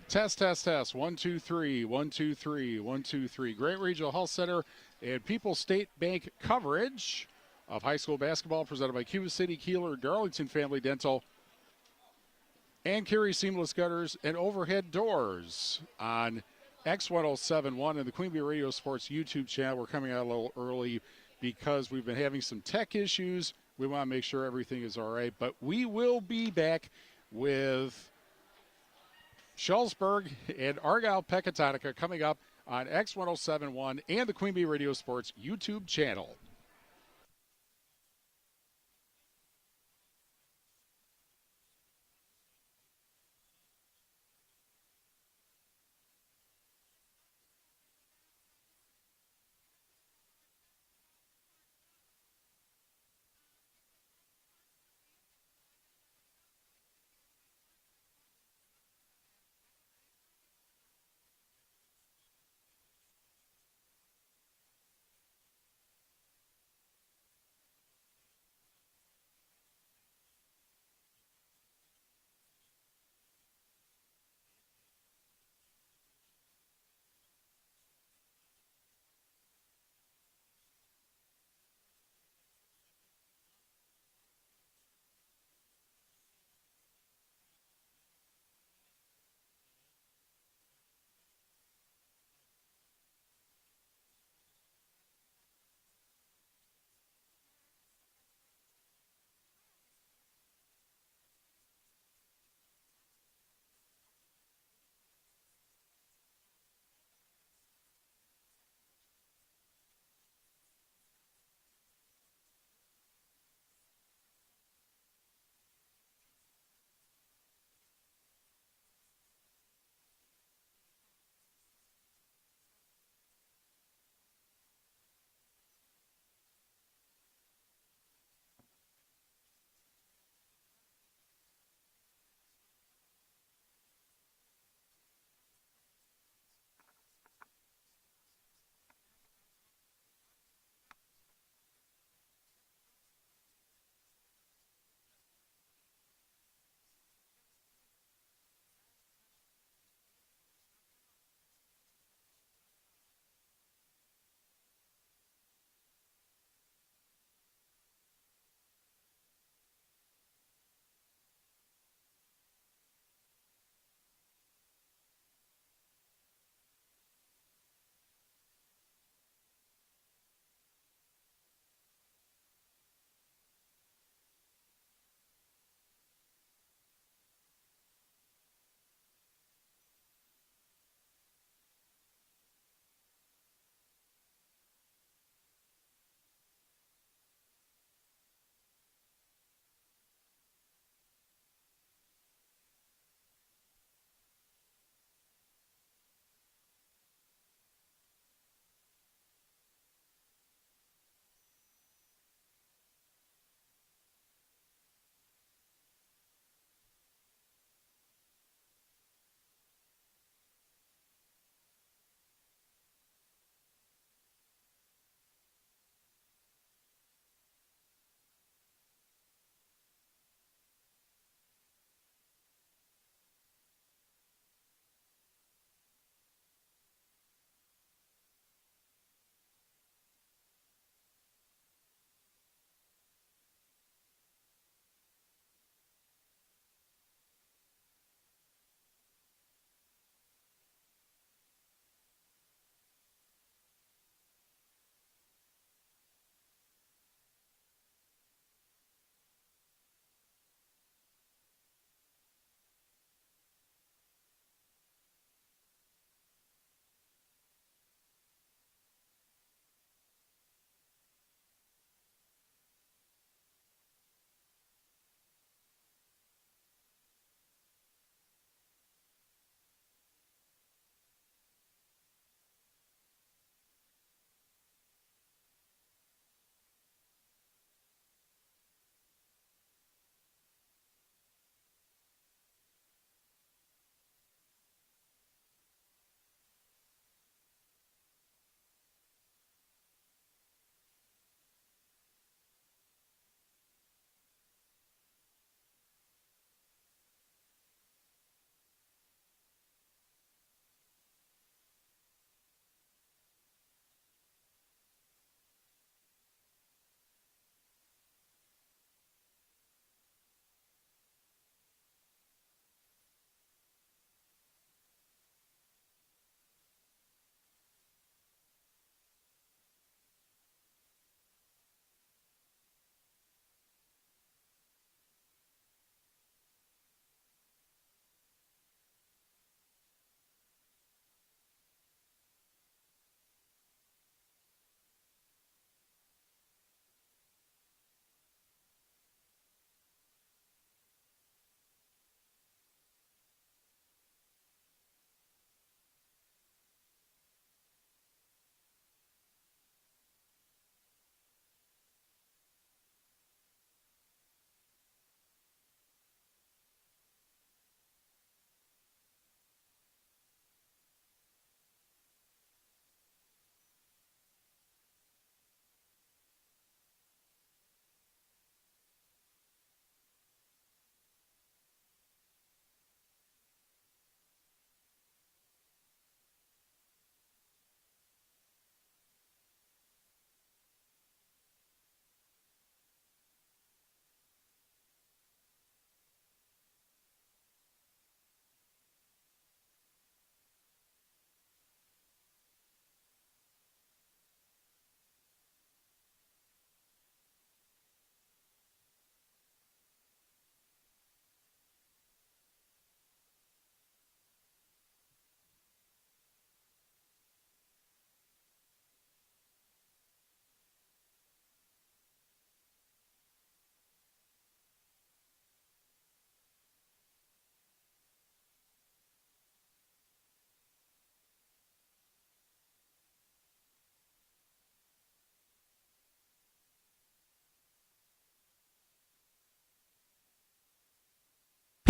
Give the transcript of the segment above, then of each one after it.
Test, test, test. 1, 2, 3. 1, 2, 3. 1, 2, 3. Great Regional Health Center and People's State Bank coverage of high school basketball presented by Cuba City, Kieler, Darlington Family Dental, and Carey Seamless Gutters and Overhead Doors on X1071 and the Queen Bee Radio Sports YouTube channel. We're coming out a little early because we've been having some tech issues. We want to make sure everything is all right, but we will be back with Shullsburg and Argyle Pecatonica coming up on X1071 and the Queen Bee Radio Sports YouTube channel.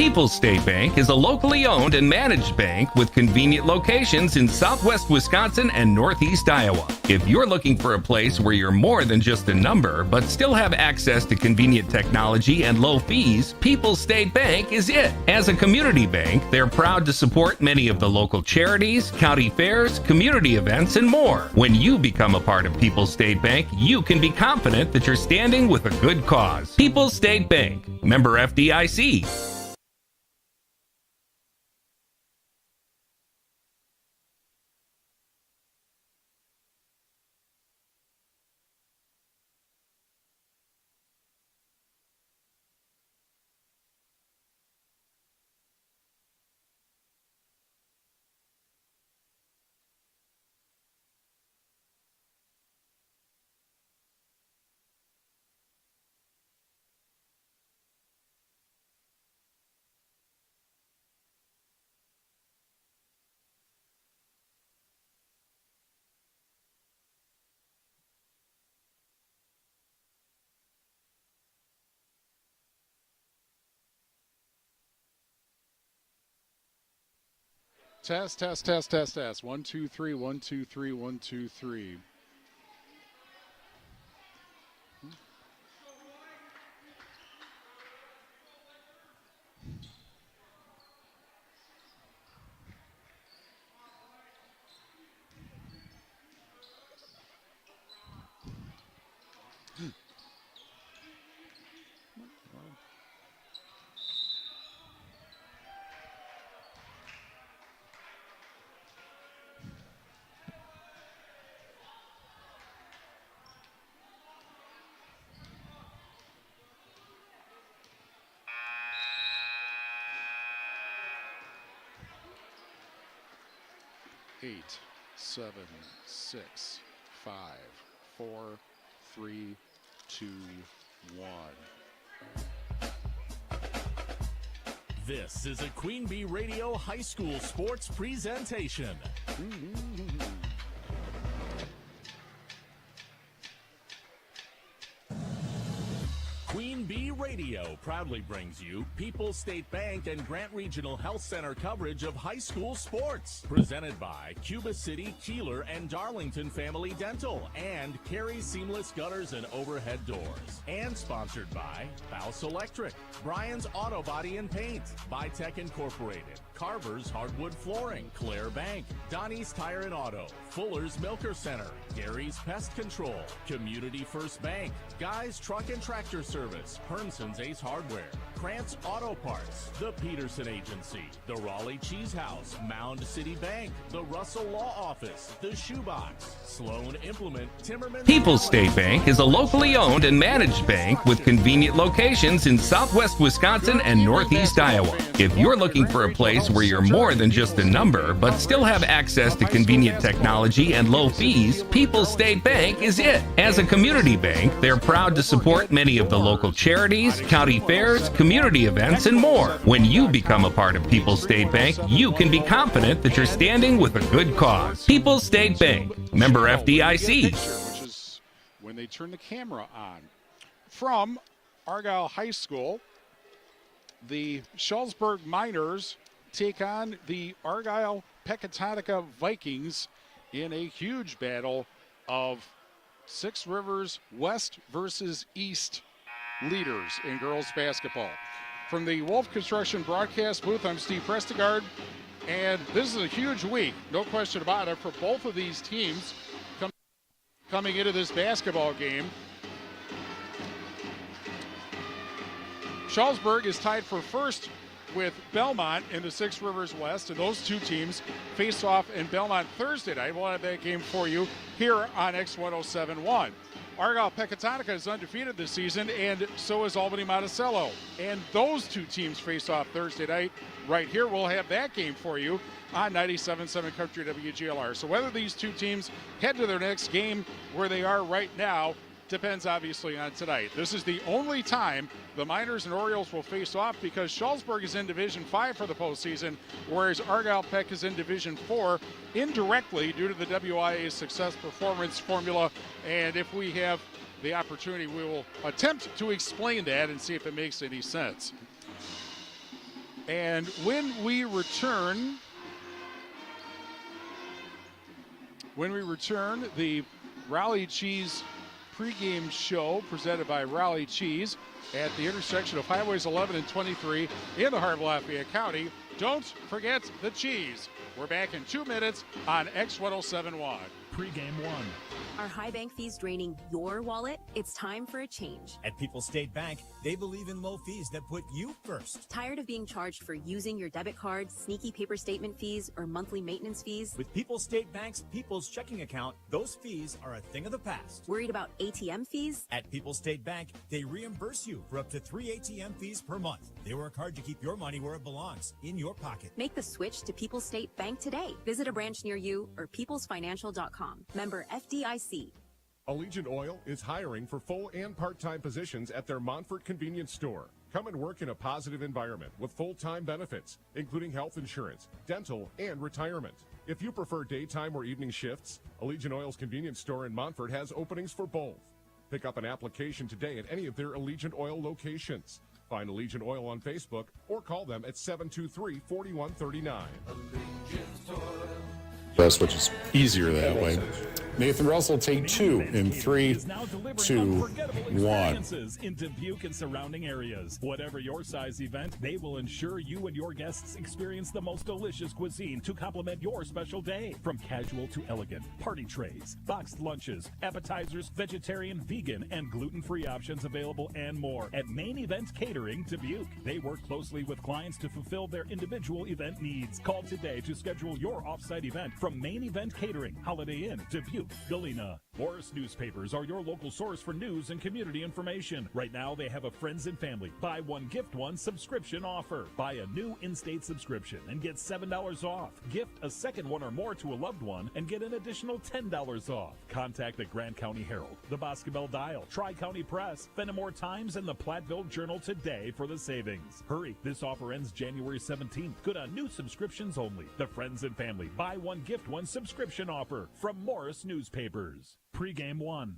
People's State Bank is a locally owned and managed bank with convenient locations in southwest Wisconsin and northeast Iowa. If you're looking for a place where you're more than just a number, but still have access to convenient technology and low fees, People's State Bank is it. As a community bank, they're proud to support many of the local charities, county fairs, community events, and more. When you become a part of People's State Bank, you can be confident that you're standing with a good cause. People's State Bank, member FDIC. Test, test, test, test, test. 1, 2, 3, 1, 2, 3, 1, 2, 3. Eight, 7, 6, 5, 4, 3, 2, 1. This is a Queen Bee Radio High School Sports presentation. Queen Bee Radio proudly brings you People's State Bank and Grant Regional Health Center coverage of high school sports. Presented by Cuba City, Kieler, and Darlington Family Dental, and Carey Seamless Gutters and Overhead Doors. And sponsored by Baus Electric, Brian's Auto Body and Paint, Bytech Incorporated, Carver's Hardwood Flooring, Claire Bank, Donnie's Tire and Auto, Fuller's Milker Center, Gary's Pest Control, Community First Bank, Guy's Truck and Tractor Service, Hernson's Ace Hardware, Krantz Auto Parts, the Peterson Agency, the Raleigh Cheese House, Mound City Bank, the Russell Law Office, the Shoebox, Sloan Implement, Timmerman. People's State Bank is a locally owned and managed bank with convenient locations in southwest Wisconsin and northeast Iowa. If you're looking for a place where you're more than just a number, but still have access to convenient technology and low fees, People's State Bank is it. As a community bank, they're proud to support many of the local charities, county fairs, community events, and more. When you become a part of People's State Bank, you can be confident that you're standing with a good cause. People's State Bank, member FDIC. Which is when they turn the camera on. From Argyle High School, the Shullsburg Miners take on the Argyle Pecatonica Vikings in a huge battle of Six Rivers West versus East leaders in girls basketball. From the Wolf Construction broadcast booth, I'm Steve Prestegard, and this is a huge week, no question about it, for both of these teams coming into this basketball game. Shullsburg is tied for first with Belmont in the Six Rivers West, and those two teams face off in Belmont Thursday night. We'll have that game for you here on X1071. Argyle Pecatonica is undefeated this season, and so is Albany Monticello. And those two teams face off Thursday night right here. We'll have that game for you on 97.7 Country WGLR. So whether these two teams head to their next game where they are right now depends obviously on tonight. This is the only time the Miners and Orioles will face off because Shullsburg is in Division 5 for the postseason, whereas Argyle Peck is in Division 4 indirectly due to the WIA's success performance formula. And if we have the opportunity, we will attempt to explain that and see if it makes any sense. And when we return, the Raleigh Cheese pregame show presented by Raleigh Cheese at the intersection of Highways 11 and 23 in the heart of Lafayette County. Don't forget the cheese. We're back in 2 minutes on X1071. Pregame 1. Are high bank fees draining your wallet? It's time for a change. At People's State Bank, they believe in low fees that put you first. Tired of being charged for using your debit card, sneaky paper statement fees, or monthly maintenance fees? With People's State Bank's People's Checking Account, those fees are a thing of the past. Worried about ATM fees? At People's State Bank, they reimburse you for up to 3 ATM fees per month. They work hard to keep your money where it belongs, in your pocket. Make the switch to People's State Bank today. Visit a branch near you or peoplesfinancial.com. Member FDIC. Allegiant Oil is hiring for full and part-time positions at their Montfort convenience store. Come and work in a positive environment with full-time benefits, including health insurance, dental, and retirement. If you prefer daytime or evening shifts, Allegiant Oil's convenience store in Montfort has openings for both. Pick up an application today at any of their Allegiant Oil locations. Find Allegiant Oil on Facebook or call them at 723-4139. Which is easier that way. Nathan Russell, take 2 in 3, 2, 1. In Dubuque and surrounding areas. Whatever your size event, they will ensure you and your guests experience the most delicious cuisine to complement your special day. From casual to elegant, party trays, boxed lunches, appetizers, vegetarian, vegan, and gluten-free options available, and more at Main Event Catering Dubuque. They work closely with clients to fulfill their individual event needs. Call today to schedule your off-site event from Main Event Catering, Holiday Inn, Dubuque, Galena. Morris Newspapers are your local source for news and community information. Right now, they have a Friends and Family Buy One, Gift One subscription offer. Buy a new in-state subscription and get $7 off. Gift a second one or more to a loved one and get an additional $10 off. Contact the Grant County Herald, the Boscobel Dial, Tri-County Press, Fenimore Times, and the Platteville Journal today for the savings. Hurry, this offer ends January 17th. Good on new subscriptions only. The Friends and Family Buy One, Gift One subscription offer from Morris Newspapers. Pregame 1.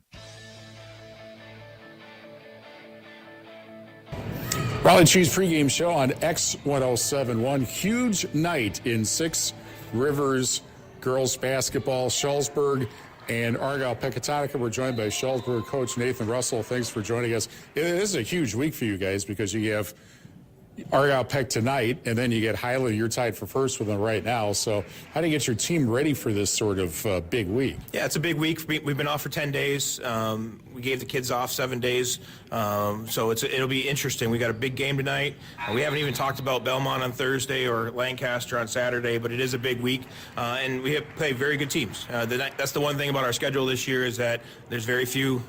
Raleigh Cheese pregame show on X1071. Huge night in 6 Rivers girls basketball. Shullsburg and Argyle Pecatonica. We're joined by Shullsburg coach Nathan Russell. Thanks for joining us. This is a huge week for you guys because you have Argyle Peck tonight, and then you get Highland. You're tied for first with them right now. So how do you get your team ready for this sort of big week? Yeah, it's a big week. We've been off for 10 days. We gave the kids off 7 days. So it'll be interesting. We got a big game tonight. We haven't even talked about Belmont on Thursday or Lancaster on Saturday, but it is a big week. And we have played very good teams. That's the one thing about our schedule this year is that there's very few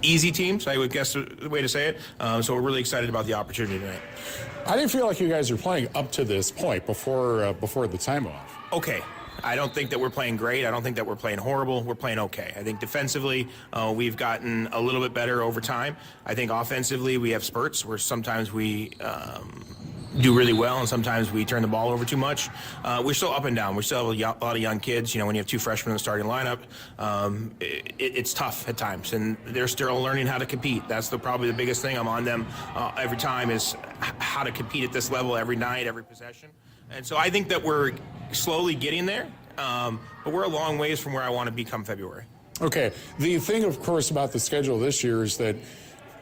easy teams, I would guess the way to say it. So we're really excited about the opportunity tonight. I didn't feel like you guys are playing up to this point before the time off. Okay. I don't think that we're playing great. I don't think that we're playing horrible. We're playing okay. I think defensively, we've gotten a little bit better over time. I think offensively, we have spurts where sometimes we do really well, and sometimes we turn the ball over too much. We're still up and down. We still have a lot of young kids. You know, when you have 2 freshmen in the starting lineup, it's tough at times, and they're still learning how to compete. That's probably the biggest thing I'm on them every time is how to compete at this level every night, every possession. And so I think that we're slowly getting there, but we're a long ways from where I want to be come February. Okay. The thing, of course, about the schedule this year is that,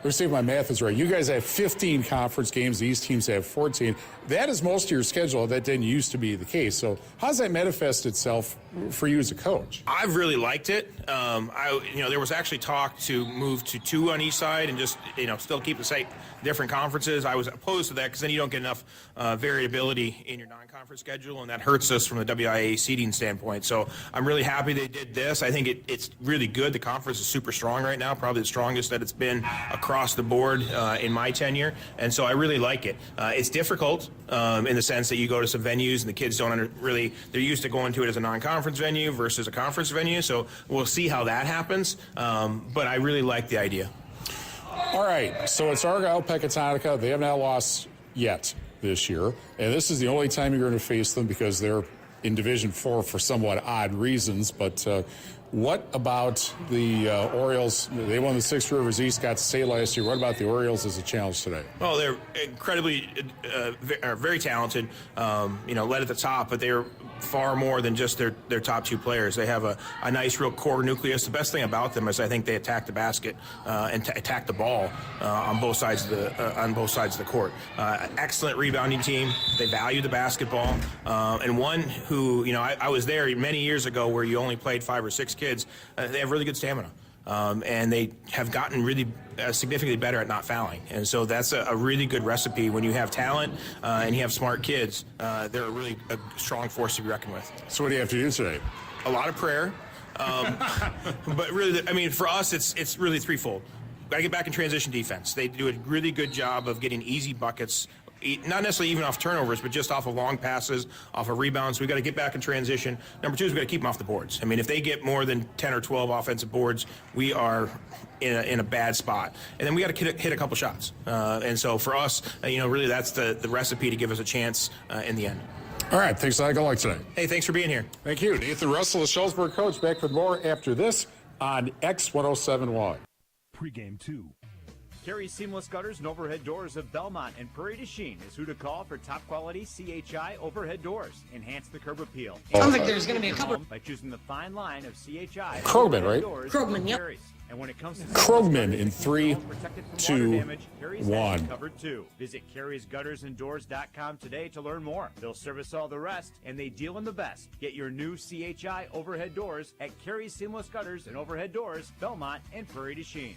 let's see if my math is right. You guys have 15 conference games. These teams have 14. That is most of your schedule. That didn't used to be the case. So how does that manifest itself for you as a coach? I've really liked it. There was actually talk to move to 2 on each side and just, still keep the same different conferences. I was opposed to that because then you don't get enough variability in your non-conference schedule, and that hurts us from the WIA seeding standpoint. So I'm really happy they did this. I think it's really good. The conference is super strong right now, probably the strongest that it's been across the board in my tenure, and so I really like it. It's difficult in the sense that you go to some venues and the kids don't they're used to going to it as a non-conference venue versus a conference venue, so we'll see how that happens, but I really like the idea. All right, so it's Argyle Pecatonica. They have not lost yet this year, and this is the only time you're going to face them because they're in Division 4 for somewhat odd reasons. But what about the Orioles? They won the Six Rivers East, got to state last year. What about the Orioles as a challenge today? Well, they're incredibly, very talented, led at the top, but they're far more than just their top two players. They have a nice, real core nucleus. The best thing about them is I think they attack the basket and attack the ball on both sides of the court. Excellent rebounding team. They value the basketball, and one who I was there many years ago where you only played 5 or 6 kids. They have really good stamina. And they have gotten really significantly better at not fouling. And so that's a really good recipe. When you have talent and you have smart kids, they're really a strong force to be reckoned with. So what do you have to do today? A lot of prayer. But really, for us, it's really threefold. Got to get back in transition defense. They do a really good job of getting easy buckets, not necessarily even off turnovers, but just off of long passes, off of rebounds. We've got to get back in transition. Number 2 is we've got to keep them off the boards. If they get more than 10 or 12 offensive boards, we are in a bad spot. And then we got to hit a couple shots. And so for us, really that's the recipe to give us a chance in the end. All right, thanks a lot. Good luck today. Hey, thanks for being here. Thank you. Nathan Russell, the Shullsburg coach, back with more after this on X1071. Pre-game 2. Carey Seamless Gutters and Overhead Doors of Belmont and Prairie du Chien is who to call for top quality CHI overhead doors. Enhance the curb appeal. Sounds like there's going to be a couple. By choosing the fine line of CHI. Krogman, right? Krogman, yep. And when it comes to Krogman in 3, 2, 1. Covered too. Visit Carey'sGuttersandDoors.com today to learn more. They'll service all the rest, and they deal in the best. Get your new CHI overhead doors at Carey Seamless Gutters and Overhead Doors, Belmont and Prairie du Chien.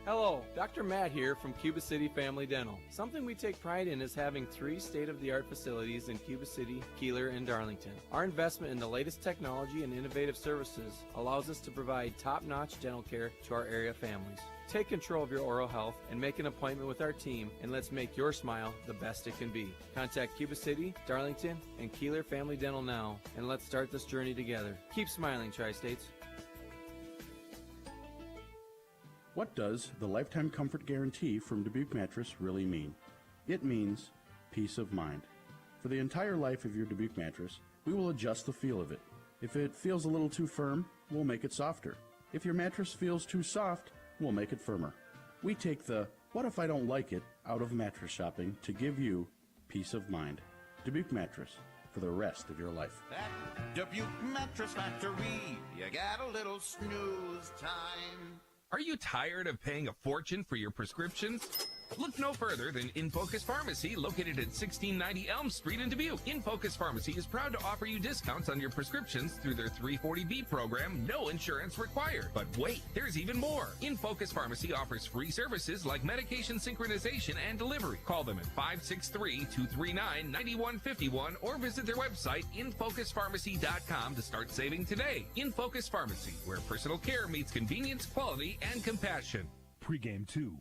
Hello, Dr. Matt here from Cuba City Family Dental. Something we take pride in is having 3 state-of-the-art facilities in Cuba City, Kieler, and Darlington. Our investment in the latest technology and innovative services allows us to provide top-notch dental care to our area families. Take control of your oral health and make an appointment with our team, and let's make your smile the best it can be. Contact Cuba City, Darlington, and Kieler Family Dental now, and let's start this journey together. Keep smiling, Tri-States. What does the Lifetime Comfort Guarantee from Dubuque Mattress really mean? It means peace of mind. For the entire life of your Dubuque mattress, we will adjust the feel of it. If it feels a little too firm, we'll make it softer. If your mattress feels too soft, we'll make it firmer. We take the "what if I don't like it" out of mattress shopping to give you peace of mind. Dubuque Mattress, for the rest of your life. At Dubuque Mattress Factory, you got a little snooze time. Are you tired of paying a fortune for your prescriptions? Look no further than In Focus Pharmacy, located at 1690 Elm Street in Dubuque. In Focus Pharmacy is proud to offer you discounts on your prescriptions through their 340B program, no insurance required. But wait, there's even more. In Focus Pharmacy offers free services like medication synchronization and delivery. Call them at 563-239-9151 or visit their website, infocuspharmacy.com, to start saving today. In Focus Pharmacy, where personal care meets convenience, quality, and compassion. Pre-game 2.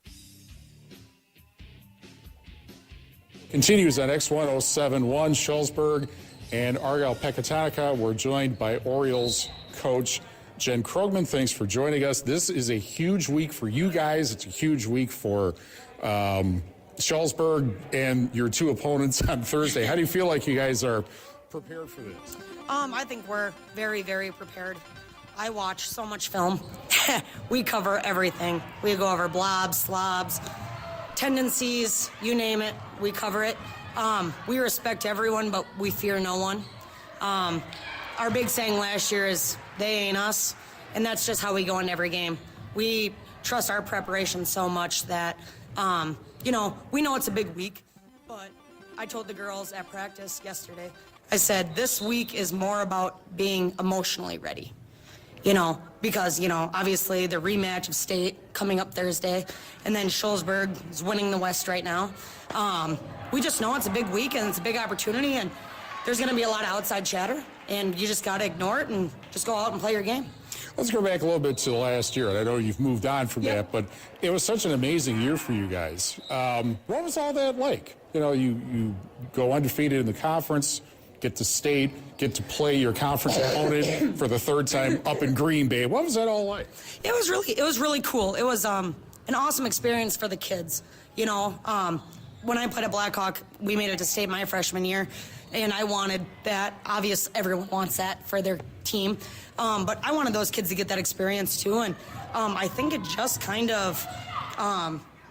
Continues on X1071, Shullsburg and Argyle Pecatonica. We're joined by Orioles coach Jen Krogman. Thanks for joining us. This is a huge week for you guys. It's a huge week for Shullsburg and your 2 opponents on Thursday. How do you feel like you guys are prepared for this? I think we're very, very prepared. I watch so much film. We cover everything. We go over blobs, slobs, tendencies, you name it, we cover it. We respect everyone, but we fear no one. Our big saying last year is, they ain't us, and that's just how we go in every game. We trust our preparation so much that, we know it's a big week, but I told the girls at practice yesterday, I said, this week is more about being emotionally ready. Because, obviously the rematch of state coming up Thursday, and then Shullsburg is winning the West right now. We just know it's a big week and it's a big opportunity, and there's going to be a lot of outside chatter, and you just got to ignore it and just go out and play your game. Let's go back a little bit to last year, and I know you've moved on from that, but it was such an amazing year for you guys. What was all that like? You go undefeated in the conference, get to state, get to play your conference opponent for the 3rd time up in Green Bay. What was that all like? It was really cool. It was an awesome experience for the kids. when I played at Blackhawk, we made it to state my freshman year, and I wanted that. Obviously, everyone wants that for their team, but I wanted those kids to get that experience too, and I think it just kind of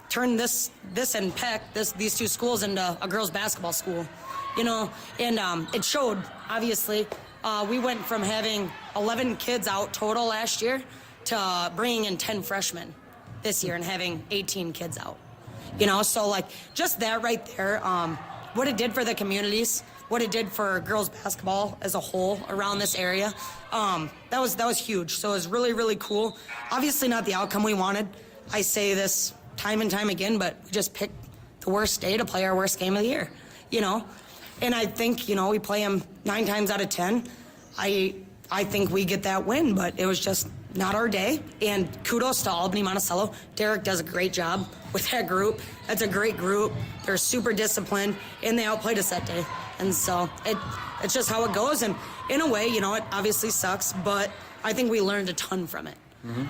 turned this and Peck, these two schools into a girls' basketball school, you know, and it showed, obviously. We went from having 11 kids out total last year to bringing in 10 freshmen this year and having 18 kids out. You know, so like just that right there, what it did for the communities, what it did for girls basketball as a whole around this area, that was huge. So it was really, really cool. Obviously not the outcome we wanted. I say this time and time again, but we just picked the worst day to play our worst game of the year, you know? And I think, you know, we play them 9 times out of 10. I think we get that win, but it was just not our day. And kudos to Albany Monticello. Derek does a great job with that group. That's a great group. They're super disciplined, and they outplayed us that day. And so it's just how it goes. And in a way, you know, it obviously sucks, but I think we learned a ton from it.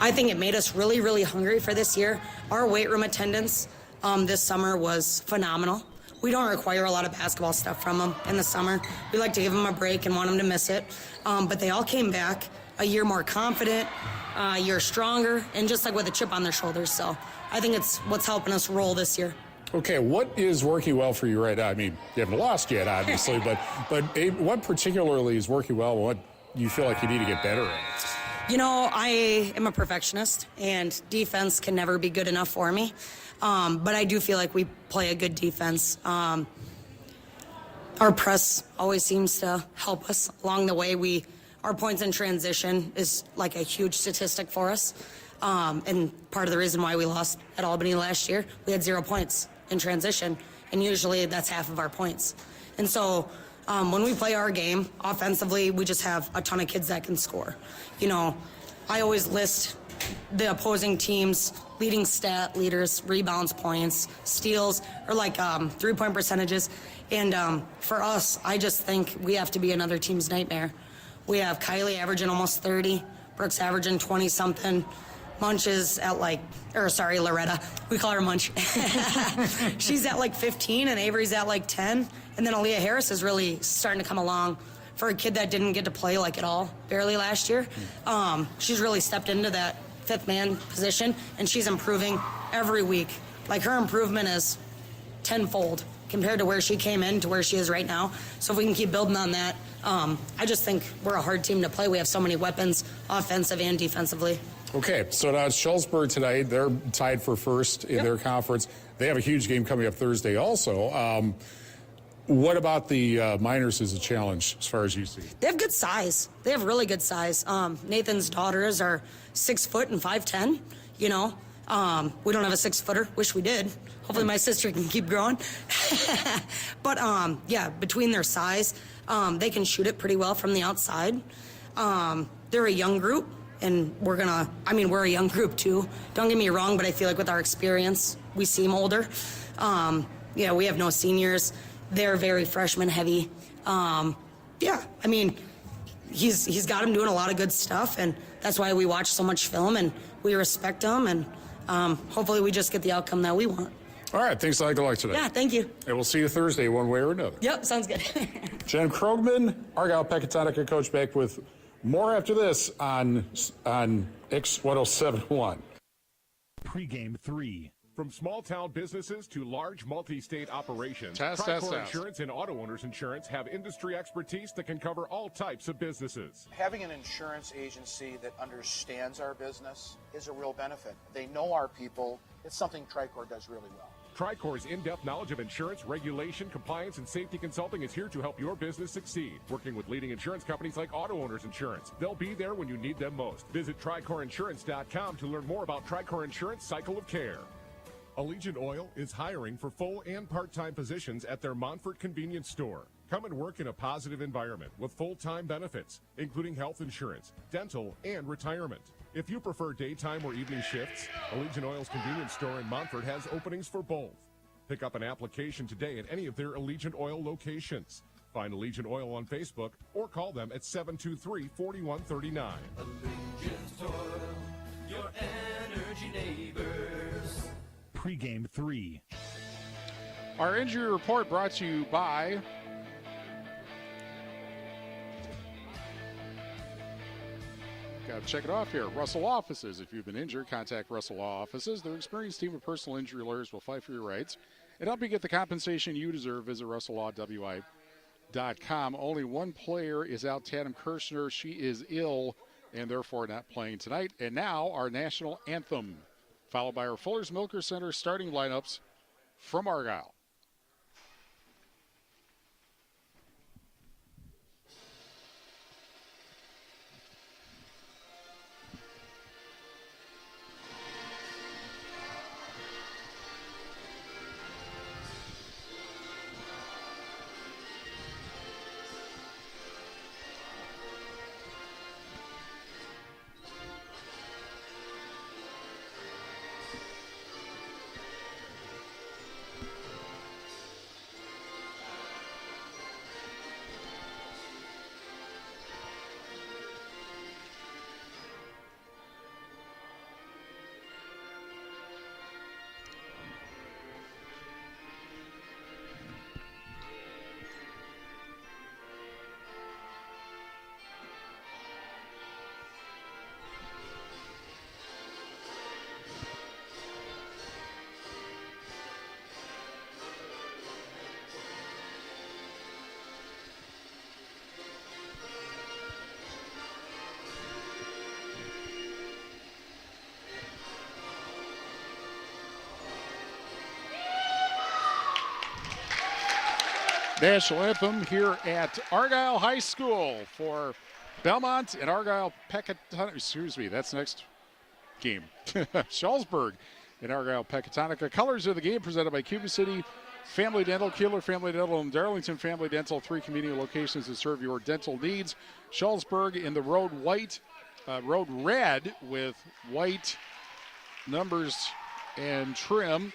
I think it made us really, really hungry for this year. Our weight room attendance this summer was phenomenal. We don't require a lot of basketball stuff from them in the summer. We like to give them a break and want them to miss it. But they all came back a year more confident, a year stronger, and just like with a chip on their shoulders. So I think it's what's helping us roll this year. Okay, what is working well for you right now? I mean, you haven't lost yet, obviously, but what particularly is working well? What you feel like you need to get better at? You know, I am a perfectionist, and defense can never be good enough for me. But I do feel like we play a good defense. Our press always seems to help us along the way. Our points in transition is like a huge statistic for us. And part of the reason why we lost at Albany last year, we had 0 points in transition, and usually that's half of our points. And so when we play our game, offensively, we just have a ton of kids that can score. You know, I always list the opposing team's leading stat leaders, rebounds, points, steals, or like 3-point percentages. And for us, I just think we have to be another team's nightmare. We have Kylie averaging almost 30, Brooks averaging 20-something, Munch is at Loretta. We call her Munch. She's at like 15, and Avery's at like 10. And then Aaliyah Harris is really starting to come along. For a kid that didn't get to play like at all, barely last year, she's really stepped into that 5th man position, and she's improving every week. Like her improvement is tenfold compared to where she came in to where she is right now. So if we can keep building on that, I just think we're a hard team to play. We have so many weapons, offensive and defensively. Okay, so now it's Shullsburg tonight. They're tied for first in their conference. They have a huge game coming up Thursday also. What about the minors as a challenge as far as you see? They have good size. They have really good size. Nathan's daughters are 6 foot and 5'10", you know. We don't have a 6-footer. Wish we did. Hopefully my sister can keep growing. But, yeah, between their size, they can shoot it pretty well from the outside. They're a young group, and we're a young group too. Don't get me wrong, but I feel like with our experience, we seem older. Yeah, we have no seniors. They're very freshman heavy. Yeah, I mean, he's got him doing a lot of good stuff, and that's why we watch so much film, and we respect him, and hopefully we just get the outcome that we want. All right, thanks a lot. Good luck today. Yeah, thank you. And we'll see you Thursday one way or another. Yep, sounds good. Jen Krogman, Argyle Pecatonica coach, back with more after this on X1071. Pregame 3. From small-town businesses to large multi-state operations, Test. Insurance and Auto Owners Insurance have industry expertise that can cover all types of businesses. Having an insurance agency that understands our business is a real benefit. They know our people. It's something Tricor does really well. Tricor's in-depth knowledge of insurance, regulation, compliance, and safety consulting is here to help your business succeed. Working with leading insurance companies like Auto Owners Insurance. They'll be there when you need them most. Visit TricorInsurance.com to learn more about Tricor Insurance Cycle of Care. Allegiant Oil is hiring for full and part-time positions at their Montfort convenience store. Come and work in a positive environment with full-time benefits, including health insurance, dental, and retirement. If you prefer daytime or evening shifts, Allegiant Oil's convenience store in Montfort has openings for both. Pick up an application today at any of their Allegiant Oil locations. Find Allegiant Oil on Facebook or call them at 723-4139. Allegiant Oil, your energy neighbors. Pregame 3. Our injury report brought to you by got to check it off here. Russell Offices. If you've been injured, contact Russell Law Offices. Their experienced team of personal injury lawyers will fight for your rights and help you get the compensation you deserve. Visit RussellLawWI.com. Only one player is out, Tatum Kirshner. She is ill and therefore not playing tonight. And now our national anthem, followed by our Fuller's Milker Center starting lineups from Argyle. National anthem here at Argyle High School for Belmont and Argyle Pecatonica. Excuse me, that's next game. Shullsburg and Argyle Pecatonica. Colors of the game presented by Cuba City Family Dental, Kieler Family Dental, and Darlington Family Dental. 3 convenient locations to serve your dental needs. Shullsburg in the road red with white numbers and trim.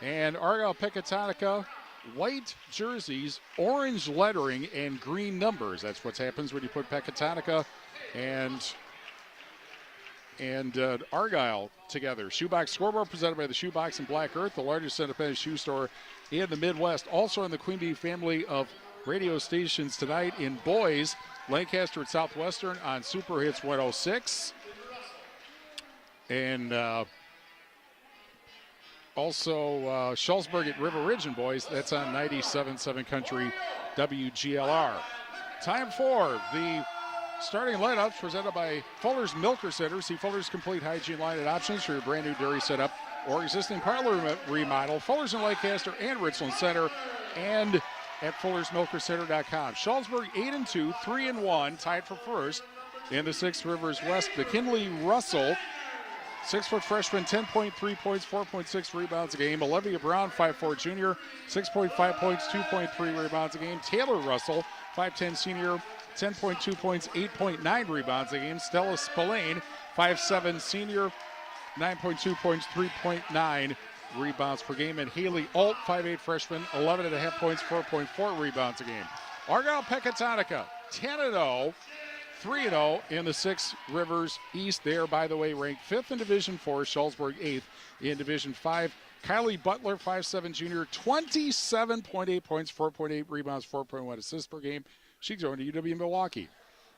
And Argyle Pecatonica, white jerseys, orange lettering, and green numbers. That's what happens when you put Pecatonica and Argyle together. Shoebox scoreboard presented by the Shoebox and Black Earth, the largest independent shoe store in the Midwest. Also in the Queen Bee family of radio stations tonight in boys, Lancaster at Southwestern on Super Hits 106. And also Shullsburg at River Ridge and boys, that's on 97.7 Country WGLR. Time for the starting lineups presented by Fuller's Milker Center. See Fuller's complete hygiene line and options for your brand new dairy setup or existing parlor remodel. Fuller's in Lancaster and Richland Center, and at Fuller'sMilkerCenter.com. Shullsburg 8-2, 3-1, tied for first in the 6 Rivers West. McKinley Russell, 6-foot freshman, 10.3 points, 4.6 rebounds a game. Olivia Brown, 5'4 junior, 6.5 points, 2.3 rebounds a game. Taylor Russell, 5'10 senior, 10.2 points, 8.9 rebounds a game. Stella Spillane, 5'7 senior, 9.2 points, 3.9 rebounds per game. And Haley Alt, 5'8 freshman, 11.5 points, 4.4 rebounds a game. Argyle Pecatonica, 10-0. 3-0 in the 6 Rivers East. They are, by the way, ranked 5th in Division 4, Shullsburg 8th in Division 5. Kylie Butler, 5'7 junior, 27.8 points, 4.8 rebounds, 4.1 assists per game. She's going to UW Milwaukee.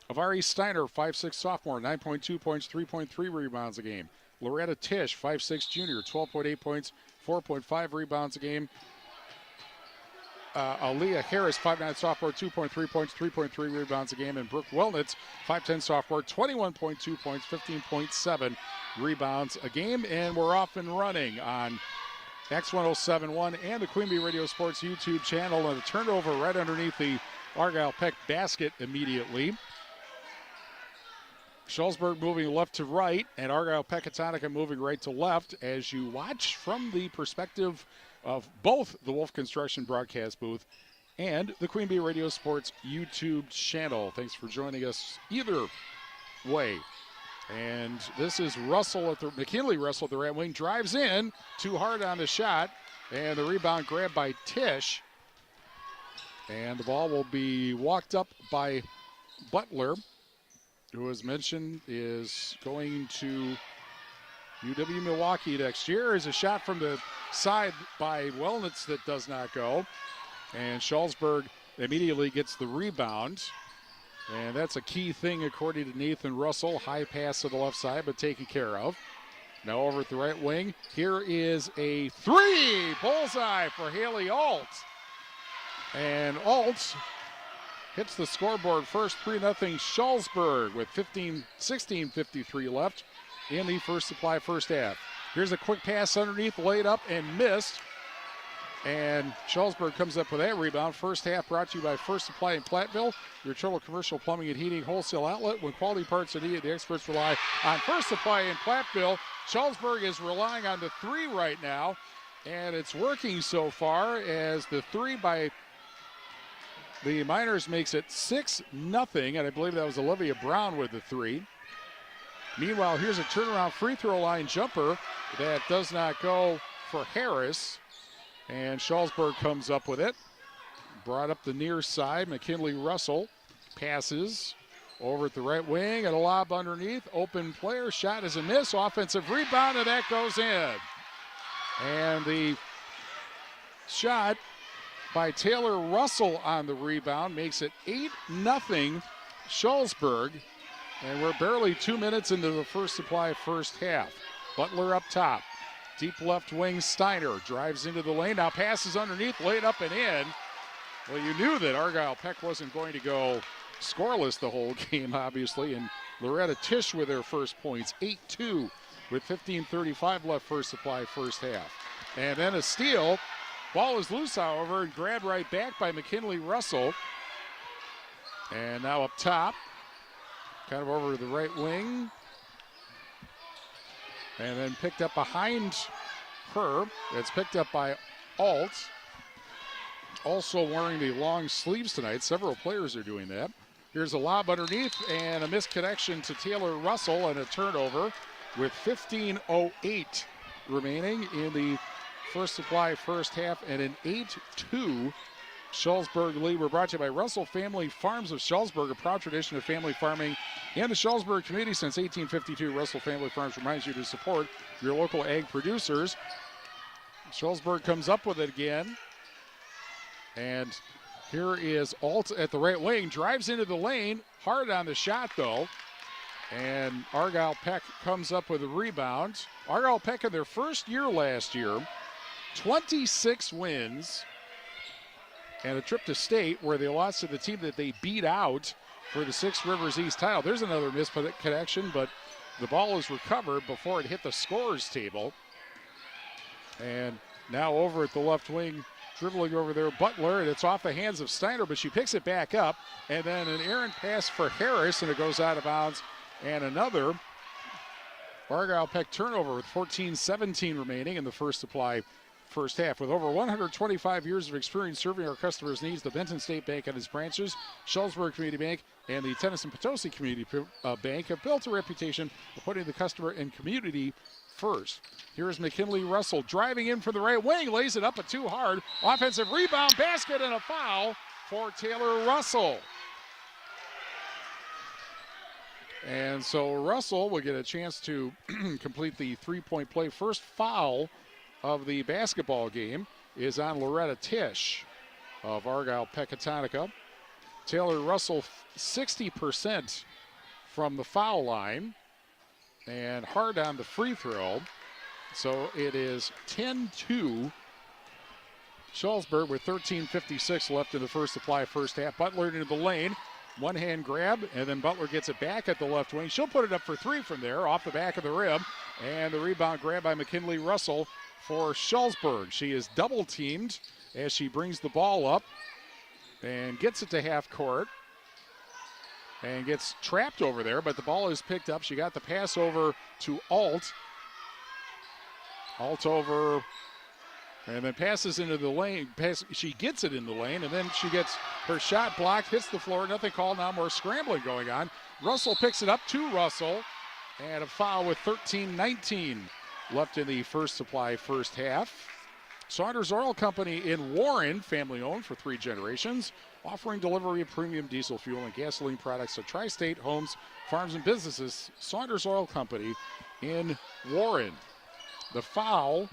Avari Steiner, 5'6 sophomore, 9.2 points, 3.3 rebounds a game. Loretta Tisch, 5'6 junior, 12.8 points, 4.5 rebounds a game. Aaliyah Harris, 5'9 sophomore, 2.3 points, 3.3 rebounds a game. And Brooke Welnitz, 5'10 sophomore, 21.2 points, 15.7 rebounds a game. And we're off and running on X1071 and the Queen Bee Radio Sports YouTube channel. And a turnover right underneath the Argyle Peck basket immediately. Shullsburg moving left to right, and Argyle Pecatonica moving right to left as you watch from the perspective of both the Wolf Construction broadcast booth and the Queen Bee Radio Sports YouTube channel. Thanks for joining us either way. And this is McKinley Russell at the right wing, drives in, too hard on the shot, and the rebound grabbed by Tisch. And the ball will be walked up by Butler, who, as mentioned, is going to UW-Milwaukee next year. Is a shot from the side by Wellnitz that does not go. And Shullsburg immediately gets the rebound. And that's a key thing according to Nathan Russell. High pass to the left side, but taken care of. Now over at the right wing. Here is a three. Bullseye for Haley Alt. And Alt hits the scoreboard first, 3-0 Shullsburg with 16:53 left in the First Supply first half. Here's a quick pass underneath, laid up and missed. And Shullsburg comes up with that rebound. First half brought to you by First Supply in Platteville, your total commercial plumbing and heating wholesale outlet. When quality parts are needed, the experts rely on First Supply in Platteville. Shullsburg is relying on the three right now, and it's working so far as the three by the Miners makes it 6-0, and I believe that was Olivia Brown with the three. Meanwhile, here's a turnaround free throw line jumper that does not go for Harris, and Shullsburg comes up with it. Brought up the near side, McKinley Russell passes over at the right wing, and a lob underneath. Open player, shot is a miss, offensive rebound, and that goes in. And the shot by Taylor Russell on the rebound makes it 8-0 Shullsburg. And we're barely 2 minutes into the First Supply first half. Butler up top. Deep left wing, Steiner drives into the lane. Now passes underneath, laid up and in. Well, you knew that Argyle Peck wasn't going to go scoreless the whole game, obviously. And Loretta Tisch with her first points, 8-2 with 15:35 left First Supply first half. And then a steal. Ball is loose, however, and grabbed right back by McKinley Russell. And now up top, kind of over to the right wing. And then picked up behind her. It's picked up by Alt. Also wearing the long sleeves tonight. Several players are doing that. Here's a lob underneath and a missed connection to Taylor Russell and a turnover with 15:08 remaining in the First Supply first half, and an 8-2 Shullsburg lead. We're brought to you by Russell Family Farms of Shullsburg, a proud tradition of family farming in the Shullsburg community since 1852. Russell Family Farms reminds you to support your local ag producers. Shullsburg comes up with it again. And here is Alt at the right wing, drives into the lane, hard on the shot though. And Argyle Peck comes up with a rebound. Argyle Peck in their first year last year, 26 wins and a trip to state where they lost to the team that they beat out for the Six Rivers East title. There's another missed connection, but the ball is recovered before it hit the scorer's table. And now over at the left wing, dribbling over there, Butler, and it's off the hands of Steiner, but she picks it back up. And then an errant pass for Harris, and it goes out of bounds. And another Argyle Peck turnover with 14:17 remaining in the First Supply first half. With over 125 years of experience serving our customers' needs, the Benton State Bank and its branches, Shullsburg Community Bank, and the Tennyson Potosi Community Bank have built a reputation of putting the customer and community first. Here is McKinley Russell driving in from the right wing, lays it up but too hard. Offensive rebound, basket, and a foul for Taylor Russell. And so Russell will get a chance to complete the three-point play. First foul of the basketball game is on Loretta Tisch of Argyle Pecatonica. Taylor Russell 60% from the foul line and hard on the free throw. So it is 10-2 Shullsburg with 13:56 left in the First Supply first half. Butler into the lane. One hand grab, and then Butler gets it back at the left wing. She'll put it up for three from there, off the back of the rim. And the rebound grab by McKinley Russell for Shullsburg. She is double teamed as she brings the ball up and gets it to half court and gets trapped over there, but the ball is picked up. She got the pass over to Alt. Alt over, and then passes into the lane. She gets it in the lane, and then she gets her shot blocked, hits the floor. Nothing called now, more scrambling going on. Russell picks it up to Russell, and a foul with 13:19 left in the First Supply first half. Saunders Oil Company in Warren, family owned for 3 generations, offering delivery of premium diesel fuel and gasoline products to tri-state homes, farms, and businesses. Saunders Oil Company in Warren. The foul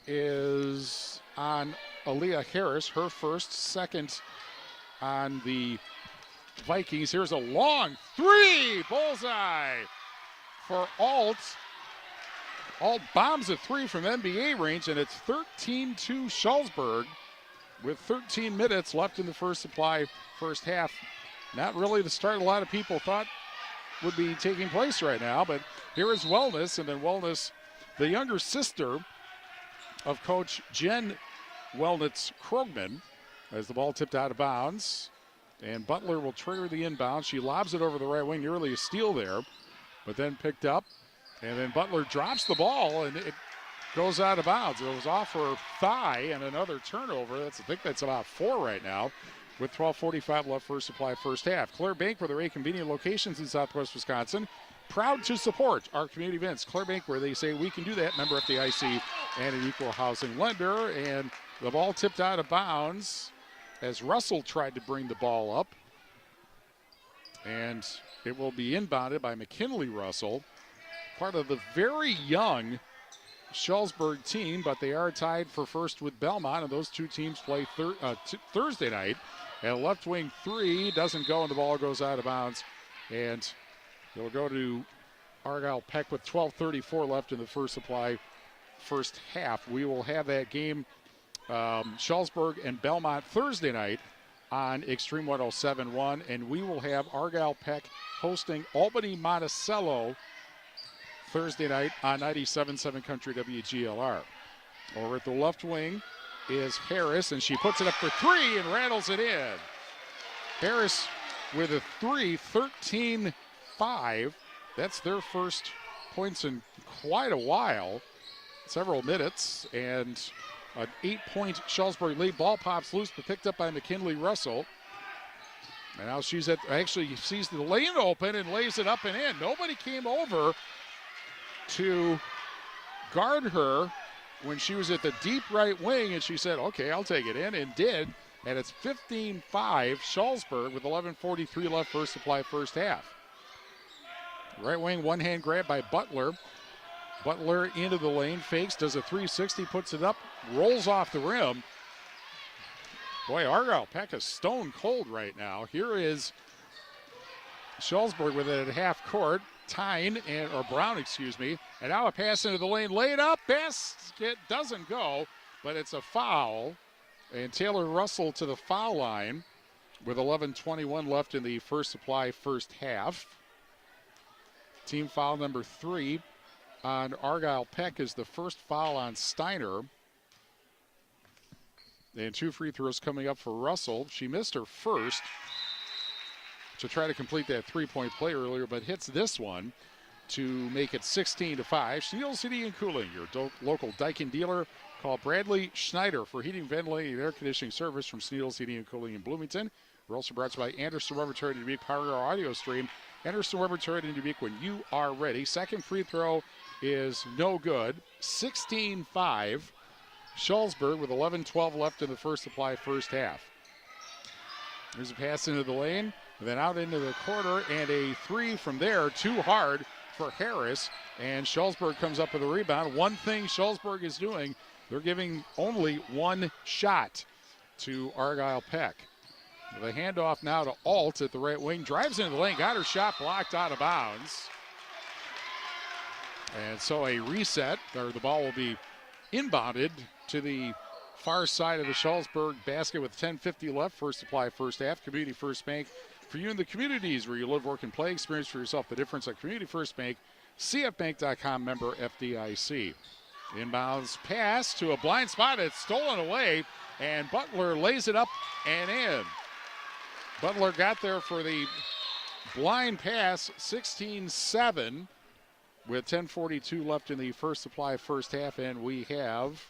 is on Aaliyah Harris, her first, second on the Vikings. Here's a long three, bullseye for Alt. Alt bombs a three from NBA range, and it's 13-2 Shullsburg with 13 minutes left in the first supply first half. Not really the start a lot of people thought would be taking place right now, but here is Wellness, and then Wellness, the younger sister of Coach Jen Wellness Krogman, as the ball tipped out of bounds. And Butler will trigger the inbound. She lobs it over the right wing, nearly a steal there, but then picked up. And then Butler drops the ball, and it goes out of bounds. It was off her thigh, and another turnover. I think that's about 4 right now, with 12:45 left first supply first half. Clear Bank, with their 8 convenient locations in Southwest Wisconsin, proud to support our community events. Clear Bank, where they say we can do that, member FDIC and an equal housing lender. And the ball tipped out of bounds as Russell tried to bring the ball up. And it will be inbounded by McKinley Russell, part of the very young Shullsburg team, but they are tied for first with Belmont, and those two teams play Thursday night. And left wing three doesn't go, and the ball goes out of bounds. And it'll go to Argyle Peck with 12:34 left in the first supply first half. We will have that game, Shullsburg and Belmont, Thursday night on Extreme 107.1, and we will have Argyle Peck hosting Albany Monticello Thursday night on 97.7 Country WGLR. Over at the left wing is Harris, and she puts it up for three and rattles it in. Harris with a three, 13-5. That's their first points in quite a while, several minutes, and an 8-point Shullsburg lead. Ball pops loose, but picked up by McKinley Russell. And now she's actually sees the lane open and lays it up and in. Nobody came over to guard her when she was at the deep right wing, and she said, okay, I'll take it in, and did. And it's 15-5 Shullsburg with 11:43 left first supply first half. Right wing, one hand grab by Butler. Butler into the lane, fakes, does a 360, puts it up, rolls off the rim. Boy, Argyle Peck is stone cold right now. Here is Shullsburg with it at half court. Brown, and now a pass into the lane, laid up, basket doesn't go, but it's a foul, and Taylor Russell to the foul line with 11:21 left in the first supply first half. Team foul number 3 on Argyle Peck is the first foul on Steiner. And 2 free throws coming up for Russell. She missed her first to try to complete that three-point play earlier, but hits this one to make it 16-5. Steel City and Cooling, your local Daikin dealer. Call Bradley Schneider for heating, ventilating, and air conditioning service from Steel City and Cooling in Bloomington. We're also brought to you by Anderson Rubber Toyota in Dubuque, powering our audio stream. Anderson Rubber Toyota in Dubuque when you are ready. Second free throw is no good. 16-5. Shullsburg with 11:12 left in the first supply first half. There's a pass into the lane. And then out into the corner, and a three from there, too hard for Harris. And Shullsburg comes up with a rebound. One thing Shullsburg is doing, they're giving only one shot to Argyle Peck. The handoff now to Alt at the right wing. Drives into the lane, got her shot blocked out of bounds. And so a reset, or the ball will be inbounded to the far side of the Shullsburg basket with 10:50 left. First supply first half. Community First Bank. For you in the communities where you live, work, and play, experience for yourself the difference at Community First Bank, cfbank.com, member FDIC. Inbounds pass to a blind spot. It's stolen away, and Butler lays it up and in. Butler got there for the blind pass, 16-7, with 10:42 left in the first supply first half, and we have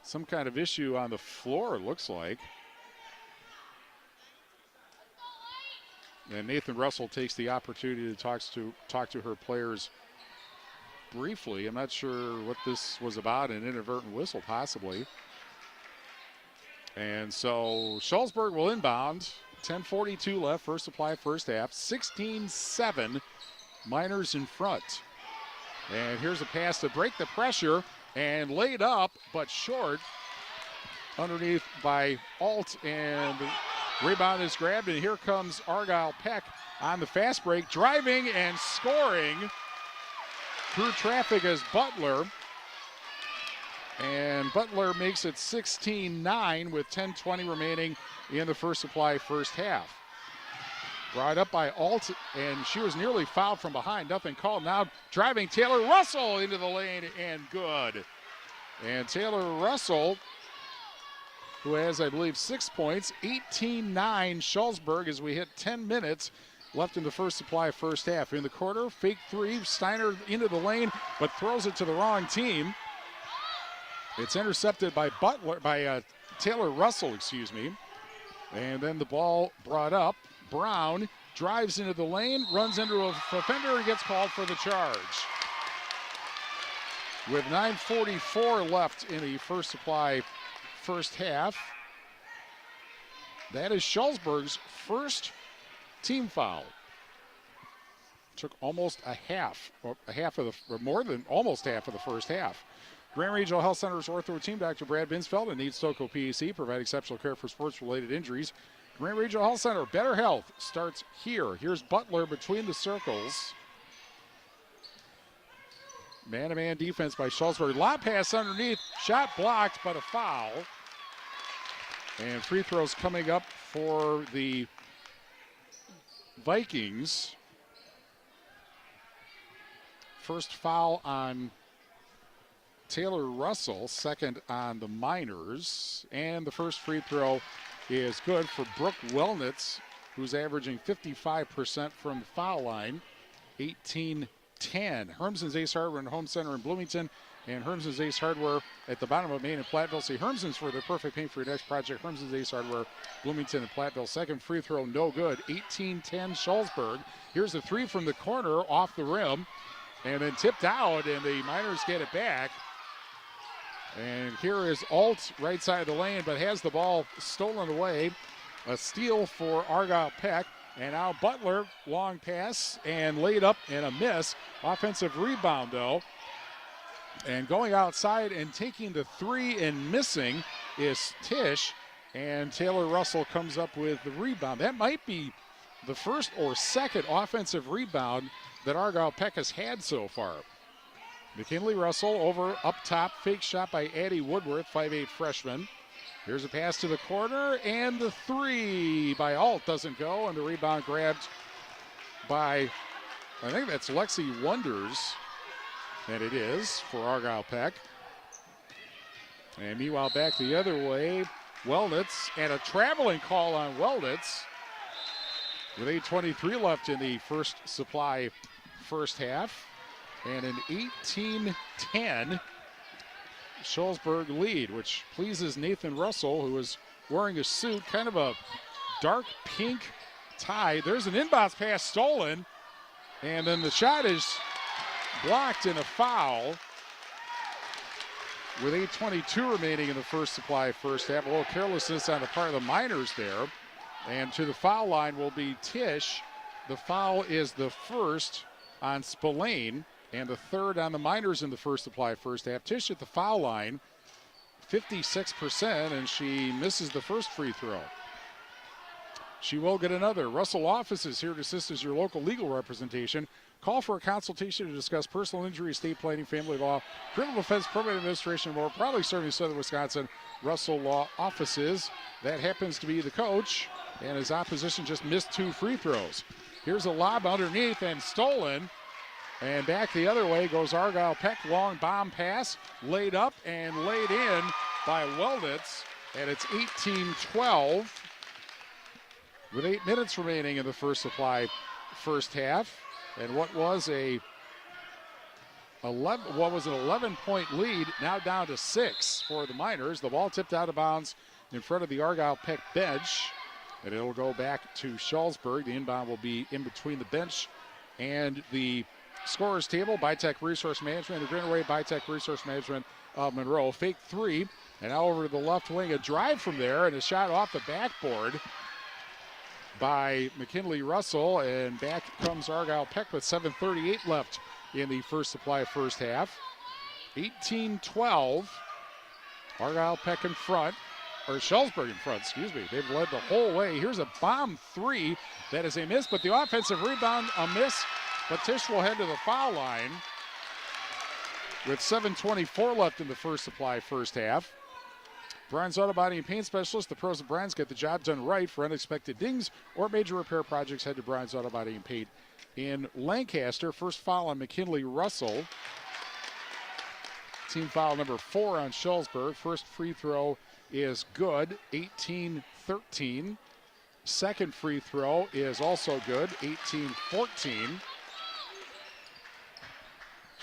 some kind of issue on the floor, it looks like. And Nathan Russell takes the opportunity to talk to her players briefly. I'm not sure what this was about, an inadvertent whistle possibly. And so Shullsburg will inbound. 10:42 left, first supply, first half. 16-7 Miners in front. And here's a pass to break the pressure and laid up, but short. Underneath by Alt, and the rebound is grabbed, and here comes Argyle Peck on the fast break, driving and scoring through traffic as Butler. And Butler makes it 16-9 with 10:20 remaining in the First Supply first half. Brought up by Alt, and she was nearly fouled from behind. Nothing called. Now driving Taylor Russell into the lane, and good. And Taylor Russell, who has, I believe, 6 points, 18-9 Shullsburg as we hit 10 minutes left in the First Supply first half. In the quarter, fake three, Steiner into the lane, but throws it to the wrong team. It's intercepted by Taylor Russell, And then the ball brought up. Brown drives into the lane, runs into a defender, and gets called for the charge. With 9:44 left in the First Supply first half, that is Shullsburg's first team foul. Took almost almost half of the first half. Grand Regional Health Center's ortho team, Dr. Brad Binsfeld and Need Stoco PEC, provide exceptional care for sports-related injuries. Grand Regional Health Center, better health starts here. Here's Butler between the circles. Man-to-man defense by Shullsburg. Lob pass underneath, shot blocked, but a foul. And free throws coming up for the Vikings. First foul on Taylor Russell, second on the Miners, and the first free throw is good for Brooke Wellnitz, who's averaging 55% from the foul line, 18-10. Hermson's Ace Hardware and Home Center in Bloomington, and Hermson's Ace Hardware at the bottom of Main and Platteville. See Hermson's for their perfect paint for your next project. Hermson's Ace Hardware, Bloomington and Platteville. Second free throw, no good. 18-10 Shullsburg. Here's a three from the corner off the rim, and then tipped out, and the Miners get it back. And here is Alt, right side of the lane, but has the ball stolen away. A steal for Argyle Peck. And now Butler, long pass, and laid up and a miss. Offensive rebound, though. And going outside and taking the three and missing is Tish. And Taylor Russell comes up with the rebound. That might be the first or second offensive rebound that Argyle Peck has had so far. McKinley Russell over up top, fake shot by Addie Woodworth, 5'8" freshman. Here's a pass to the corner, and the three by Alt doesn't go, and the rebound grabbed by, I think that's Lexi Wonders, and it is for Argyle Peck. And meanwhile, back the other way, Wellnitz, and a traveling call on Wellnitz with 8:23 left in the First Supply first half. And an 18-10 Shullsburg lead, which pleases Nathan Russell, who is wearing a suit, kind of a dark pink tie. There's an inbounds pass stolen, and then the shot is blocked in a foul with 8:22 remaining in the First Supply first half. A little carelessness on the part of the Miners there. And to the foul line will be Tish. The foul is the first on Spillane, and the third on the Miners in the First Supply first half. Tish at the foul line, 56%, and she misses the first free throw. She will get another. Russell Office is here to assist as your local legal representation. Call for a consultation to discuss personal injury, estate planning, family law, criminal defense, probate administration, and more. Proudly serving Southern Wisconsin, Russell Law Offices. That happens to be the coach, and his opposition just missed two free throws. Here's a lob underneath and stolen. And back the other way goes Argyle Peck. Long bomb pass, laid up and laid in by Wellnitz. And it's 18-12 with 8 minutes remaining in the First Supply first half. And what was an 11-point lead, now down to 6 for the Miners. The ball tipped out of bounds in front of the Argyle Peck bench. And it'll go back to Shullsburg. The inbound will be in between the bench and the scorer's table. Bytech Resource Management, the Greenaway Bytech Resource Management of Monroe. Fake three, and now over to the left wing. A drive from there, and a shot off the backboard. by McKinley Russell, and back comes Argyle Peck with 7:38 left in the First Supply first half. 18-12. Argyle Peck in front, or Shullsburg in front, excuse me. They've led the whole way. Here's a bomb three. That is a miss, but the offensive rebound, a miss. But Tisch will head to the foul line with 7:24 left in the First Supply first half. Brian's Auto Body and Paint Specialist, the pros of Brian's, get the job done right. For unexpected dings or major repair projects, head to Brian's Auto Body and Paint in Lancaster. First foul on McKinley Russell. Team foul number 4 on Shullsburg. First free throw is good, 18-13. Second free throw is also good, 18-14.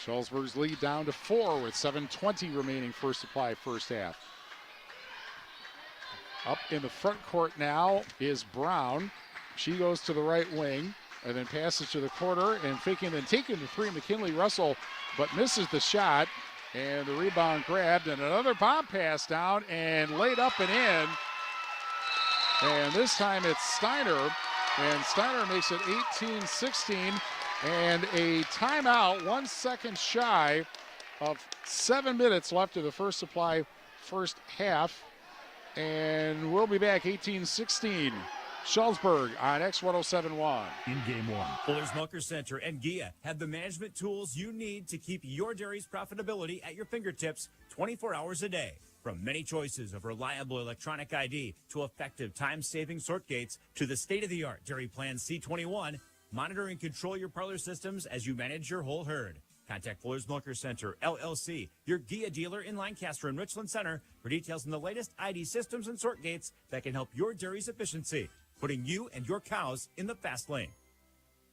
Shullsburg's lead down to 4 with 7:20 remaining First Supply first half. Up in the front court now is Brown. She goes to the right wing and then passes to the corner and faking and taking the three. McKinley Russell, but misses the shot. And the rebound grabbed, and another bomb pass down and laid up and in. And this time it's Steiner, and Steiner makes it 18-16. And a timeout, 1 second shy of 7 minutes left of the First Supply first half. And we'll be back 18-16. Shullsburg on X1071. In Game 1, Fuller's Milker Center and Gia have the management tools you need to keep your dairy's profitability at your fingertips 24 hours a day. From many choices of reliable electronic ID to effective time-saving sort gates to the state-of-the-art Dairy Plan C21, monitor and control your parlor systems as you manage your whole herd. Contact Fuller's Milker Center, LLC, your Gia dealer in Lancaster and Richland Center for details on the latest ID systems and sort gates that can help your dairy's efficiency, putting you and your cows in the fast lane.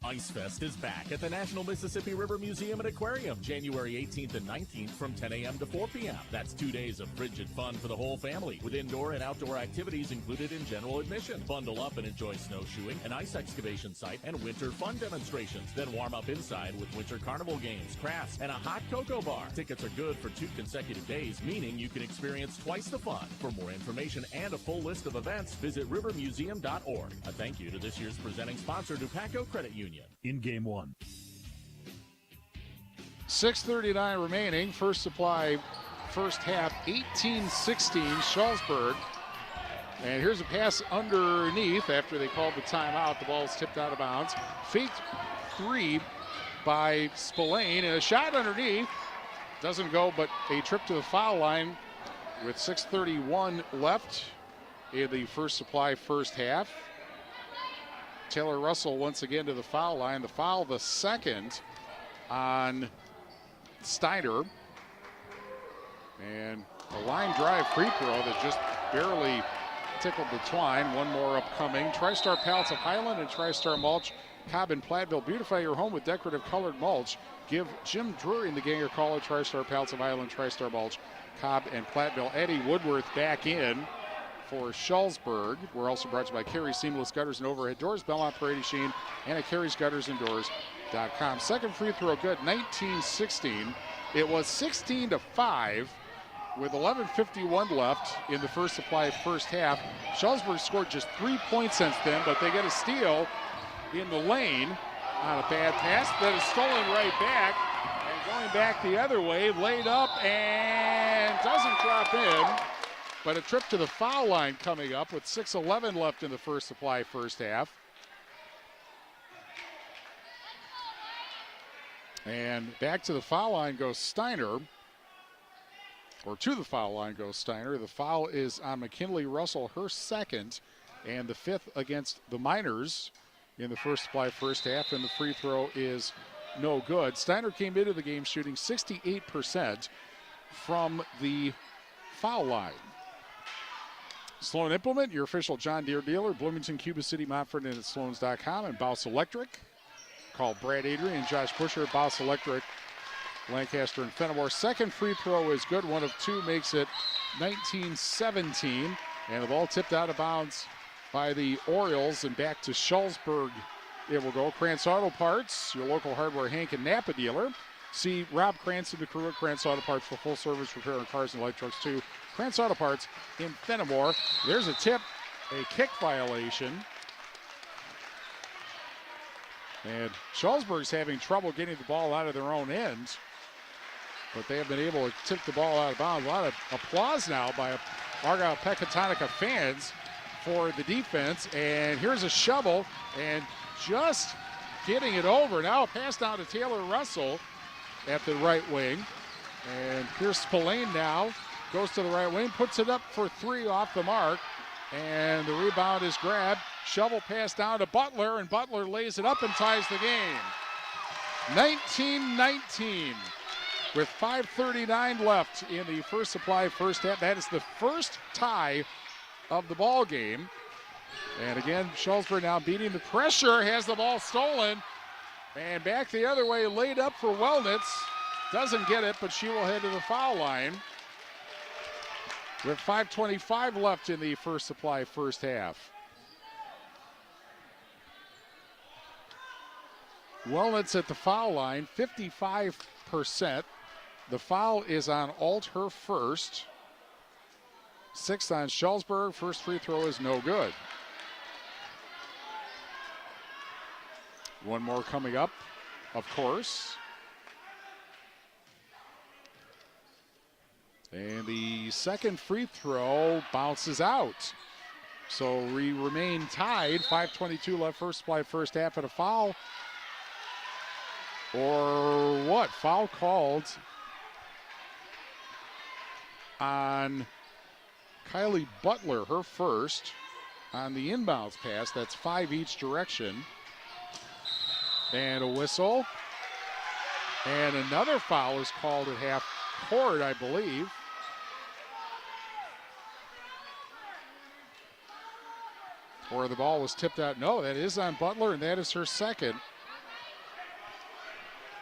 Ice Fest is back at the National Mississippi River Museum and Aquarium, January 18th and 19th from 10 a.m. to 4 p.m. That's 2 days of frigid fun for the whole family, with indoor and outdoor activities included in general admission. Bundle up and enjoy snowshoeing, an ice excavation site, and winter fun demonstrations. Then warm up inside with winter carnival games, crafts, and a hot cocoa bar. Tickets are good for 2 consecutive days, meaning you can experience twice the fun. For more information and a full list of events, visit rivermuseum.org. A thank you to this year's presenting sponsor, Dupaco Credit Union. In Game 1. 6:39 remaining. First Supply first half, 18-16 Shullsburg. And here's a pass underneath after they called the timeout. The ball is tipped out of bounds. Faked three by Spillane, and a shot underneath. Doesn't go, but a trip to the foul line with 6:31 left in the First Supply first half. Taylor Russell once again to the foul line. The foul, the second on Steiner. And a line drive free throw that just barely tickled the twine. One more upcoming. TriStar Pallets of Highland and TriStar Mulch, Cobb and Platteville. Beautify your home with decorative colored mulch. Give Jim Drury and the gang a call at TriStar Pallets of Highland, TriStar Mulch, Cobb and Platteville. Eddie Woodworth back in for Shullsburg. We're also brought to you by Carey Seamless Gutters and Overhead Doors, Belmont Parade Sheen, and at Carey'sGuttersandDoors.com. Second free throw good, 19-16. It was 16-5 with 11:51 left in the First Supply first half. Shullsburg scored just 3 points since then, but they get a steal in the lane on a bad pass that is stolen right back. And going back the other way, laid up and doesn't drop in. But a trip to the foul line coming up with 6:11 left in the First Supply first half. And back to the foul line goes Steiner. Or to the foul line goes Steiner. The foul is on McKinley Russell, her second, and the fifth against the Miners in the First Supply first half, and the free throw is no good. Steiner came into the game shooting 68% from the foul line. Sloan Implement, your official John Deere dealer, Bloomington, Cuba City, Montford, and at Sloans.com, and Bouse Electric. Call Brad Adrian and Josh Busher at Bouse Electric, Lancaster and Fenimore. Second free throw is good. One of two makes it 19-17. And the ball tipped out of bounds by the Orioles and back to Shullsburg. It will go. Krantz Auto Parts, your local hardware Hank and Napa dealer. See Rob Krantz and the crew at Krantz Auto Parts for full service repair on cars and light trucks too. Krantz Auto Parts in Fenimore. There's a tip, a kick violation And Shullsburg's having trouble getting the ball out of their own end. But they have been able to tip the ball out of bounds. A lot of applause now by Argyle Pecatonica fans for the defense. And here's a shovel, and just getting it over. Now a pass down to Taylor Russell at the right wing. And here's Spillane now. Goes to the right wing, puts it up for three off the mark. And the rebound is grabbed. Shovel pass down to Butler, and Butler lays it up and ties the game. 19-19 with 5:39 left in the First Supply first half. That is the first tie of the ball game. And again, Shullsburg now beating the pressure, has the ball stolen. And back the other way, laid up for Wellnitz. Doesn't get it, but she will head to the foul line. With 5:25 left in the First Supply first half. Wellnitz at the foul line, 55%. The foul is on Alt, her first. 6th on Shullsburg. First free throw is no good. One more coming up, of course. And the second free throw bounces out. So we remain tied. 5:22 left, First Supply first half, and a foul. Or what? Foul called on Kylie Butler, her first, on the inbounds pass. That's 5 each direction. And a whistle. And another foul is called at half court, I believe. Or the ball was tipped out. No, that is on Butler, and that is her second.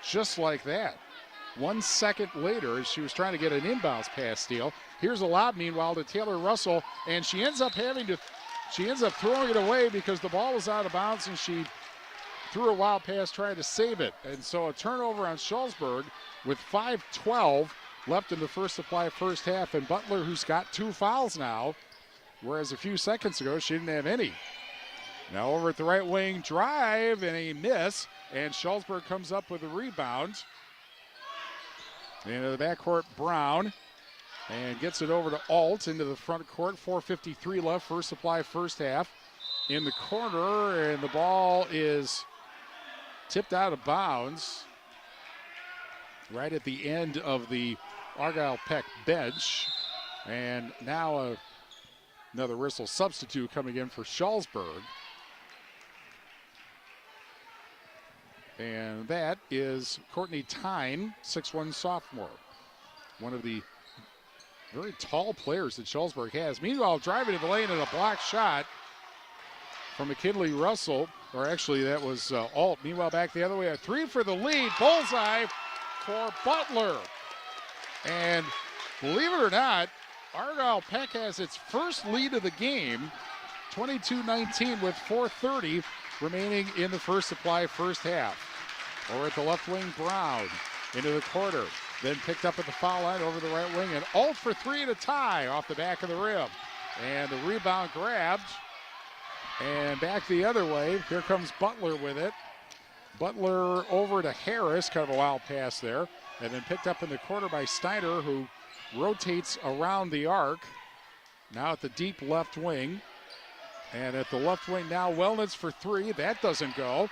Just like that. 1 second later, as she was trying to get an inbounds pass steal. Here's a lob, meanwhile, to Taylor Russell, and she ends up throwing it away because the ball was out of bounds, and she threw a wild pass trying to save it. And so a turnover on Shullsburg with 5:12 left in the First Supply first half, and Butler, who's got 2 fouls now, whereas a few seconds ago she didn't have any. Now over at the right wing, drive and a miss, and Shullsburg comes up with a rebound. Into the backcourt, Brown, and gets it over to Alt into the front court. 4:53 left, First Supply first half. In the corner, and the ball is tipped out of bounds right at the end of the Argyle Peck bench. And now another whistle substitute coming in for Shullsburg. And that is Courtney Tyne, 6'1" sophomore. One of the very tall players that Shullsburg has. Meanwhile, driving to the lane and a block shot from McKinley Russell, or actually that was Alt. Meanwhile, back the other way, a 3 for the lead. Bullseye for Butler. And believe it or not, Argyle Peck has its first lead of the game, 22-19 with 4:30 remaining in the First Supply first half. Over at the left wing, Brown into the corner. Then picked up at the foul line over the right wing, and Alt for 3 to tie off the back of the rim. And the rebound grabbed. And back the other way, here comes Butler with it. Butler over to Harris, kind of a wild pass there. And then picked up in the corner by Steiner, who rotates around the arc. Now at the deep left wing. And at the left wing now, Wellnitz for 3. That doesn't go.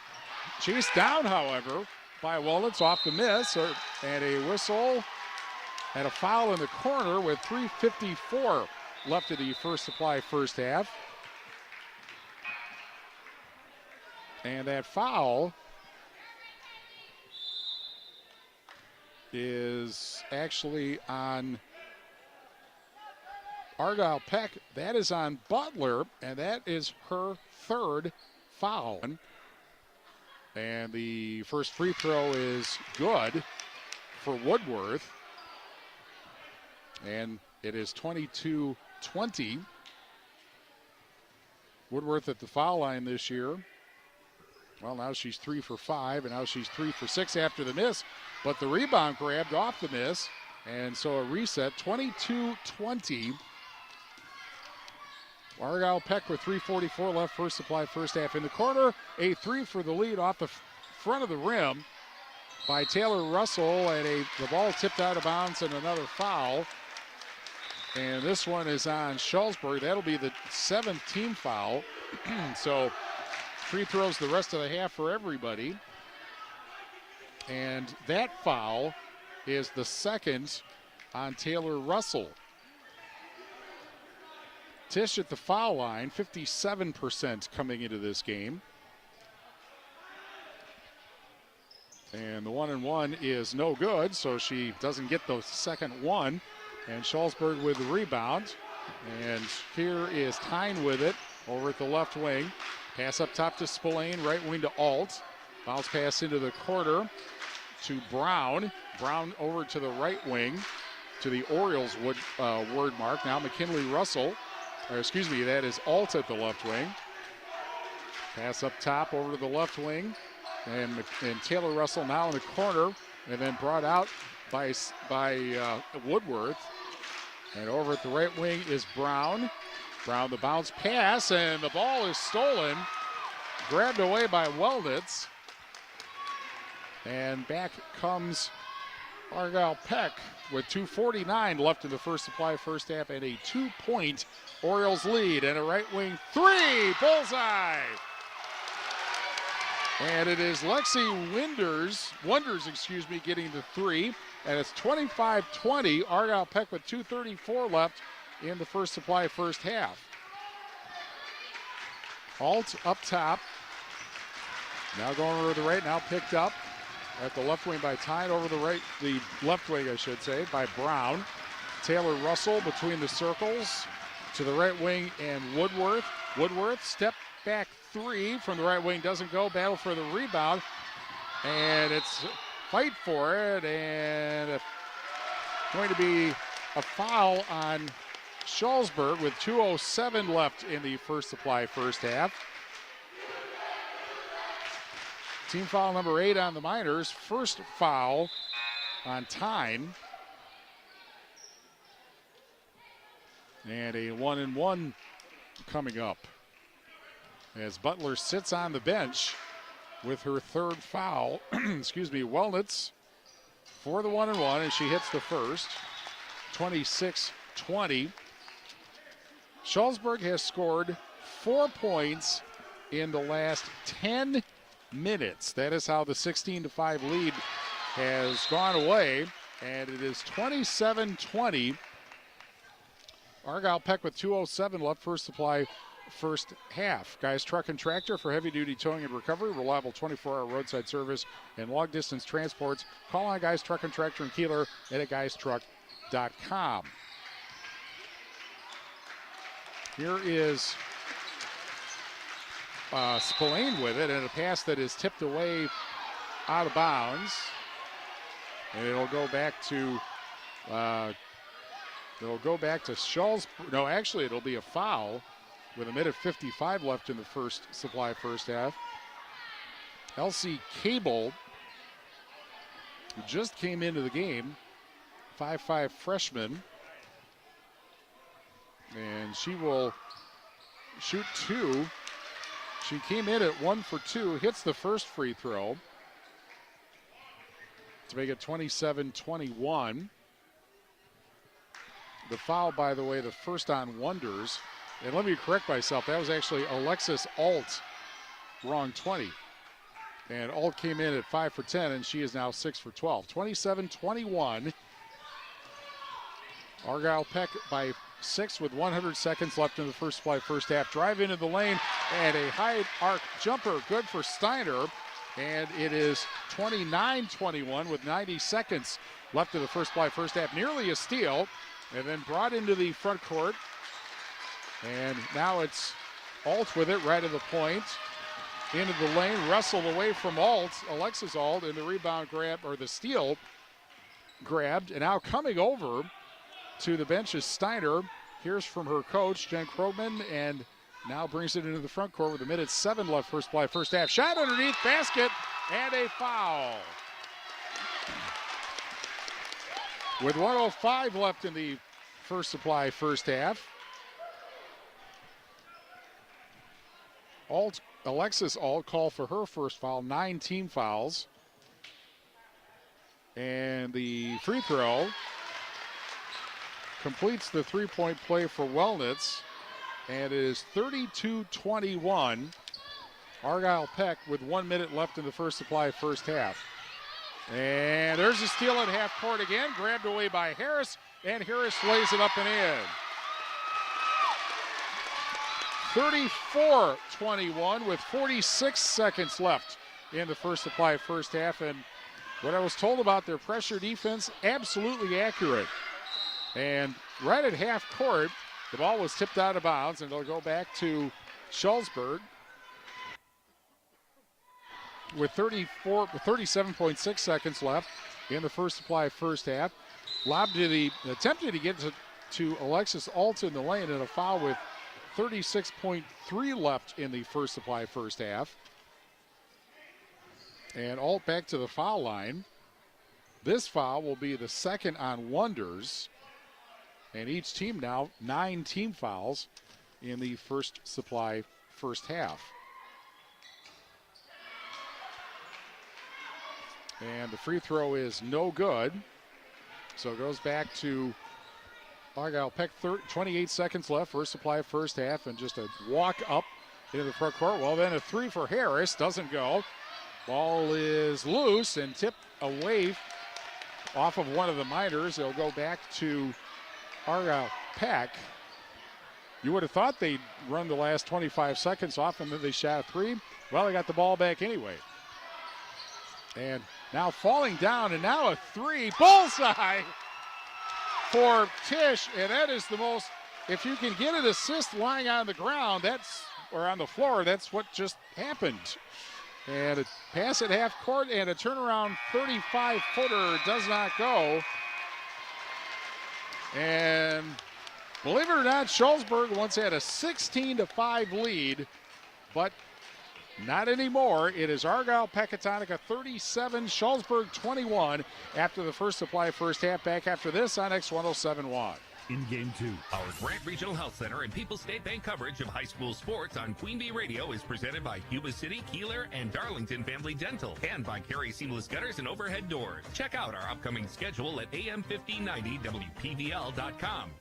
Chased down, however, by Wellnitz off the miss. And a whistle and a foul in the corner with 3:54 left of the First Supply first half. And that foul is actually on Argyle Peck. That is on Butler, and that is her third foul. And the first free throw is good for Woodworth. And it is 22-20. Woodworth at the foul line this year. Well, now she's 3 for 5, and now she's 3 for 6 after the miss. But the rebound grabbed off the miss, and so a reset, 22-20. Argyle Peck with 3:44 left, First Supply first half in the corner. A 3 for the lead off the front of the rim by Taylor Russell, and the ball tipped out of bounds and another foul. And this one is on Shullsburg. That'll be the 7th team foul. So free throws the rest of the half for everybody. And that foul is the 2nd on Taylor Russell. Tisch at the foul line, 57% coming into this game. And the 1-and-1 is no good, so she doesn't get the second one. And Shullsburg with the rebound. And here is Tyne with it over at the left wing. Pass up top to Spillane, right wing to Alt. Bounce pass into the corner to Brown. Brown over to the right wing to the Orioles word mark. Now McKinley Russell, that is Alt at the left wing. Pass up top over to the left wing. And Taylor Russell now in the corner, and then brought out by Woodworth. And over at the right wing is Brown. Brown the bounce pass, and the ball is stolen. Grabbed away by Wellnitz. And back comes Argyle Peck with 2:49 left in the first half, and a 2-point Orioles lead. And a right wing three, bullseye! And it is Lexi Wonders, getting the three. And it's 25-20. Argyle Peck with 2:34 left in the first half. Alt up top. Now going over to the right, now picked up at the left wing by Tyne, over the left wing, by Brown. Taylor Russell between the circles to the right wing, and Woodworth. Woodworth step back three from the right wing, doesn't go. Battle for the rebound, and it's fight for it, and going to be a foul on Shullsburg with 2:07 left in the first half. Team foul number 8 on the Miners. First foul on Tyne. And a 1-and-1 coming up as Butler sits on the bench with her third foul. Wellnitz for the 1-and-1, and she hits the first. 26-20. Shullsburg has scored 4 points in the last 10 minutes. That is how the 16-5 lead has gone away, and it is 27-20. Argyle Peck with 2:07 left, first half. Guys Truck and Tractor for heavy-duty towing and recovery, reliable 24-hour roadside service and long-distance transports. Call on Guys Truck and Tractor in Kieler and at guystruck.com. Here is Spillane with it, and a pass that is tipped away out of bounds. And it'll go back to Shullsburg. No, actually, it'll be a foul with 1:55 left in the first half. Elsie Cable, who just came into the game, 5'5" freshman. And she will shoot two. She came in at 1 for 2, hits the first free throw to make it 27-21. The foul, by the way, the first on Wonders. And let me correct myself, that was actually Alexis Alt, wrong 20. And Alt came in at 5 for 10, and she is now 6 for 12. 27-21. Argyle Peck by 6 with 100 seconds left in the first half. Drive into the lane, and a high arc jumper, good for Steiner. And it is 29-21 with 90 seconds left in the first half. Nearly a steal, and then brought into the front court. And now it's Alt with it right at the point. Into the lane, Russell away from Alt, Alexis Alt, and the rebound grab, or the steal grabbed. And now coming over to the bench is Steiner. Here's from her coach, Jen Krogman, and now brings it into the front court with 1:07 left first half. Shot underneath, basket, and a foul. With 1:05 left in the first half. Alexis Alt called for her first foul, 9 team fouls. And the free throw completes the three-point play for Wellnitz. And it is 32-21. Argyle Peck with 1 minute left in the First Supply first half. And there's a steal at half court again, grabbed away by Harris, and Harris lays it up and in. 34-21 with 46 seconds left in the First Supply first half. And what I was told about their pressure defense, absolutely accurate. And right at half court, the ball was tipped out of bounds, and it'll go back to Shullsburg with 37.6 seconds left in the First Supply first half. Attempted to get to Alexis Alt in the lane, and a foul with 36.3 left in the First Supply first half. And Alt back to the foul line. This foul will be the second on Wonders. And each team now 9 team fouls in the First Supply first half. And the free throw is no good. So it goes back to Argyle Peck. 28 seconds left, First Supply first half, and just a walk up into the front court. Well, then a three for Harris, doesn't go. Ball is loose and tipped away off of one of the Miners. It'll go back to Argyle Peck. You would have thought they'd run the last 25 seconds off, and then they shot a three. Well, they got the ball back anyway. And now falling down, and now a three. Bullseye for Tish, and that is the most, if you can get an assist lying on the ground, or on the floor, that's what just happened. And a pass at half court and a turnaround 35-footer does not go. And believe it or not, Shullsburg once had a 16-5 lead, but not anymore. It is Argyle Pecatonica 37, Shullsburg 21 after the First Supply first half. Back after this on X1071. In Game 2. Our Grant Regional Health Center and People's State Bank coverage of high school sports on Queen Bee Radio is presented by Cuba City, Kieler, and Darlington Family Dental, and by Carey Seamless Gutters and Overhead Doors. Check out our upcoming schedule at am1590wpvl.com.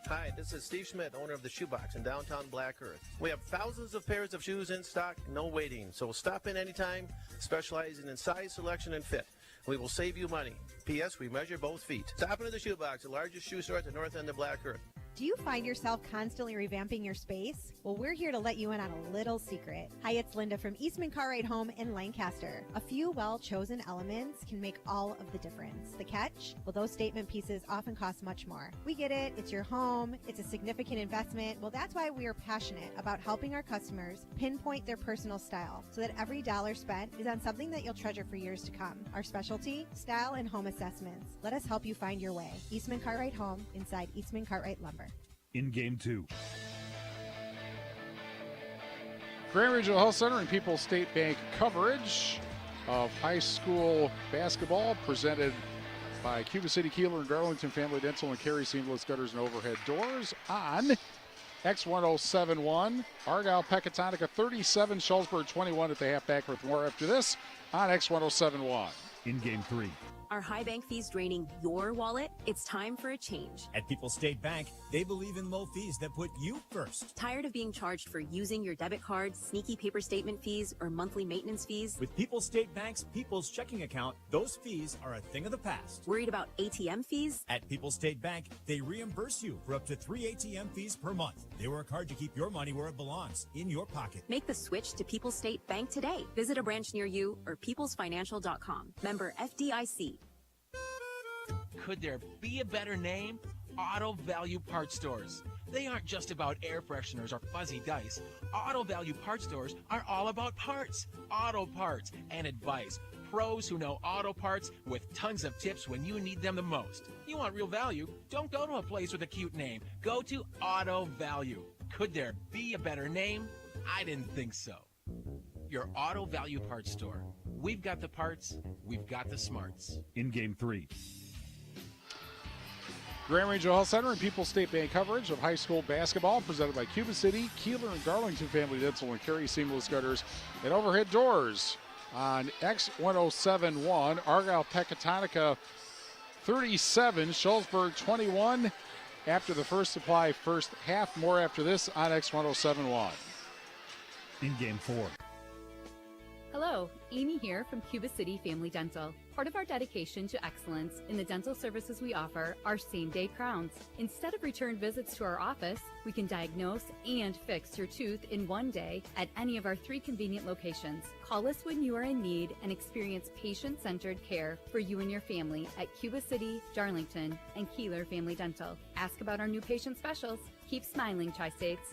Hi, this is Steve Schmidt, owner of the Shoebox in downtown Black Earth. We have thousands of pairs of shoes in stock, no waiting. So stop in anytime, specializing in size, selection, and fit. We will save you money. P.S. We measure both feet. Stop into the Shoebox, the largest shoe store at the north end of Black Earth. Do you find yourself constantly revamping your space? Well, we're here to let you in on a little secret. Hi, it's Linda from Eastman Cartwright Home in Lancaster. A few well-chosen elements can make all of the difference. The catch? Well, those statement pieces often cost much more. We get it. It's your home. It's a significant investment. Well, that's why we are passionate about helping our customers pinpoint their personal style so that every dollar spent is on something that you'll treasure for years to come. Our specialty? Style and home assessments. Let us help you find your way. Eastman Cartwright Home inside Eastman Cartwright Lumber. In Game 2. Grand Regional Health Center and People's State Bank coverage of high school basketball presented by Cuba City, Kieler, and Darlington Family Dental and Carey Seamless Gutters and Overhead Doors on X1071. Argyle Pecatonica 37, Shullsburg 21 at the halfback with more after this on X1071. In Game 3. Are high bank fees draining your wallet? It's time for a change. At People's State Bank, they believe in low fees that put you first. Tired of being charged for using your debit card, sneaky paper statement fees, or monthly maintenance fees? With People's State Bank's People's Checking Account, those fees are a thing of the past. Worried about ATM fees? At People's State Bank, they reimburse you for up to 3 ATM fees per month. They work hard to keep your money where it belongs, in your pocket. Make the switch to People's State Bank today. Visit a branch near you or peoplesfinancial.com. Member FDIC. Could there be a better name? Auto Value Parts Stores. They aren't just about air fresheners or fuzzy dice. Auto Value Parts Stores are all about parts, auto parts, and advice. Pros who know auto parts with tons of tips when you need them the most. You want real value? Don't go to a place with a cute name. Go to Auto Value. Could there be a better name? I didn't think so. Your Auto Value Parts Store. We've got the parts, we've got the smarts. In Game 3. Grand Regional Health Center and People's State Bank coverage of high school basketball presented by Cuba City, Kieler, and Darlington Family Dental and Carey Seamless Gutters and Overhead Doors on X1071. Argyle Pecatonica 37, Shullsburg 21. After the first supply, first half. More after this on X1071. In Game 4. Hello, Amy here from Cuba City Family Dental. Part of our dedication to excellence in the dental services we offer are same-day crowns. Instead of return visits to our office, we can diagnose and fix your tooth in one day at any of our 3 convenient locations. Call us when you are in need and experience patient-centered care for you and your family at Cuba City, Darlington, and Kieler Family Dental. Ask about our new patient specials. Keep smiling, Tri-States.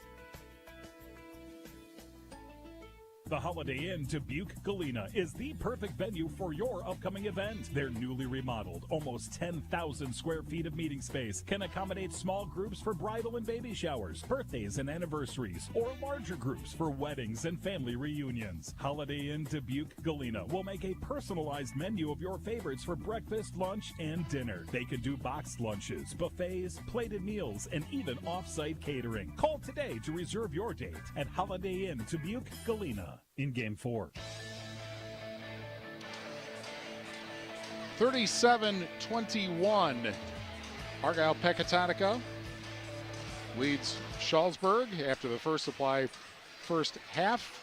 The Holiday Inn Dubuque Galena is the perfect venue for your upcoming event. Their newly remodeled, almost 10,000 square feet of meeting space can accommodate small groups for bridal and baby showers, birthdays and anniversaries, or larger groups for weddings and family reunions. Holiday Inn Dubuque Galena will make a personalized menu of your favorites for breakfast, lunch, and dinner. They can do boxed lunches, buffets, plated meals, and even off-site catering. Call today to reserve your date at Holiday Inn Dubuque Galena. In Game 4. 37-21. Argyle Pecatonica leads Shullsburg after the first supply, first half.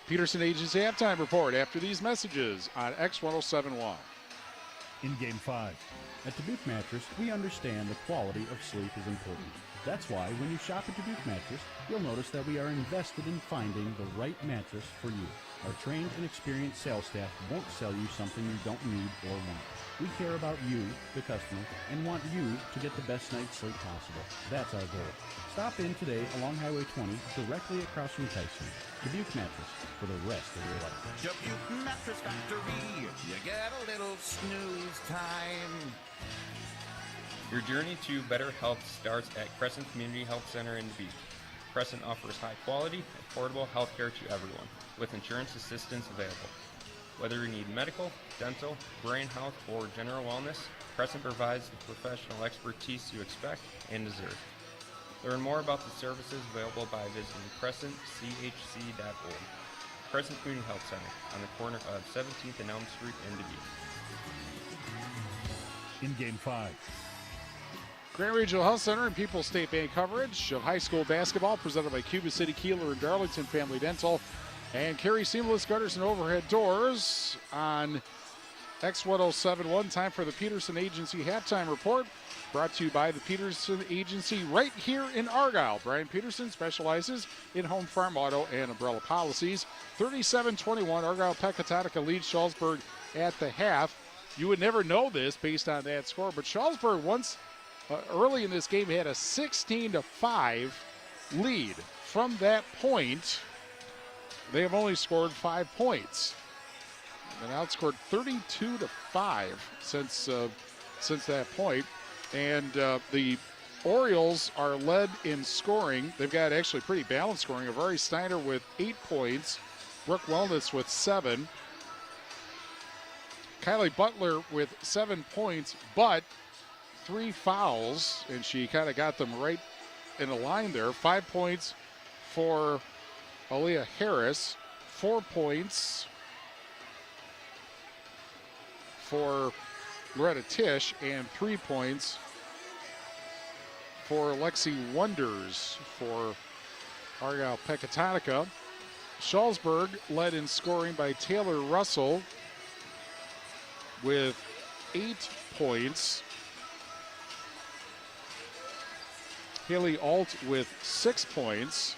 Peterson Agency halftime report after these messages on X1071. In Game 5. At Dubuque Mattress, we understand the quality of sleep is important. That's why when you shop at Dubuque Mattress, you'll notice that we are invested in finding the right mattress for you. Our trained and experienced sales staff won't sell you something you don't need or want. We care about you, the customer, and want you to get the best night's sleep possible. That's our goal. Stop in today along Highway 20, directly across from Tyson. Dubuque Mattress, for the rest of your life. Dubuque Mattress Factory, you get a little snooze time. Your journey to better health starts at Crescent Community Health Center in Dubuque. Crescent offers high quality, affordable health care to everyone, with insurance assistance available. Whether you need medical, dental, brain health, or general wellness, Crescent provides the professional expertise you expect and deserve. Learn more about the services available by visiting crescentchc.org. Crescent Community Health Center on the corner of 17th and Elm Street in Dubuque. In Game 5. Grand Regional Health Center and People's State Bank coverage of high school basketball presented by Cuba City, Kieler, and Darlington Family Dental and Carey Seamless Gutters and Overhead Doors on X1071. Time for the Peterson Agency halftime report, brought to you by the Peterson Agency right here in Argyle. Brian Peterson specializes in home, farm, auto, and umbrella policies. 37-21, Argyle Pecatonica leads Shullsburg at the half. You would never know this based on that score, but Shullsburg once early in this game had a 16-5 lead. From that point, they have only scored 5 points. And outscored 32-5 since that point. And the Orioles are led in scoring. They've got actually pretty balanced scoring. Avari Steiner with 8 points. Brooke Wellness with 7. Kylie Butler with 7 points, but 3 fouls, and she kind of got them right in a line there. 5 points for Aaliyah Harris, 4 points for Loretta Tisch, and 3 points for Lexi Wonders for Argyle Pecatonica. Shullsburg led in scoring by Taylor Russell with 8 points. Haley Alt with 6 points.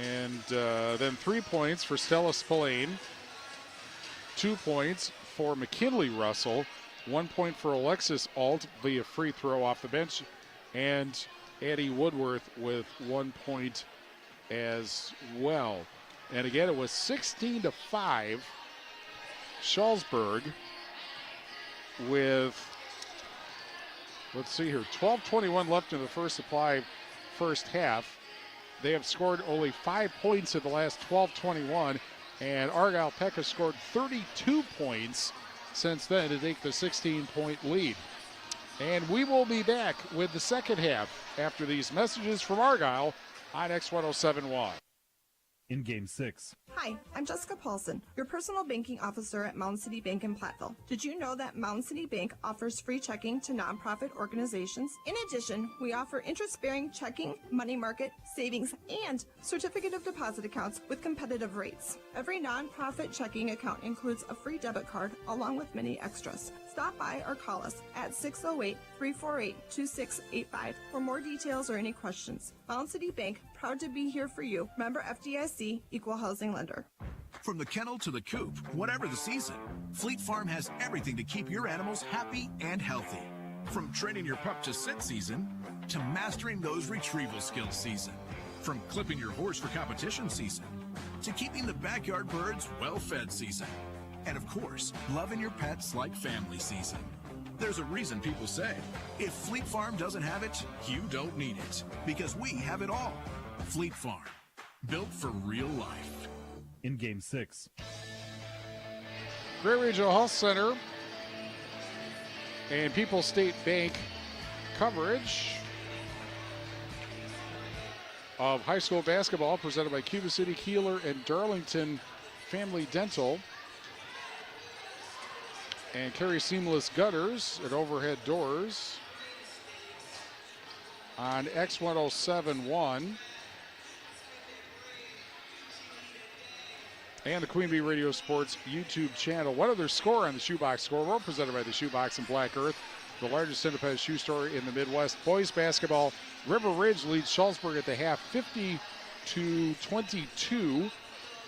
And then 3 points for Stella Spillane. 2 points for McKinley Russell. 1 point for Alexis Alt via free throw off the bench. And Addie Woodworth with 1 point as well. And again, it was 16-5. Shullsburg with, let's see here, 12:21 left in the first supply, first half. They have scored only 5 points in the last 12:21, and Argyle Peck has scored 32 points since then to take the 16-point lead. And we will be back with the second half after these messages from Argyle on X1071. In Game 6. Hi, I'm Jessica Paulson, your personal banking officer at Mound City Bank in Platteville. Did you know that Mound City Bank offers free checking to nonprofit organizations? In addition, we offer interest-bearing checking, money market, savings, and certificate of deposit accounts with competitive rates. Every nonprofit checking account includes a free debit card along with many extras. Stop by or call us at 608-348-2685 for more details or any questions. Mound City Bank, proud to be here for you. Member FDIC, Equal Housing Lender. From the kennel to the coop, whatever the season, Fleet Farm has everything to keep your animals happy and healthy. From training your pup to sit season, to mastering those retrieval skills season. From clipping your horse for competition season, to keeping the backyard birds well-fed season. And of course, loving your pets like family season. There's a reason people say, if Fleet Farm doesn't have it, you don't need it. Because we have it all. Fleet Farm, built for real life. In Game 6. Great Regional Health Center and People's State Bank coverage of high school basketball presented by Cuba City, Kieler, and Darlington Family Dental. And Carey Seamless Gutters and Overhead Doors on X1071. And the Queen Bee Radio Sports YouTube channel. What other score on the Shoebox Scoreboard presented by the Shoebox in Black Earth, the largest independent shoe store in the Midwest. Boys basketball, River Ridge leads Shullsburg at the half 50-22.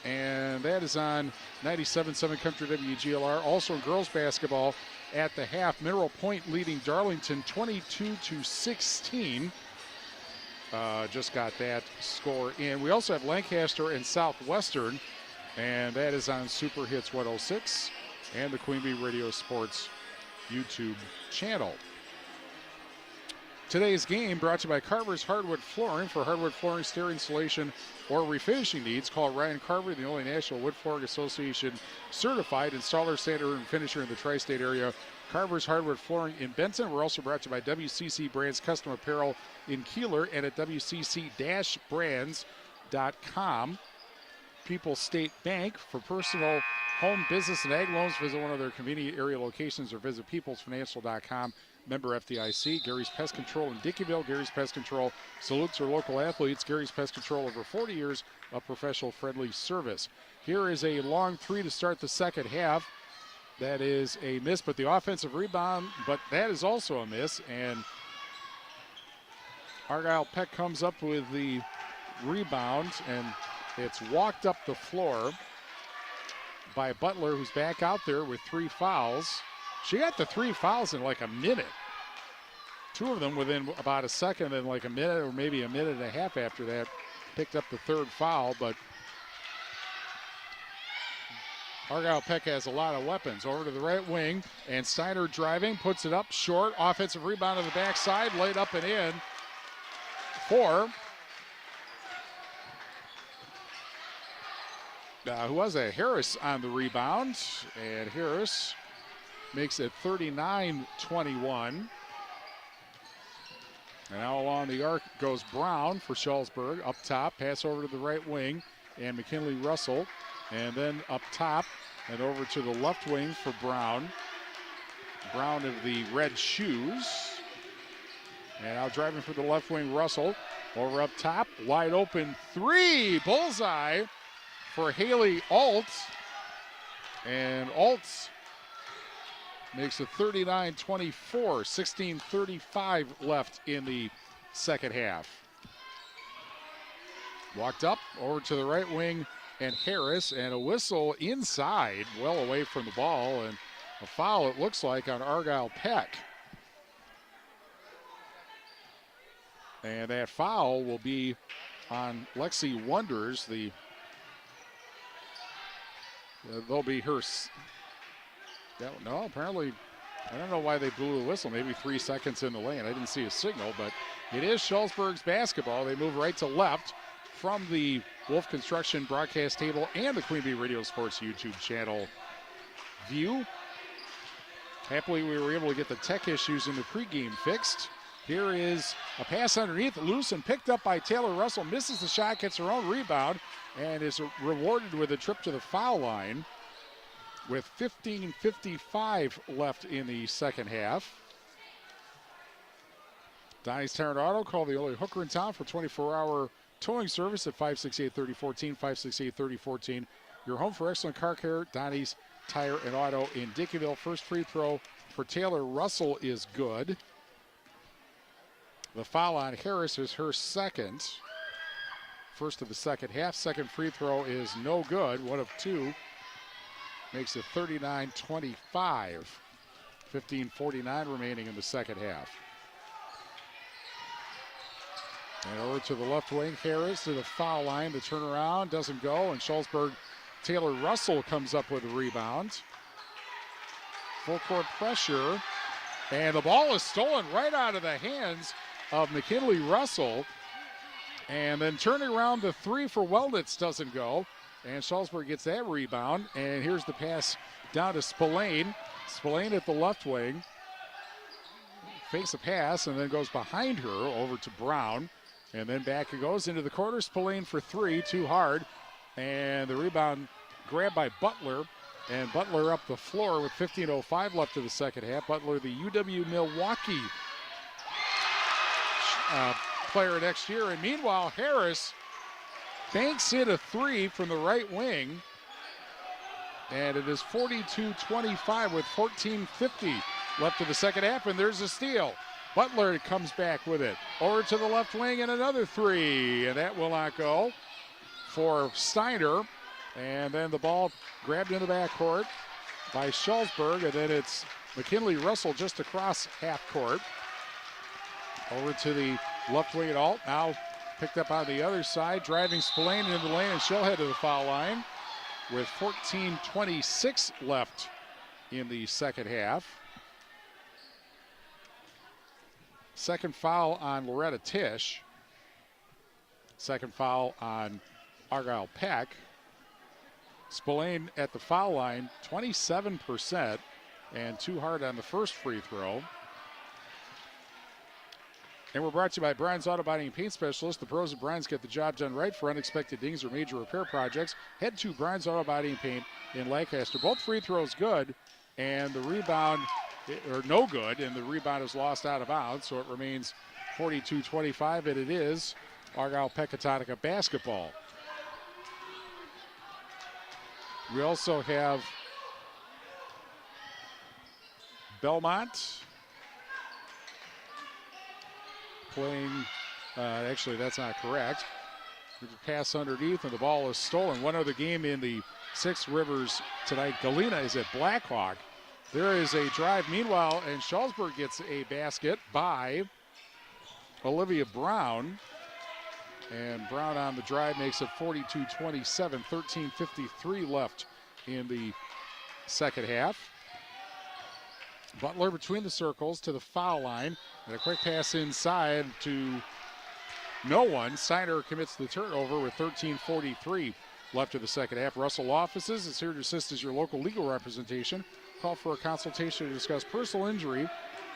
And that is on 97.7 Country WGLR. Also in girls basketball at the half, Mineral Point leading Darlington 22-16. Just got that score in. We also have Lancaster and Southwestern, and that is on Super Hits 106 and the Queen Bee Radio Sports YouTube channel. Today's game brought to you by Carver's Hardwood Flooring. For hardwood flooring, stair installation, or refinishing needs, call Ryan Carver, the only National Wood Flooring Association certified installer, sander, and finisher in the tri-state area. Carver's Hardwood Flooring in Benton. We're also brought to you by WCC Brands Custom Apparel in Kieler and at WCC-brands.com. People's State Bank for personal, home, business, and ag loans. Visit one of their convenient area locations or visit peoplesfinancial.com. Member FDIC. Gary's Pest Control in Dickeyville. Gary's Pest Control salutes their local athletes. Gary's Pest Control, over 40 years of professional friendly service. Here is a long three to start the second half. That is a miss, but the offensive rebound, but that is also a miss. And Argyle Peck comes up with the rebound, and it's walked up the floor by Butler, who's back out there with 3 fouls. She got the 3 fouls in like a minute. 2 of them within about a second, and like a minute or maybe a minute and a half after that, picked up the 3rd foul. But Argyle Peck has a lot of weapons. Over to the right wing, and Steiner driving, puts it up short. Offensive rebound on the backside, laid up and in for who was that? Harris on the rebound, and Harris makes it 39-21. And now along the arc goes Brown for Shullsburg. Up top, pass over to the right wing, and McKinley Russell. And then up top and over to the left wing for Brown. Brown of the red shoes. And now driving for the left wing, Russell. Over up top, wide open 3, bullseye for Haley Alt. And Alt makes it 39-24, 16:35 left in the second half. Walked up over to the right wing, and Harris, and a whistle inside, well away from the ball, and a foul, it looks like, on Argyle Peck. And that foul will be on Lexi Wonders. They'll be her. No, apparently, I don't know why they blew the whistle. Maybe 3 seconds in the lane. I didn't see a signal, but it is Shullsburg's basketball. They move right to left from the Wolf Construction broadcast table and the Queen Bee Radio Sports YouTube channel view. Happily, we were able to get the tech issues in the pregame fixed. Here is a pass underneath, loose and picked up by Taylor Russell. Misses the shot, gets her own rebound, and is rewarded with a trip to the foul line with 15:55 left in the second half. Donnie's Tire and Auto, call the only hooker in town for 24-hour towing service at 568-3014, 568-3014. Your home for excellent car care, Donnie's Tire and Auto in Dickeyville. First free throw for Taylor Russell is good. The foul on Harris is her second. First of the second half. Second free throw is no good. One of two. Makes it 39-25. 15:49 remaining in the second half. And over to the left wing. Harris to the foul line. The turnaround doesn't go. And Shullsburg, Taylor Russell comes up with a rebound. Full court pressure. And the ball is stolen right out of the hands of McKinley Russell. And then turning around, the three for Wellnitz doesn't go. And Shullsburg gets that rebound. And here's the pass down to Spillane. Spillane at the left wing. Fakes a pass and then goes behind her over to Brown. And then back it goes into the corner. Spillane for three, too hard. And the rebound grabbed by Butler. And Butler up the floor with 15:05 left of the second half. Butler, the UW-Milwaukee player next year. And meanwhile, Harris banks in a three from the right wing. And it is 42-25 with 14:50 left of the second half. And there's a steal. Butler comes back with it. Over to the left wing and another three. And that will not go for Steiner. And then the ball grabbed in the backcourt by Shullsburg. And then it's McKinley Russell just across half court. Over to the left wing at Alt. Now picked up on the other side. Driving Spillane into the lane, and she'll head to the foul line with 14:26 left in the second half. Second foul on Loretta Tisch. Second foul on Argyle Peck. Spillane at the foul line, 27%, and too hard on the first free throw. And we're brought to you by Brian's Auto Body and Paint Specialist. The pros of Brian's get the job done right for unexpected dings or major repair projects. Head to Brian's Auto Body and Paint in Lancaster. Both free throws good, and the rebound, or no good, and the rebound is lost out of bounds, so it remains 42-25, and it is Argyle Pecatonica basketball. We also have Belmont playing, actually that's not correct. There's a pass underneath and the ball is stolen. One other game in the Six Rivers tonight. Galena is at Blackhawk. There is a drive meanwhile, and Shullsburg gets a basket by Olivia Brown. And Brown on the drive makes it 42-27, 13:53 left in the second half. Butler between the circles to the foul line. And a quick pass inside to no one. Steiner commits the turnover with 13:43 left of the second half. Russell Offices is here to assist as your local legal representation. Call for a consultation to discuss personal injury,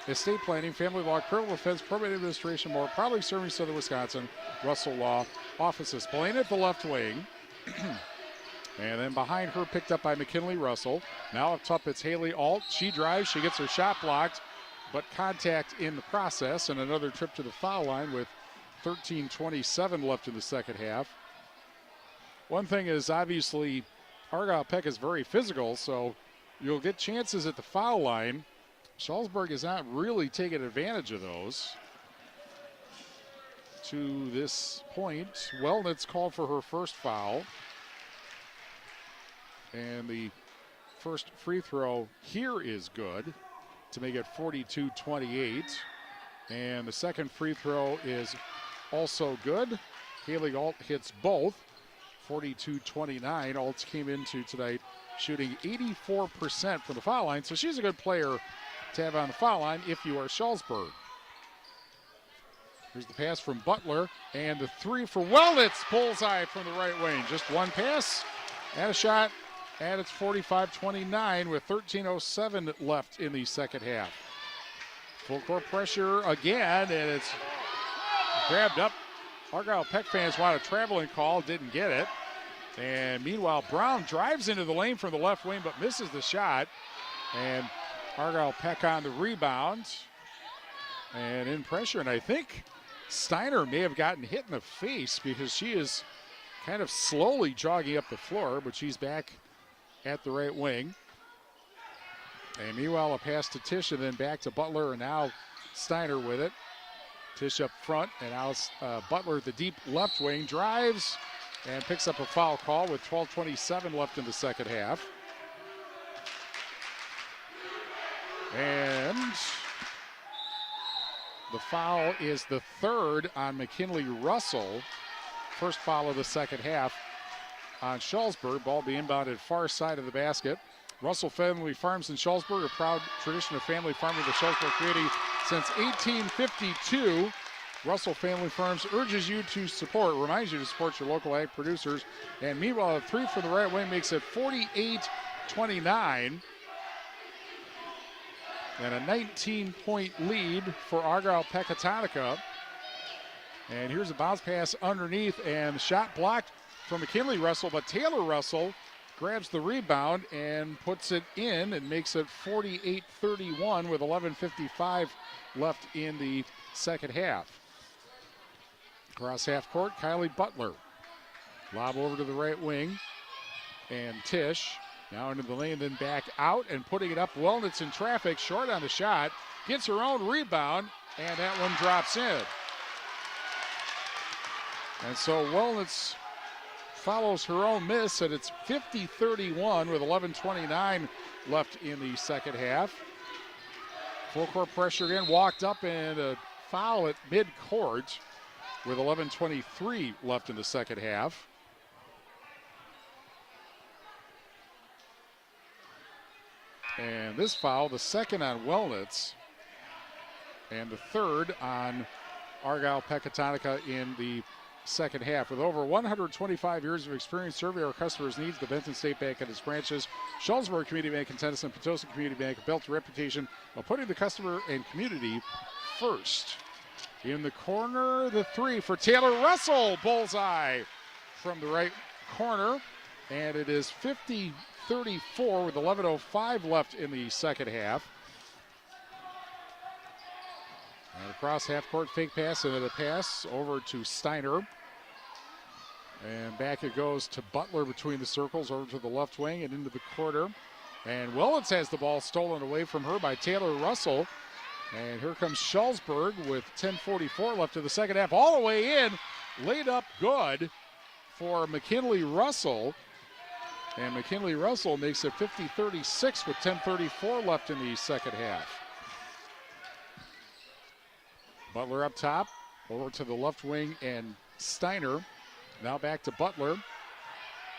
estate planning, family law, criminal defense, probate administration, more. Proudly serving Southern Wisconsin. Russell Law Offices. Playing at the left wing. And then behind her, picked up by McKinley Russell. Now up top, it's Haley Alt. She drives, she gets her shot blocked, but contact in the process, and another trip to the foul line with 13:27 left in the second half. One thing is, obviously, Argyle Peck is very physical, so you'll get chances at the foul line. Shullsburg is not really taking advantage of those. To this point, Wellnitz called for her first foul. And the first free throw here is good to make it 42-28. And the second free throw is also good. Haley Alt hits both. 42-29. Alt came into tonight shooting 84% from the foul line. So she's a good player to have on the foul line if you are Shullsburg. Here's the pass from Butler. And the three for Wellnitz. Bullseye from the right wing. Just one pass and a shot And it's 45-29 with 13:07 left in the second half. Full court pressure again, and it's grabbed up. Argyle Peck fans want a traveling call, didn't get it. And meanwhile, Brown drives into the lane from the left wing, but misses the shot. And Argyle Peck on the rebound. And in pressure, and I think Steiner may have gotten hit in the face because she is kind of slowly jogging up the floor, but she's back at the right wing. And meanwhile, a pass to Tisch and then back to Butler, and now Steiner with it. Tisch up front, and now Butler at the deep left wing, drives and picks up a foul call with 12:27 left in the second half. And the foul is the third on McKinley Russell. First foul of the second half on Shullsburg. Ball being inbounded far side of the basket. Russell Family Farms in Shullsburg, a proud tradition of family farming in the Shullsburg community since 1852. Russell Family Farms urges you to support, reminds you to support your local ag producers. And meanwhile, a three from the right wing makes it 48-29. And a 19-point lead for Argyle Pecatonica. And here's a bounce pass underneath, and the shot blocked from McKinley Russell, but Taylor Russell grabs the rebound and puts it in and makes it 48-31 with 11:55 left in the second half. Across half court, Kylie Butler. Lob over to the right wing, and Tisch now into the lane, then back out and putting it up. Wellnitz in traffic, short on the shot, gets her own rebound, and that one drops in. And so Wellnitz follows her own miss, and it's 50-31 with 11:29 left in the second half. Full court pressure again, walked up, and a foul at midcourt with 11:23 left in the second half. And this foul, the second on Wellnitz, and the third on Argyle Pecatonica in the second half. With over 125 years of experience serving our customers' needs, the Benton State Bank and its branches, Shullsburg Community Bank in Tennyson, Potosi Community Bank built a reputation of putting the customer and community first. In the corner, the three for Taylor Russell, bullseye from the right corner, and it is 50-34 with 11:05 left in the second half. And across half court, fake pass, and then a pass over to Steiner. And back it goes to Butler between the circles, over to the left wing and into the corner. And Wellens has the ball stolen away from her by Taylor Russell. And here comes Shullsburg with 10:44 left in the second half. All the way in, laid up good for McKinley Russell. And McKinley Russell makes it 50-36 with 10:34 left in the second half. Butler up top, over to the left wing, and Steiner. Now back to Butler.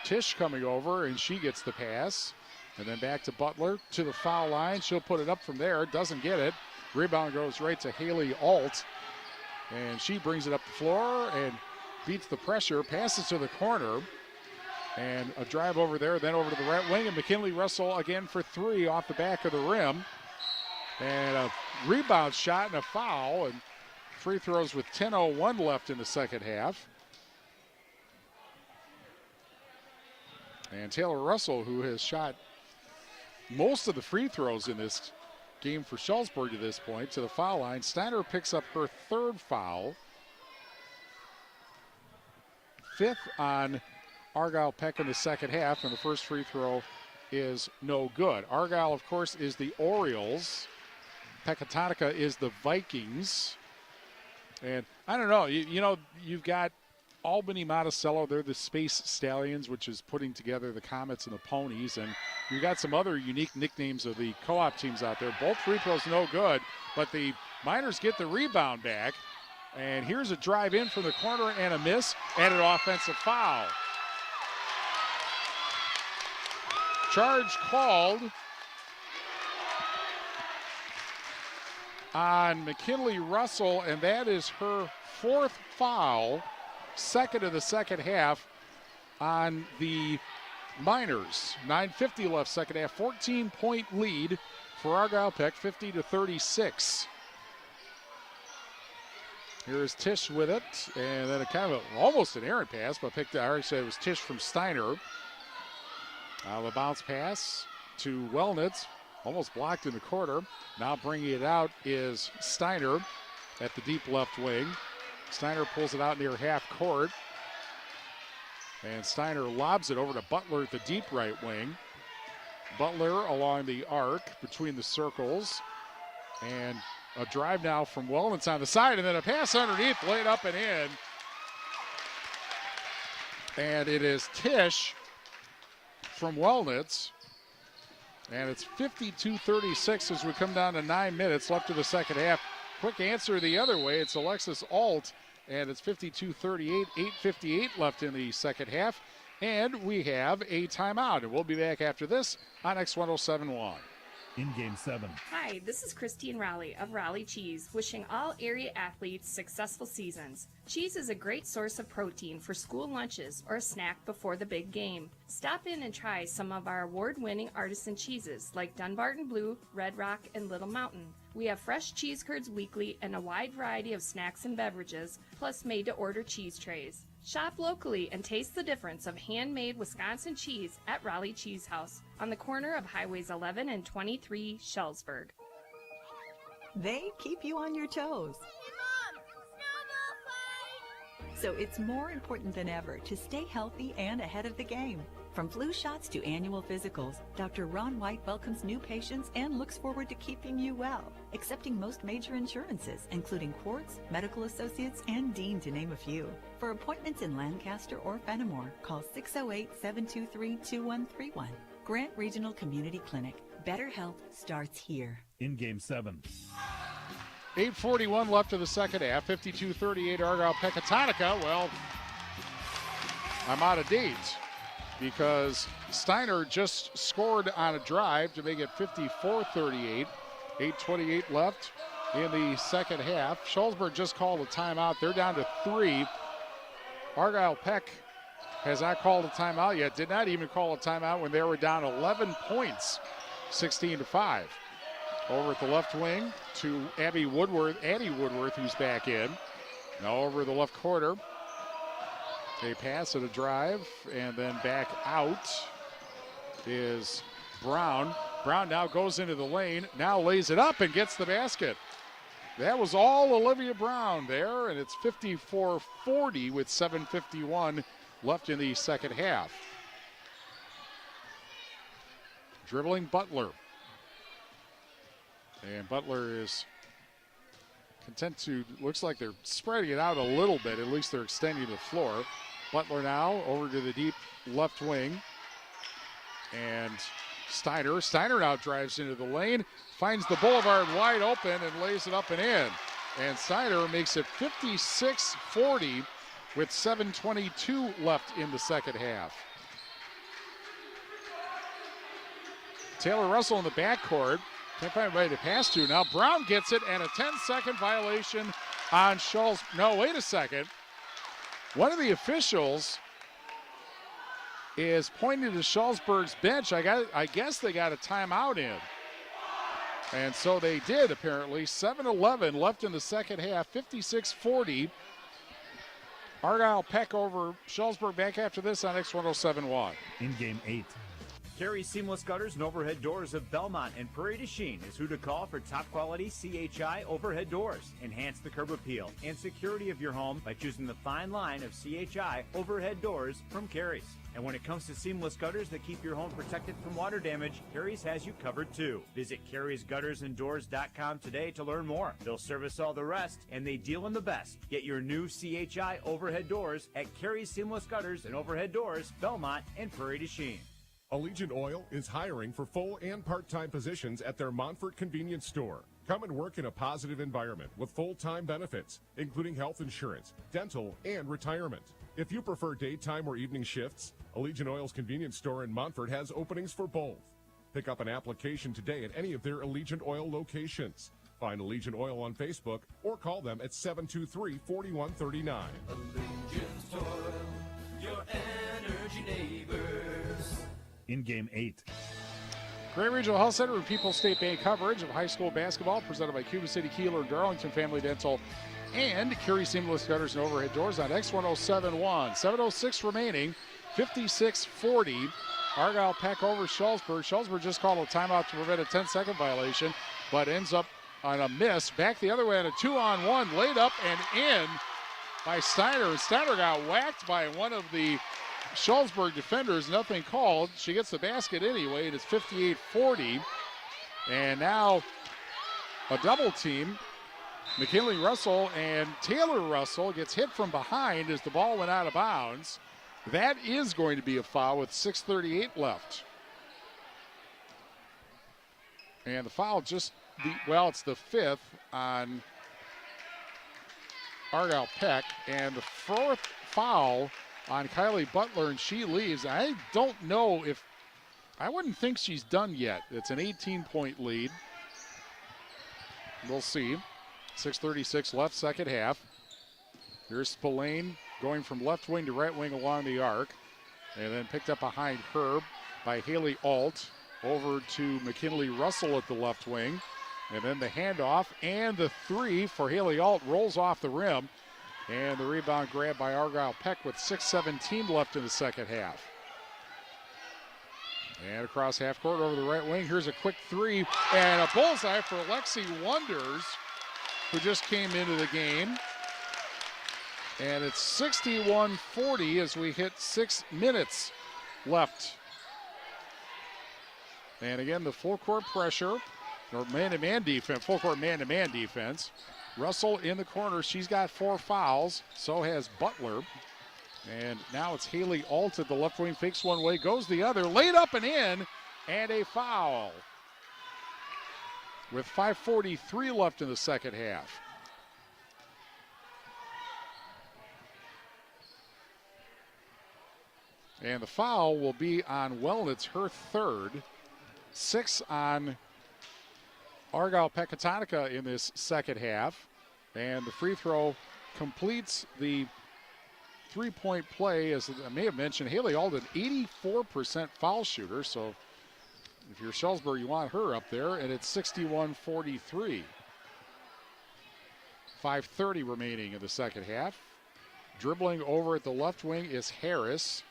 Tisch coming over, and she gets the pass. And then back to Butler to the foul line. She'll put it up from there. Doesn't get it. Rebound goes right to Haley Alt. And she brings it up the floor and beats the pressure. Passes to the corner. And a drive over there, then over to the right wing. And McKinley Russell again for three off the back of the rim. And a rebound shot and a foul. And free throws with 10:01 left in the second half. And Taylor Russell, who has shot most of the free throws in this game for Shullsburg to this point, to the foul line. Steiner picks up her third foul. Fifth on Argyle Peck in the second half, and the first free throw is no good. Argyle, of course, is the Orioles. Pecatonica is the Vikings. And I don't know, you know, you've got Albany Monticello, they're the Space Stallions, which is putting together the Comets and the Ponies. And you've got some other unique nicknames of the co-op teams out there. Both free throws no good, but the Miners get the rebound back. And here's a drive in from the corner and a miss and an offensive foul. Charge called on McKinley Russell, and that is her fourth foul, second of the second half, on the Miners. 9:50 left second half. 14-point lead for Argyle Peck, 50-36. Here's Tisch with it, and then a kind of almost an errant pass, but picked out. I said it was Tisch from Steiner. The bounce pass to Wellnitz, almost blocked in the corner. Now bringing it out is Steiner at the deep left wing. Steiner pulls it out near half court, and Steiner lobs it over to Butler at the deep right wing. Butler along the arc between the circles, and a drive now from Wellnitz on the side, and then a pass underneath, laid up and in. And it is Tisch from Wellnitz. And it's 52-36 as we come down to 9 minutes left of the second half. Quick answer the other way. It's Alexis Alt, and it's 52-38, 8:58 left in the second half. And we have a timeout, and we'll be back after this on X1071. In Game 7. Hi, this is Christine Raleigh of Raleigh Cheese, wishing all area athletes successful seasons. Cheese is a great source of protein for school lunches or a snack before the big game. Stop in and try some of our award-winning artisan cheeses like Dunbarton Blue, Red Rock, and Little Mountain. We have fresh cheese curds weekly and a wide variety of snacks and beverages, plus made-to-order cheese trays. Shop locally and taste the difference of handmade Wisconsin cheese at Raleigh Cheese House on the corner of Highways 11 and 23, Shullsburg. They keep you on your toes. So it's more important than ever to stay healthy and ahead of the game. From flu shots to annual physicals, Dr. Ron White welcomes new patients and looks forward to keeping you well, accepting most major insurances, including Quartz, Medical Associates, and Dean, to name a few. For appointments in Lancaster or Fenimore, call 608-723-2131. Grant Regional Community Clinic. Better health starts here. In Game 7. 8:41 left of the second half. 52-38 Argyle Pecatonica. Well, I'm out of date because Steiner just scored on a drive to make it 54-38. 8:28 left in the second half. Shullsburg just called a timeout. They're down to 3. Argyle Peck has not called a timeout yet. Did not even call a timeout when they were down 11 points, 16-5. Over at the left wing to Addie Woodworth, who's back in. Now over the left corner. A pass and a drive, and then back out is Brown. Brown now goes into the lane, now lays it up and gets the basket. That was all Olivia Brown there, and it's 54-40 with 7:51 left in the second half. Dribbling Butler. And Butler is content to, looks like they're spreading it out a little bit. At least they're extending the floor. Butler now over to the deep left wing. And Steiner now drives into the lane, finds the boulevard wide open and lays it up and in. And Steiner makes it 56-40 with 7:22 left in the second half. Taylor Russell in the backcourt. Can't find anybody to pass to. Now Brown gets it, and a 10-second violation on Schultz. No, wait a second. One of the officials is pointing to Shullsburg's bench. I guess they got a timeout in. And so they did, apparently. 7:11 left in the second half, 56-40. Argyle Peck over Shullsburg. Back after this on X1071. In Game 8. Carey Seamless Gutters and Overhead Doors of Belmont and Prairie du Chien is who to call for top quality CHI overhead doors. Enhance the curb appeal and security of your home by choosing the fine line of CHI overhead doors from Carey's. And when it comes to seamless gutters that keep your home protected from water damage, Carey's has you covered too. Visit Carey'sGuttersandDoors.com today to learn more. They'll service all the rest, and they deal in the best. Get your new CHI overhead doors at Carey's Seamless Gutters and Overhead Doors, Belmont and Prairie du Chien. Allegiant Oil is hiring for full and part-time positions at their Montfort convenience store. Come and work in a positive environment with full-time benefits, including health insurance, dental, and retirement. If you prefer daytime or evening shifts, Allegiant Oil's convenience store in Montfort has openings for both. Pick up an application today at any of their Allegiant Oil locations. Find Allegiant Oil on Facebook or call them at 723-4139. Allegiant Oil, your energy neighbors. in Game 8. Great Regional Health Center and People's State Bank coverage of high school basketball presented by Cuba City, Kieler, Darlington Family Dental, and Carey Seamless Gutters and Overhead Doors on X1071. 7:06 remaining, 56-40. Argyle Peck over Shullsburg. Shullsburg just called a timeout to prevent a 10-second violation, but ends up on a miss. Back the other way on a 2-on-1, laid up and in by Steiner. Steiner got whacked by one of the Shullsburg defenders, nothing called. She gets the basket anyway, and it's 58-40. And now a double team. McKinley Russell and Taylor Russell gets hit from behind as the ball went out of bounds. That is going to be a foul with 6:38 left. And the foul it's the fifth on Argyle Peck, and the fourth foul on Kylie Butler, and she leaves. I don't know I wouldn't think she's done yet. It's an 18-point lead. We'll see. 6:36 left, second half. Here's Spillane going from left wing to right wing along the arc, and then picked up behind her by Haley Alt. Over to McKinley Russell at the left wing, and then the handoff and the three for Haley Alt rolls off the rim, and the rebound grab by Argyle Peck with 6:17 left in the second half. And across half court over the right wing, here's a quick three and a bullseye for Lexi Wonders, who just came into the game. And it's 61-40 as we hit 6 minutes left. And again, the full court pressure, or man-to-man defense, full court man-to-man defense. Russell in the corner, she's got 4 fouls, so has Butler. And now it's Haley Alt at the left wing, fakes one way, goes the other, laid up and in, and a foul. With 5:43 left in the second half. And the foul will be on Wellnitz, her third. 6 on Argyle Pecatonica in this second half. And the free throw completes the three-point play. As I may have mentioned, Haley Alden, 84% foul shooter. So if you're Shullsburg, you want her up there. And it's 61-43. 5:30 remaining in the second half. Dribbling over at the left wing is Harris.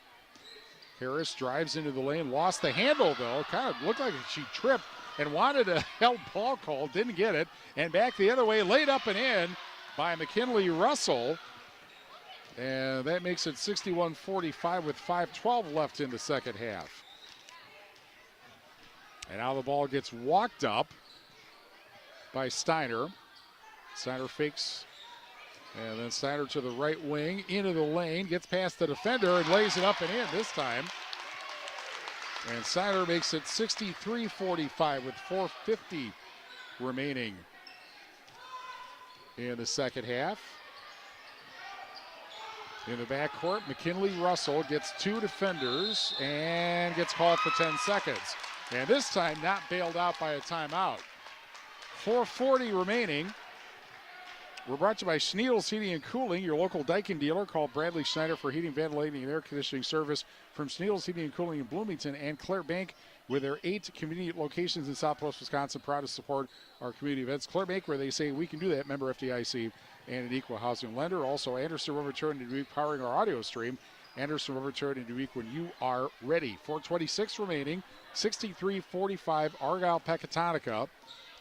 Harris drives into the lane, lost the handle though. Kind of looked like she tripped and wanted a held ball call, didn't get it. And back the other way, laid up and in by McKinley Russell. And that makes it 61-45 with 5:12 left in the second half. And now the ball gets walked up by Steiner. Steiner fakes. And then Steiner to the right wing, into the lane, gets past the defender and lays it up and in this time. And Steiner makes it 63-45 with 4:50 remaining in the second half. In the backcourt, McKinley Russell gets 2 defenders and gets called for 10 seconds. And this time not bailed out by a timeout. 4:40 remaining. We're brought to you by Schneidl's Heating and Cooling, your local Daikin dealer. Call Bradley Schneider for heating, ventilating, and air conditioning service from Schneidl's Heating and Cooling in Bloomington and Clare Bank with their 8 convenient locations in Southwest Wisconsin. Proud to support our community events. Clare Bank, where they say we can do that. Member FDIC and an equal housing lender. Also, Anderson River Turn and Dubuque powering our audio stream. Anderson River Turn and Dubuque when you are ready. 4:26 remaining. 63-45 Argyle Pecatonica.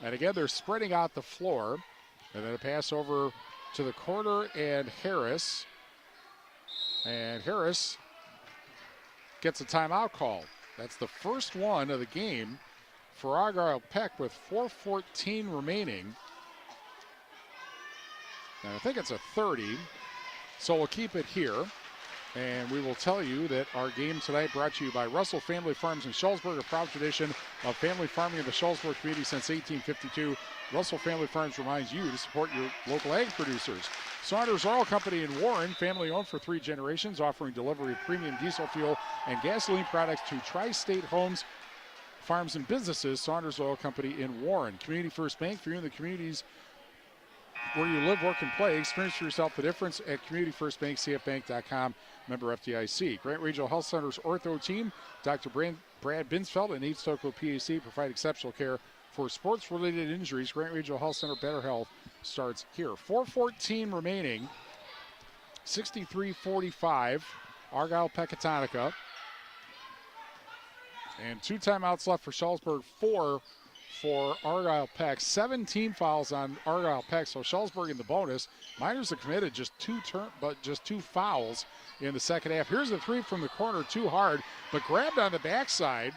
And again, they're spreading out the floor. And then a pass over to the corner and Harris. And Harris gets a timeout call. That's the first one of the game for Argyle Peck with 4:14 remaining. And I think it's a 30. So we'll keep it here. And we will tell you that our game tonight brought to you by Russell Family Farms in Shullsburg, a proud tradition of family farming in the Shullsburg community since 1852. Russell Family Farms reminds you to support your local ag producers. Saunders Oil Company in Warren, family owned for 3 generations, offering delivery of premium diesel fuel and gasoline products to tri-state homes, farms, and businesses. Saunders Oil Company in Warren. Community First Bank, for you in the communities where you live, work, and play. Experience for yourself the difference at Community First Bank, cfbank.com, member FDIC. Grant Regional Health Center's ortho team, Dr. Brad Binsfeld and East Stoco PAC provide exceptional care for sports-related injuries. Grant Regional Health Center, better health starts here. 4:14 remaining. 63-45. Argyle Pecatonica. And 2 timeouts left for Shullsburg, 4 for Argyle Peck. 17 fouls on Argyle Peck, so Shullsburg in the bonus. Miners have committed just 2 fouls in the second half. Here's a 3 from the corner, too hard, but grabbed on the backside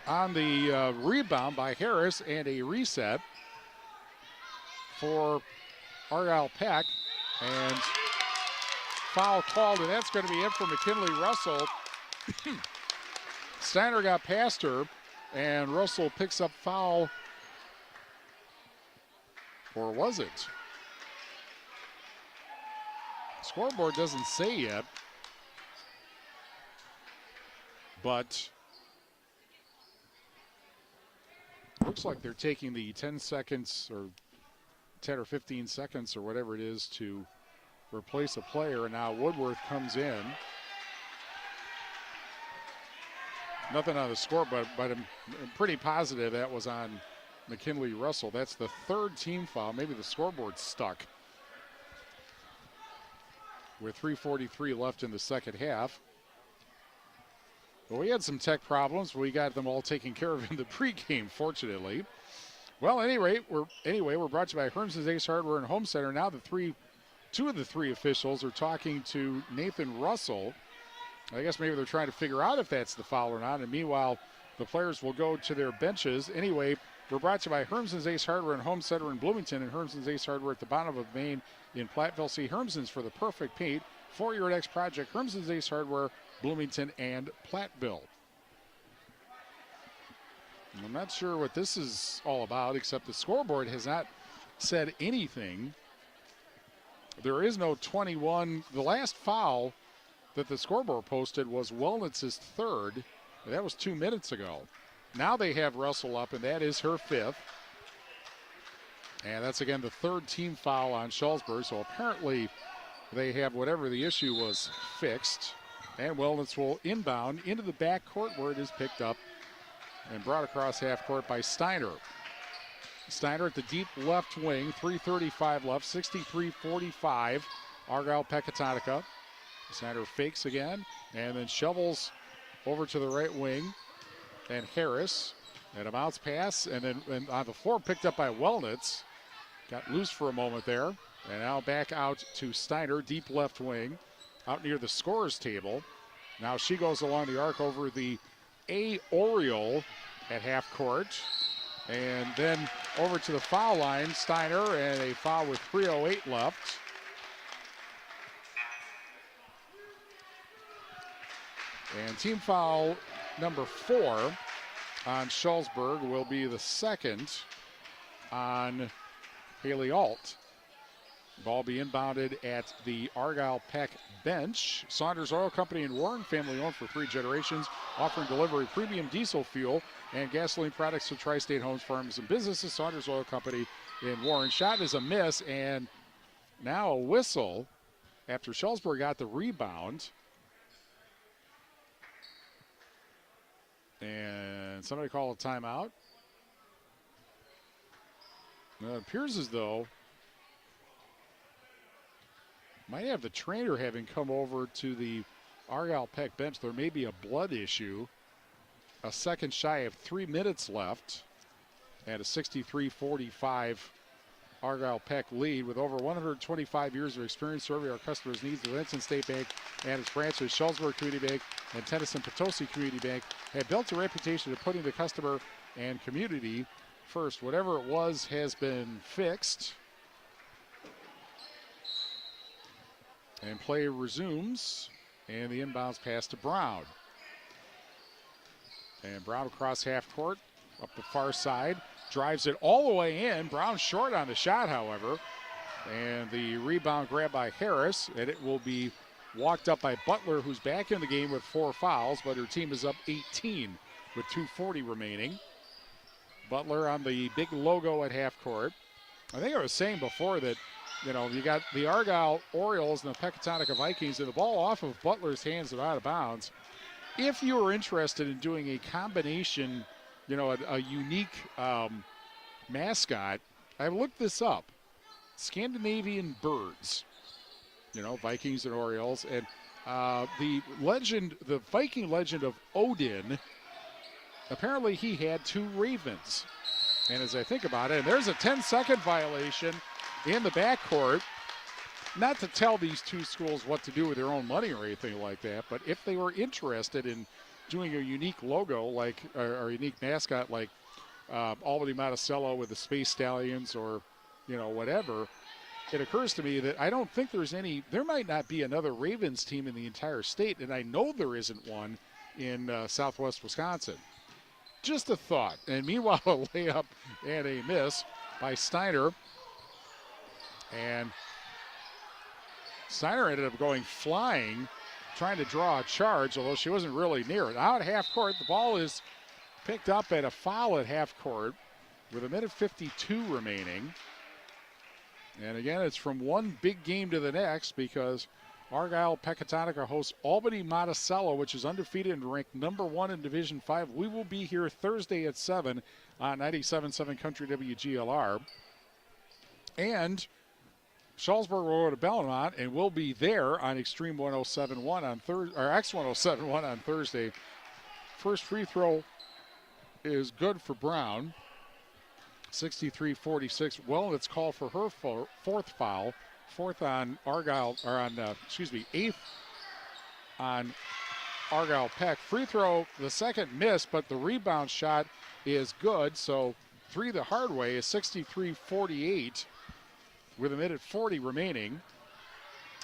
on the rebound by Harris, and a reset for Argyle Peck. And foul called, and that's going to be it for McKinley Russell. Steiner got past her, and Russell picks up foul. Or was it? Scoreboard doesn't say yet. But looks like they're taking the 10 seconds or 10 or 15 seconds or whatever it is to replace a player, and now Woodworth comes in. Nothing on the score, but I'm pretty positive that was on McKinley Russell. That's the 3rd team foul. Maybe the scoreboard's stuck. With 3:43 left in the second half. Well, we had some tech problems. We got them all taken care of in the pregame, fortunately. Well, anyway, we're brought to you by Hermson's Ace Hardware and Home Center. Now two of the 3 officials are talking to Nathan Russell. I guess maybe they're trying to figure out if that's the foul or not. And meanwhile, the players will go to their benches. Anyway, we're brought to you by Hermson's Ace Hardware and Home Center in Bloomington, and Hermson's Ace Hardware at the bottom of Maine in Platteville. See Hermson's for the perfect paint for your next project. Hermson's Ace Hardware, Bloomington and Platteville. I'm not sure what this is all about, except the scoreboard has not said anything. There is no 21. The last foul that the scoreboard posted was Wellnitz's 3rd. That was 2 minutes ago. Now they have Russell up, and that is her 5th. And that's, again, the 3rd team foul on Shullsburg. So apparently they have whatever the issue was fixed. And Wellnitz will inbound into the back court where it is picked up and brought across half court by Steiner. Steiner at the deep left wing, 3:35 left, 63-45. Argyle Pecatonica. Snyder fakes again and then shovels over to the right wing. And Harris, and a bounce pass, and then on the floor picked up by Wellnitz. Got loose for a moment there. And now back out to Steiner, deep left wing, out near the scorer's table. Now she goes along the arc over the A Oriole at half court. And then over to the foul line, Steiner, and a foul with 3:08 left. And team foul number 4 on Shullsburg will be the 2nd on Haley Alt. Ball be inbounded at the Argyle Peck bench. Saunders Oil Company in Warren, family owned for 3 generations, offering delivery premium diesel fuel and gasoline products to tri-state homes, farms, and businesses. Saunders Oil Company in Warren. Shot is a miss, and now a whistle after Shullsburg got the rebound. And somebody call a timeout. Now it appears as though might have the trainer having come over to the Argyle Peck bench. There may be a blood issue. A second shy of 3 minutes left. And a 63-45 Argyle Peck lead. With over 125 years of experience serving our customers' needs, the Lansing State Bank and its branches, Shullsburg Community Bank and Tennyson Potosi Community Bank, have built a reputation of putting the customer and community first. Whatever it was has been fixed. And play resumes. And the inbounds pass to Brown. And Brown across half court, up the far side. Drives it all the way in. Brown short on the shot, however. And the rebound grabbed by Harris. And it will be walked up by Butler, who's back in the game with 4 fouls. But her team is up 18 with 2:40 remaining. Butler on the big logo at half court. I think I was saying before that, you know, you got the Argyle Orioles and the Pecatonica Vikings, and the ball off of Butler's hands and out of bounds. if you are interested in doing a combination, a unique mascot, I looked this up. Scandinavian birds, Vikings and Orioles, and the Viking legend of Odin, apparently he had 2 ravens. And as I think about it, and there's a 10-second violation in the backcourt. Not to tell these 2 schools what to do with their own money or anything like that, but if they were interested in doing a unique logo or a unique mascot like Albany Monticello with the Space Stallions or whatever, it occurs to me that I don't think there might not be another Ravens team in the entire state, and I know there isn't one in southwest Wisconsin. Just a thought. And meanwhile, a layup and a miss by Steiner. And Steiner ended up going flying, trying to draw a charge, although she wasn't really near it. Out at half court, the ball is picked up at a foul at half court with 1:52 remaining. And again, it's from one big game to the next because Argyle Pecatonica hosts Albany Monticello, which is undefeated and ranked number 1 in Division 5. We will be here Thursday at 7 on 97.7 Country WGLR. And Shullsburg will go to Belmont, and we'll be there on Extreme 107.1 on Thursday, or X107.1 on Thursday. First free throw is good for Brown. 63-46. Well, it's called for her fourth foul. Eighth on Argyle Peck. Free throw, the second miss, but the rebound shot is good. So 3 the hard way is 63-48 with 1:40 remaining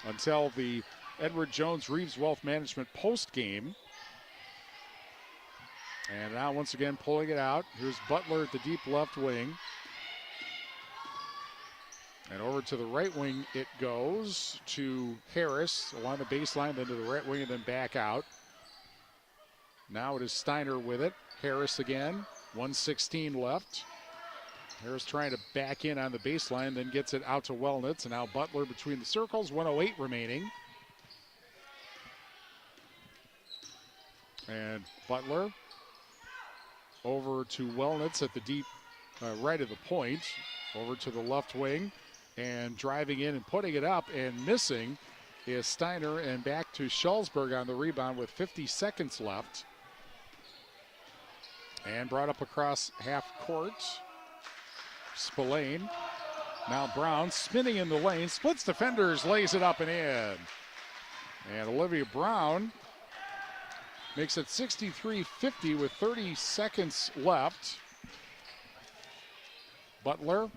until the Edward Jones Reeves Wealth Management post game. And now once again pulling it out. Here's Butler at the deep left wing. And over to the right wing it goes to Harris along the baseline, then to the right wing and then back out. Now it is Steiner with it. Harris again, 1:16 left. Harris trying to back in on the baseline, then gets it out to Wellnitz. And now Butler between the circles, 1:08 remaining. And Butler over to Wellnitz at the deep right of the point, over to the left wing, and driving in and putting it up and missing is Steiner, and back to Shullsburg on the rebound with 50 seconds left. And brought up across half court. Spillane. Now Brown spinning in the lane, splits defenders, lays it up and in. And Olivia Brown makes it 63-50 with 30 seconds left. Butler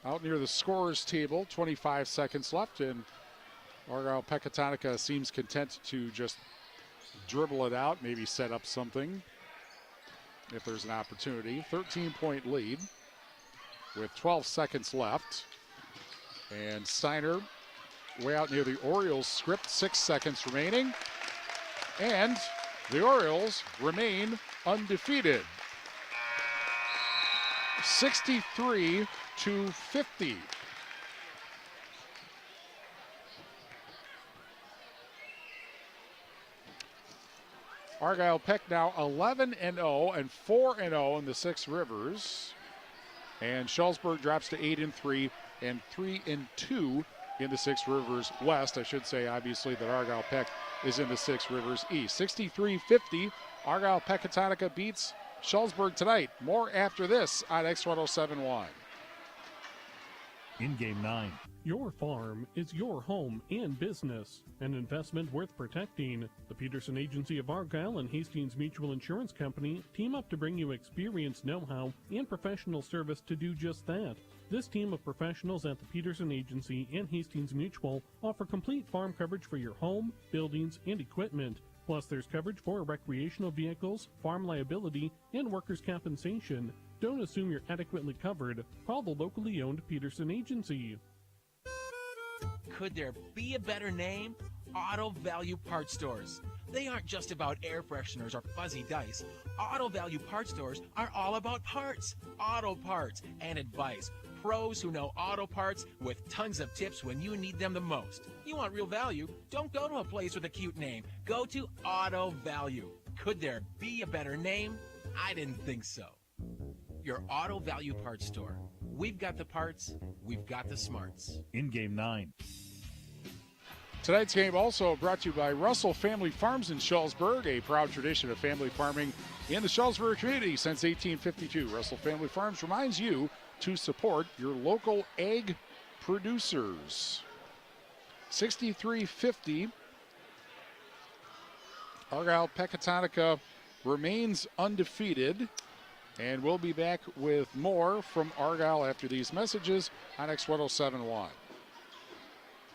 out near the scorer's table, 25 seconds left, and Argyle Pecatonica seems content to just dribble it out, maybe set up something if there's an opportunity. 13-point lead with 12 seconds left. And Steiner way out near the Orioles script, 6 seconds remaining. And the Orioles remain undefeated. 63-50. Argyle Peck now 11-0 and 4-0 in the Six Rivers. And Shullsburg drops to 8-3 and 3-2 in the Six Rivers West. I should say, obviously, that Argyle Peck is in the Six Rivers East. 63-50. Argyle Pecatonica beats Shullsburg tonight. More after this on X107.1. In Game 9, your farm is your home and business. An investment worth protecting. The Peterson Agency of Argyle and Hastings Mutual Insurance Company team up to bring you experience, know-how, and professional service to do just that. This team of professionals at the Peterson Agency and Hastings Mutual offer complete farm coverage for your home, buildings, and equipment. Plus, there's coverage for recreational vehicles, farm liability, and workers' compensation. Don't assume you're adequately covered. Call the locally owned Peterson Agency. Could there be a better name? Auto Value Parts Stores. They aren't just about air fresheners or fuzzy dice. Auto Value Parts Stores are all about parts, auto parts, and advice. pros who know auto parts with tons of tips when you need them the most. You want real value? Don't go to a place with a cute name. Go to Auto Value. Could there be a better name? I didn't think so. Your Auto Value Parts store. We've got the parts, we've got the smarts. In Game 9. Tonight's game also brought to you by Russell Family Farms in Shullsburg, a proud tradition of family farming in the Shullsburg community since 1852. Russell Family Farms reminds you to support your local egg producers. 63-50. Argyle Pecatonica remains undefeated, and we'll be back with more from Argyle after these messages on X1071.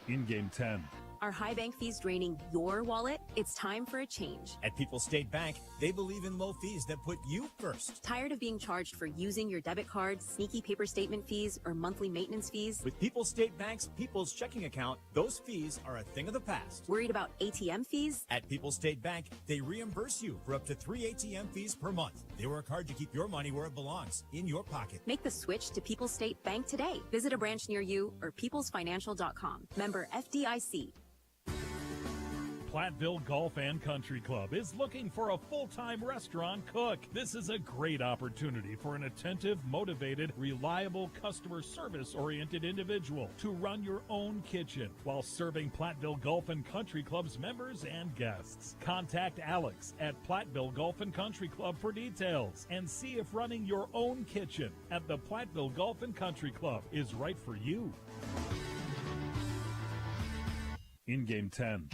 In Game 10. Are high bank fees draining your wallet? It's time for a change. At People's State Bank, they believe in low fees that put you first. Tired of being charged for using your debit card, sneaky paper statement fees, or monthly maintenance fees? With People's State Bank's People's Checking Account, those fees are a thing of the past. Worried about ATM fees? At People's State Bank, they reimburse you for up to 3 ATM fees per month. They work hard to keep your money where it belongs, in your pocket. Make the switch to People's State Bank today. Visit a branch near you or peoplesfinancial.com. Member FDIC. Platteville Golf and Country Club is looking for a full-time restaurant cook. This is a great opportunity for an attentive, motivated, reliable, customer service-oriented individual to run your own kitchen while serving Platteville Golf and Country Club's members and guests. Contact Alex at Platteville Golf and Country Club for details and see if running your own kitchen at the Platteville Golf and Country Club is right for you. In Game 10.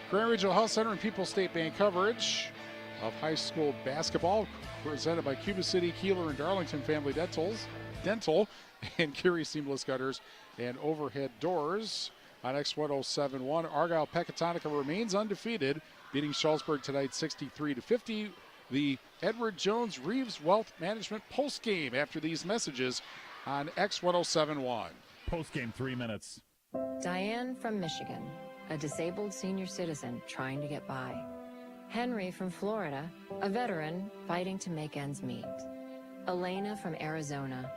Grand Regional Health Center and People's State Bank coverage of high school basketball presented by Cuba City, Kieler, and Darlington Family Dental, and Carey Seamless Gutters and Overhead Doors on X1071. Argyle Pecatonica remains undefeated, beating Shullsburg tonight 63-50. The Edward Jones Reeves Wealth Management postgame after these messages on X1071. Postgame 3 minutes. Diane from Michigan, a disabled senior citizen trying to get by. Henry from Florida, a veteran fighting to make ends meet. Elena from Arizona,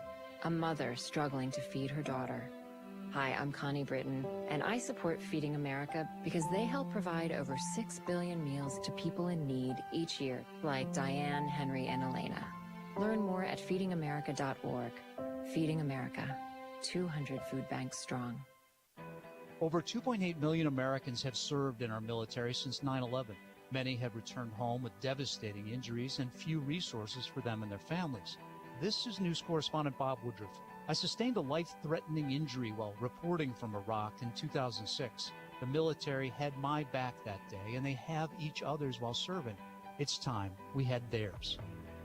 a mother struggling to feed her daughter. Hi, I'm Connie Britton, and I support Feeding America because they help provide over 6 billion meals to people in need each year, like Diane, Henry, and Elena. Learn more at feedingamerica.org. Feeding America, 200 food banks strong. Over 2.8 million Americans have served in our military since 9/11. Many have returned home with devastating injuries and few resources for them and their families. This is news correspondent Bob Woodruff. I sustained a life-threatening injury while reporting from Iraq in 2006. The military had my back that day, and they have each other's while serving. It's time we had theirs.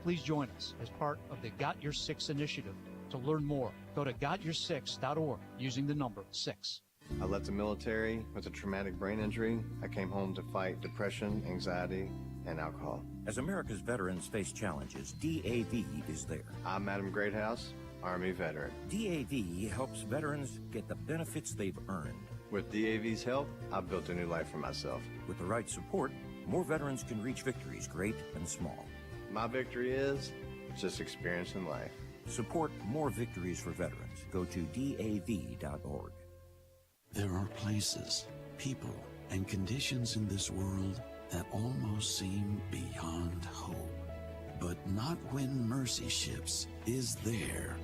Please join us as part of the Got Your Six initiative. To learn more, go to gotyoursix.org using the number 6. I left the military with a traumatic brain injury. I came home to fight depression, anxiety, and alcohol. As America's veterans face challenges, DAV is there. I'm Adam Greathouse, Army veteran. DAV helps veterans get the benefits they've earned. With DAV's help, I've built a new life for myself. With the right support, more veterans can reach victories, great and small. My victory is just experiencing life. Support more victories for veterans. Go to DAV.org. There are places, people, and conditions in this world that almost seem beyond hope. But not when Mercy Ships is there.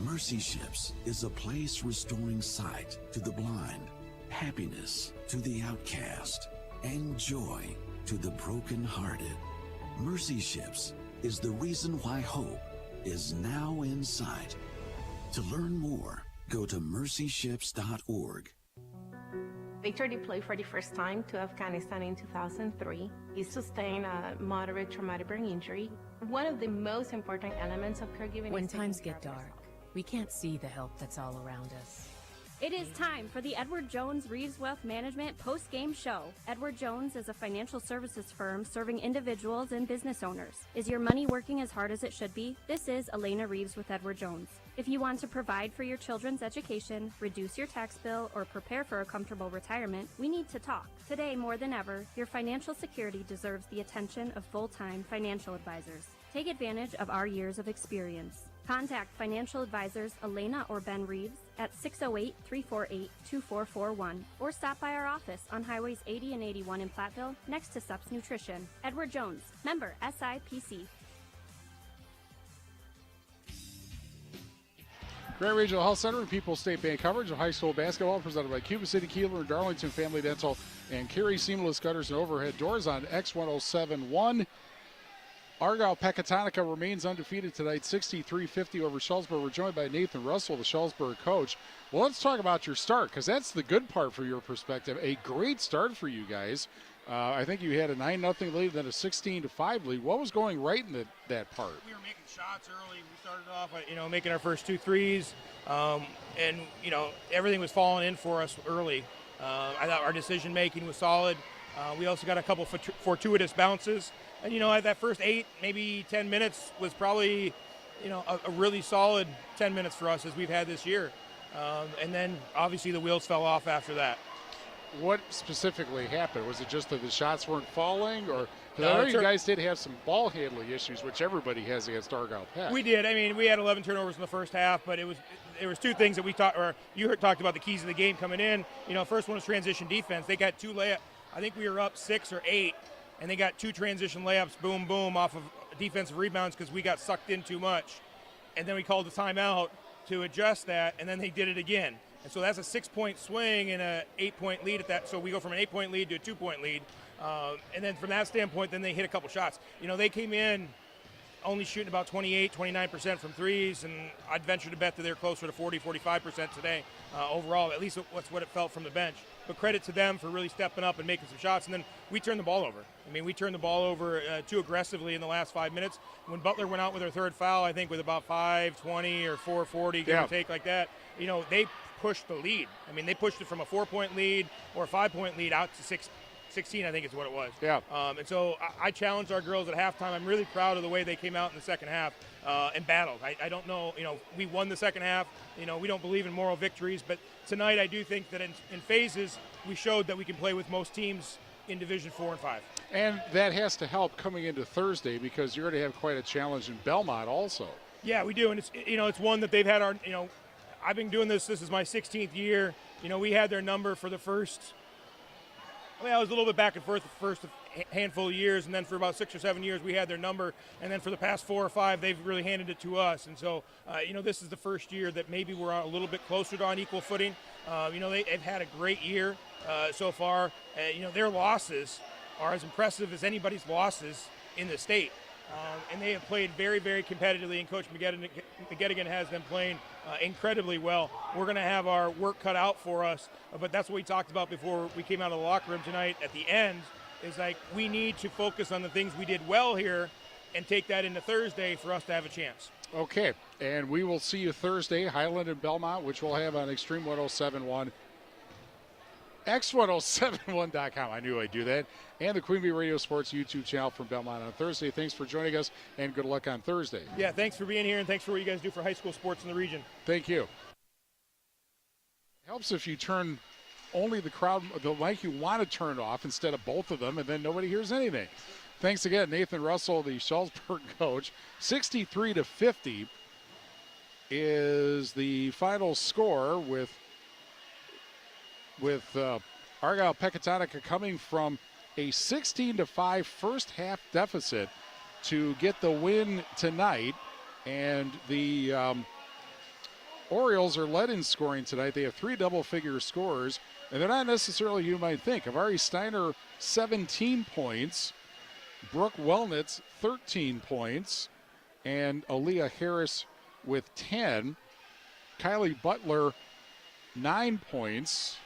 Mercy Ships is a place restoring sight to the blind, happiness to the outcast, and joy to the brokenhearted. Mercy Ships is the reason why hope is now in sight. To learn more, go to mercyships.org. Victor deployed for the first time to Afghanistan in 2003. He sustained a moderate traumatic brain injury. One of the most important elements of caregiving When is times get dark, we can't see the help that's all around us. It is time for the Edward Jones Reeves Wealth Management post-game show. Edward Jones is a financial services firm serving individuals and business owners. Is your money working as hard as it should be? This is Elena Reeves with Edward Jones. If you want to provide for your children's education, reduce your tax bill, or prepare for a comfortable retirement, we need to talk. Today, more than ever, your financial security deserves the attention of full-time financial advisors. Take advantage of our years of experience. Contact financial advisors Elena or Ben Reeves at 608-348-2441 or stop by our office on Highways 80 and 81 in Platteville next to Sups Nutrition. Edward Jones, member SIPC. Grand Regional Health Center and People's State Bank coverage of high school basketball presented by Cuba City, Kieler, and Darlington Family Dental and Carey Seamless Gutters and Overhead Doors on X1071. Argyle Pecatonica remains undefeated tonight, 63-50 over Shullsburg. We're joined by Nathan Russell, the Shullsburg coach. Well, let's talk about your start, because that's the good part from your perspective. A great start for you guys. I think you had a 9-0 lead, then a 16-5 lead. What was going right in that part? We were making shots early. We started off, making our first 2 threes, and everything was falling in for us early. I thought our decision making was solid. We also got a couple fortuitous bounces, and at that first 8, maybe 10 minutes was probably, a really solid 10 minutes for us as we've had this year. And then obviously the wheels fell off after that. What specifically happened? Was it just that the shots weren't falling, or I No, know you guys did have some ball handling issues, which everybody has against Argyle Peck. We did. I mean, we had 11 turnovers in the first half, but there was 2 things that we talked, or you talked about the keys of the game coming in. First one was transition defense. They got 2 layups. I think we were up 6 or 8, and they got 2 transition layups, boom, boom, off of defensive rebounds because we got sucked in too much. And then we called the timeout to adjust that, and then they did it again. And so that's a 6-point swing and an 8-point lead at that. So we go from an 8-point lead to a 2-point lead. And then from that standpoint, then they hit a couple shots. They came in only shooting about 28, 29% from threes, and I'd venture to bet that they're closer to 40, 45% today overall. At least that's what it felt from the bench. But credit to them for really stepping up and making some shots. And then we turned the ball over. We turned the ball over too aggressively in the last 5 minutes. When Butler went out with her third foul, I think with about 5:20 or 4:40, give or take like that, they pushed the lead. They pushed it from a 4-point lead or a 5-point lead out to 16, I think is what it was. Yeah. And so I challenged our girls at halftime. I'm really proud of the way they came out in the second half and battled. I don't know, we won the second half. We don't believe in moral victories, but tonight I do think that in phases we showed that we can play with most teams in Division 4 and 5. And that has to help coming into Thursday because you're going to have quite a challenge in Belmont also. Yeah, we do, and it's one that they've had I've been doing this is my 16th year. We had their number for the first, I was a little bit back and forth the first handful of years, and then for about 6 or 7 years we had their number, and then for the past 4 or 5 they've really handed it to us. And so, this is the first year that maybe we're a little bit closer to on equal footing. They've had a great year so far. Their losses are as impressive as anybody's losses in the state. And they have played very, very competitively, and Coach McGettigan has them playing incredibly well. We're going to have our work cut out for us, but that's what we talked about before we came out of the locker room tonight at the end, is we need to focus on the things we did well here and take that into Thursday for us to have a chance. Okay, and we will see you Thursday, Highland and Belmont, which we'll have on Extreme 1071. X1071.com. I knew I'd do that. And the Queen Bee Radio Sports YouTube channel from Belmont on Thursday. Thanks for joining us, and good luck on Thursday. Yeah, thanks for being here, and thanks for what you guys do for high school sports in the region. Thank you. It helps if you turn only the mic you want to turn off instead of both of them, and then nobody hears anything. Thanks again, Nathan Russell, the Shullsburg coach. 63-50 is the final score with Argyle Pecatonica coming from a 16-5 first half deficit to get the win tonight. And the Orioles are led in scoring tonight. They have 3 double-figure scorers, and they're not necessarily who you might think. Avari Steiner, 17 points. Brooke Wellnitz, 13 points. And Aaliyah Harris with 10. Kylie Butler, 9 points.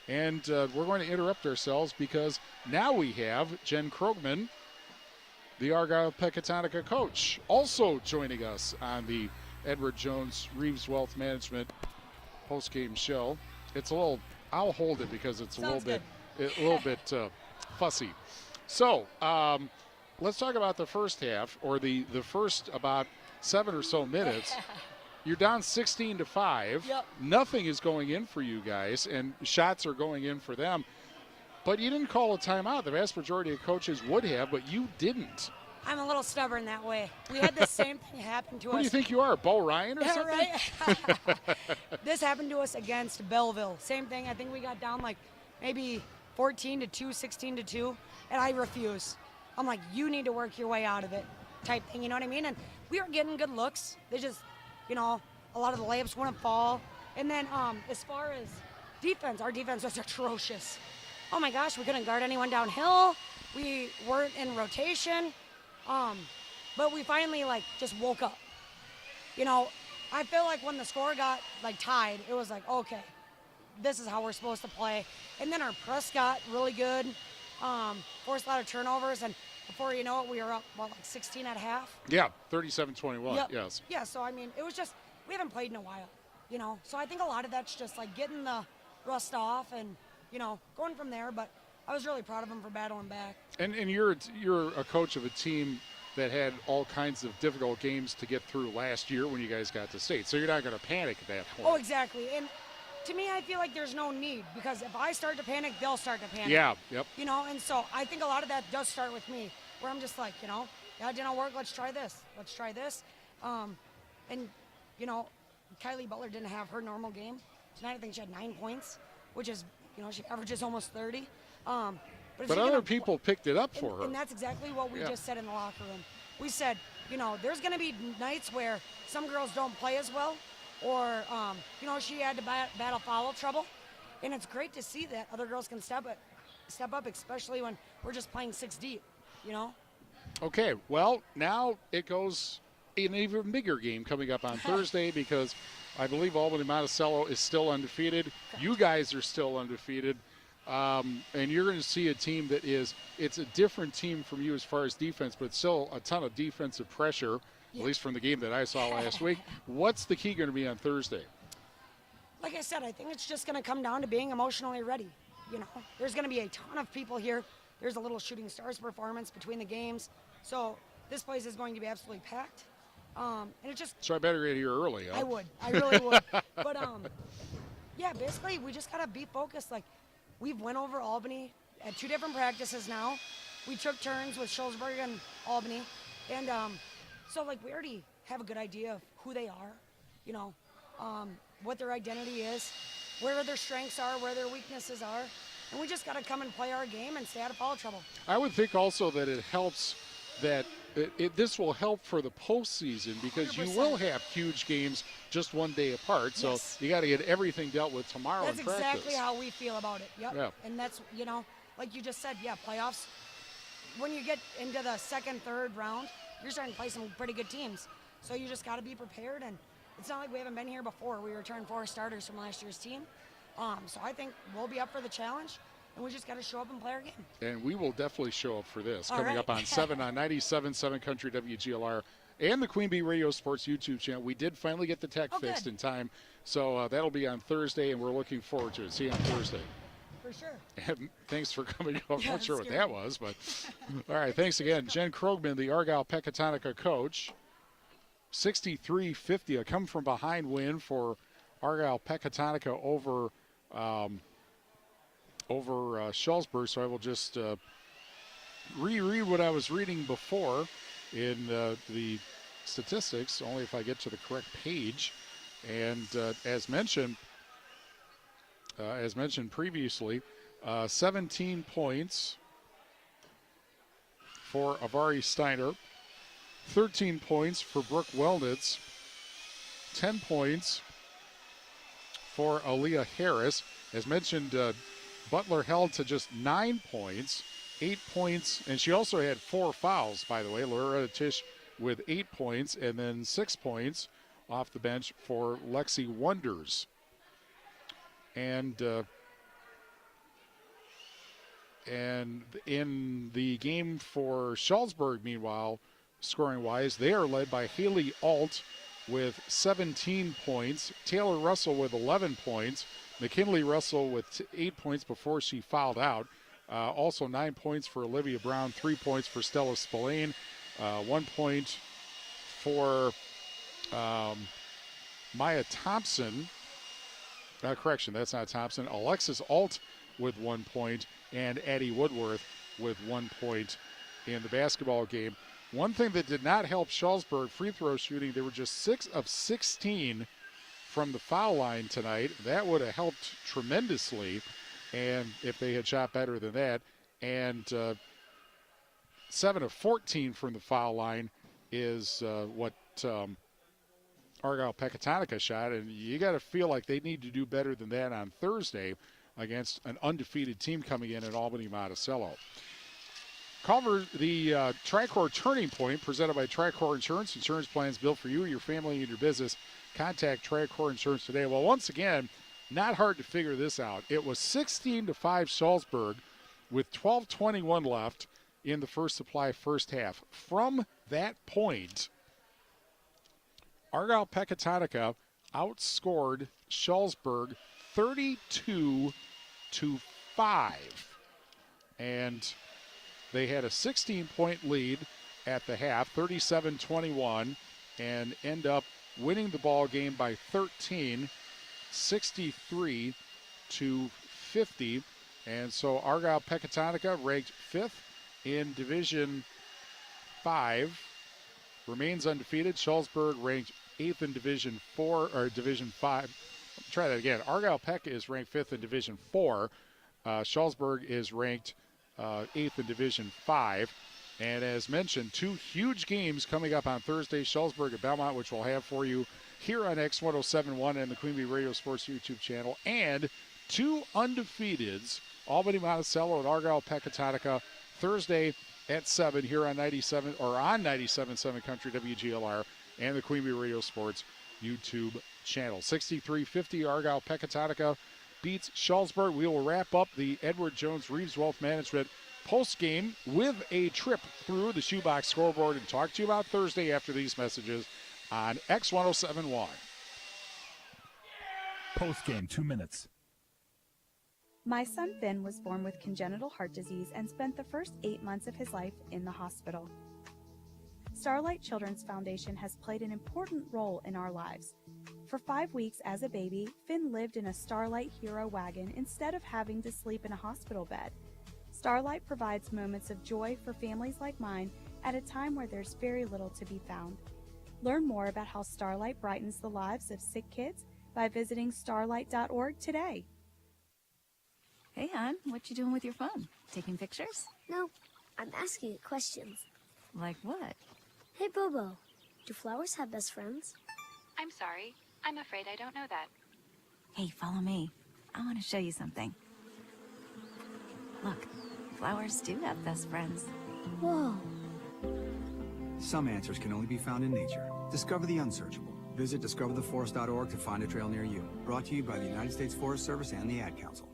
And we're going to interrupt ourselves because now we have Jen Krogman, the Argyle Pecatonica coach, also joining us on the Edward Jones Reeves Wealth Management postgame show. It's a little, I'll hold it because it's a little bit fussy. So let's talk about the first half, or the first about 7 or so minutes. You're down 16-5. Yep. Nothing is going in for you guys, and shots are going in for them. But you didn't call a timeout. The vast majority of coaches would have, but you didn't. I'm a little stubborn that way. We had the same thing happen to us. Who do you think you are, Bo Ryan or Yeah, something? right? This happened to us against Belleville. Same thing. I think we got down like maybe 14-2, 16-2, and I refuse. I'm like, you need to work your way out of it type thing, you know what I mean? And we were getting good looks. They just, you know, a lot of the layups wouldn't fall. And then as far as defense, our defense was atrocious. Oh my gosh, we couldn't guard anyone downhill. We weren't in rotation. But we finally like just woke up. You know, I feel like when the score got like tied, it was like, okay, this is how we're supposed to play. And then our press got really good, forced a lot of turnovers, and before you know it, we were up, what, like 16 at half? Yeah, 37-21, Yep. yes. Yeah, so I mean, it was just, we haven't played in a while, you know? So I think a lot of that's just like getting the rust off and, you know, going from there, but I was really proud of them for battling back. And you're a coach of a team that had all kinds of difficult games to get through last year when you guys got to state, so you're not going to panic at that point. Oh, exactly. And to me, I feel like there's no need, because if I start to panic, they'll start to panic. Yeah, yep. You know, and so I think a lot of that does start with me, where I'm just like, you know, that didn't work, let's try this. Let's try this. And, you know, Kylie Butler didn't have her normal game. Tonight I think she had 9 points, which is, you know, she averages almost 30. But other people picked it up for her. And that's exactly what we just said in the locker room. We said, you know, there's going to be nights where some girls don't play as well, or, you know, she had to battle foul trouble. And it's great to see that other girls can step up, especially when we're just playing 6 deep, you know? Okay, well, now it goes an even bigger game coming up on Thursday, because I believe Albany Monticello is still undefeated. You guys are still undefeated. And you're going to see a team that it's a different team from you as far as defense, but still a ton of defensive pressure, at least from the game that I saw last week. What's the key going to be on Thursday? Like I said, I think it's just going to come down to being emotionally ready. You know, there's going to be a ton of people here. There's a little Shooting Stars performance between the games. So this place is going to be absolutely packed. And it just... So I better get here early, huh? I would. I really would. But, yeah, basically, we just got to be focused. Like, we've went over Albany at 2 different practices now. We took turns with Shullsburg and Albany. And so, like, we already have a good idea of who they are, you know, what their identity is, where their strengths are, where their weaknesses are. And we just got to come and play our game and stay out of foul trouble. I would think also that it helps that this will help for the postseason, because 100%. You will have huge games just one day apart. So you got to get everything dealt with tomorrow in practice. That's exactly how we feel about it. Yep. Yeah. And that's, you know, like you just said, yeah, playoffs. When you get into the second, third round, you're starting to play some pretty good teams. So you just got to be prepared. And it's not like we haven't been here before. We returned 4 starters from last year's team. So I think we'll be up for the challenge. And we just got to show up and play our game. And we will definitely show up for this. All Coming right. up on 7 on 97.7 Country WGLR and the Queen Bee Radio Sports YouTube channel. We did finally get the tech fixed in time. So that'll be on Thursday, and we're looking forward to it. See you on Thursday. For sure. And thanks for coming up. Yeah, I'm not sure what scary. that was, but all right. Thanks again. Jen Krogman, the Argyle Pecatonica coach. 63-50, a come from behind win for Argyle Pecatonica over Shullsburg. So I will just reread what I was reading before in the statistics, only if I get to the correct page. And as mentioned previously, 17 points for Avari Steiner, 13 points for Brooke Wellnitz, 10 points for Aaliyah Harris. As mentioned, Butler held to just 9 points, 8 points, and she also had 4 fouls, by the way. Loretta Tisch with 8 points, and then 6 points off the bench for Lexi Wonders. And in the game for Shullsburg, meanwhile, scoring-wise, they are led by Haley Alt with 17 points, Taylor Russell with 11 points, McKinley Russell with 8 points before she fouled out. Also 9 points for Olivia Brown, 3 points for Stella Spillane, 1 point for Maya Thompson. Correction, that's not Thompson. Alexis Alt with 1 point, and Addie Woodworth with 1 point in the basketball game. One thing that did not help Shullsburg free throw shooting, they were just 6 of 16 from the foul line tonight. That would have helped tremendously, and if they had shot better than that. And 7 of 14 from the foul line is what Argyle Pecatonica shot, and you got to feel like they need to do better than that on Thursday against an undefeated team coming in at Albany Monticello. Cover the Tricor Turning Point, presented by Tricor Insurance. Insurance plans built for you, your family, and your business. Contact Tricor Insurance today. Well, once again, not hard to figure this out. It was 16-5 Shullsburg with 12:21 left in the First Supply first half. From that point, Argyle Pecatonica outscored Shullsburg 32-5. And they had a 16-point lead at the half, 37-21, and end up winning the ball game by 13, 63-50. And so Argyle Pecatonica, ranked 5th in Division 5, remains undefeated. Shullsburg ranked 8th in Division 4 or Division 5. Try that again. Argyle Peck is ranked 5th in Division 4. Shullsburg is ranked 8th in Division 5. And as mentioned, 2 huge games coming up on Thursday, Shullsburg at Belmont, which we'll have for you here on X1071 and the Queen Bee Radio Sports YouTube channel, and 2 undefeateds, Albany Monticello and Argyle Pecatonica, Thursday at 7 here on 97 or on 97.7 Country WGLR and the Queen Bee Radio Sports YouTube channel. 63-50 Argyle Pecatonica beats Shullsburg. We will wrap up the Edward Jones Reeves Wealth Management post-game with a trip through the shoebox scoreboard and talk to you about Thursday after these messages on X1071. Post-game, 2 minutes. My son Finn was born with congenital heart disease and spent the first 8 months of his life in the hospital. Starlight Children's Foundation has played an important role in our lives. For 5 weeks as a baby, Finn lived in a Starlight Hero wagon instead of having to sleep in a hospital bed. Starlight provides moments of joy for families like mine at a time where there's very little to be found. Learn more about how Starlight brightens the lives of sick kids by visiting starlight.org today. Hey, hon, what you doing with your phone? Taking pictures? No, I'm asking it questions. Like what? Hey, Bobo, do flowers have best friends? I'm sorry. I'm afraid I don't know that. Hey, follow me. I want to show you something. Look, flowers do have best friends. Whoa. Some answers can only be found in nature. Discover the unsearchable. Visit discovertheforest.org to find a trail near you. Brought to you by the United States Forest Service and the Ad Council.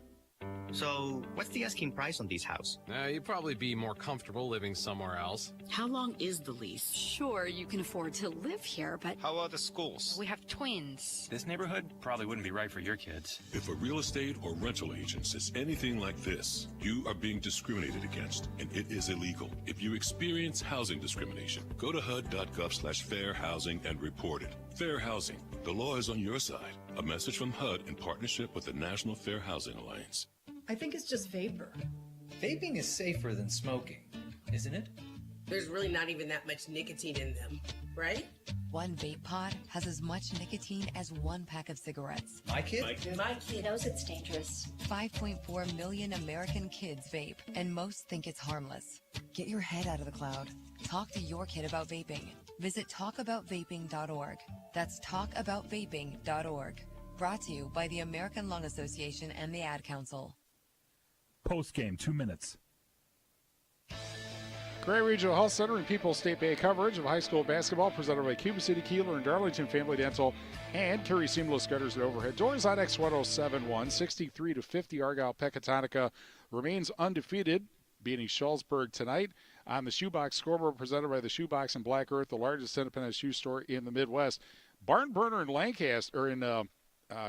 So, what's the asking price on these houses? You'd probably be more comfortable living somewhere else. How long is the lease? Sure, you can afford to live here, but... How about the schools? We have twins. This neighborhood probably wouldn't be right for your kids. If a real estate or rental agent says anything like this, you are being discriminated against, and it is illegal. If you experience housing discrimination, go to HUD.gov/fair housing and report it. Fair housing. The law is on your side. A message from HUD in partnership with the National Fair Housing Alliance. I think it's just vapor. Vaping is safer than smoking, isn't it? There's really not even that much nicotine in them, right? One vape pod has as much nicotine as 1 pack of cigarettes. My kid? My kid knows it's dangerous. 5.4 million American kids vape, and most think it's harmless. Get your head out of the cloud. Talk to your kid about vaping. Visit talkaboutvaping.org. That's talkaboutvaping.org. Brought to you by the American Lung Association and the Ad Council. Post-game, 2 minutes. Carey Regional Health Center and People's State Bank coverage of high school basketball presented by Cuba City, Kieler, and Darlington Family Dental and Carey Seamless Gutters and Overhead Doors on X1071. 63-50 Argyle Pecatonica remains undefeated, beating Shullsburg tonight on the Shoebox scoreboard presented by the Shoebox in Black Earth, the largest independent shoe store in the Midwest. Barn Burner in Lancaster, in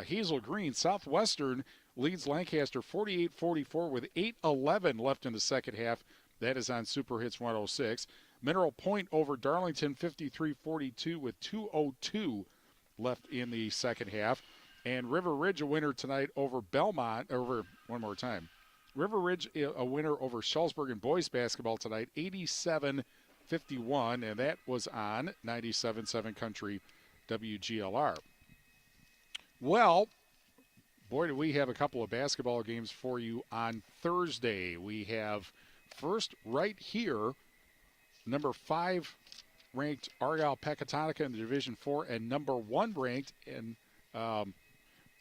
Hazel Green, Southwestern leads Lancaster 48-44 with 8:11 left in the second half. That is on Super Hits 106. Mineral Point over Darlington 53-42 with 2:02 left in the second half. And River Ridge a winner tonight over Belmont, River Ridge a winner over Shullsburg in boys basketball tonight, 87-70. 51, and that was on 97.7 Country WGLR. Well, boy, do we have a couple of basketball games for you on Thursday. We have first right here, number 5 ranked Argyle Pecatonica in the Division 4, and number 1 ranked in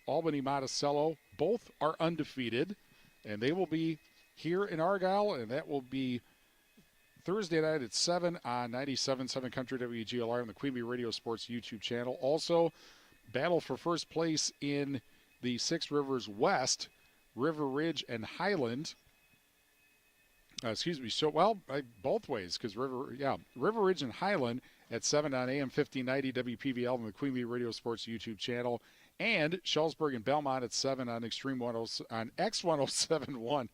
Albany Monticello. Both are undefeated, and they will be here in Argyle, and that will be Thursday night at 7 on 97.7 Country WGLR on the Queen Bee Radio Sports YouTube channel. Also, battle for first place in the Six Rivers West, River Ridge and Highland. Both ways, because River Ridge and Highland at 7 on AM 1590 WPVL on the Queen Bee Radio Sports YouTube channel, and Shullsburg and Belmont at 7 on Extreme 10 on X1071.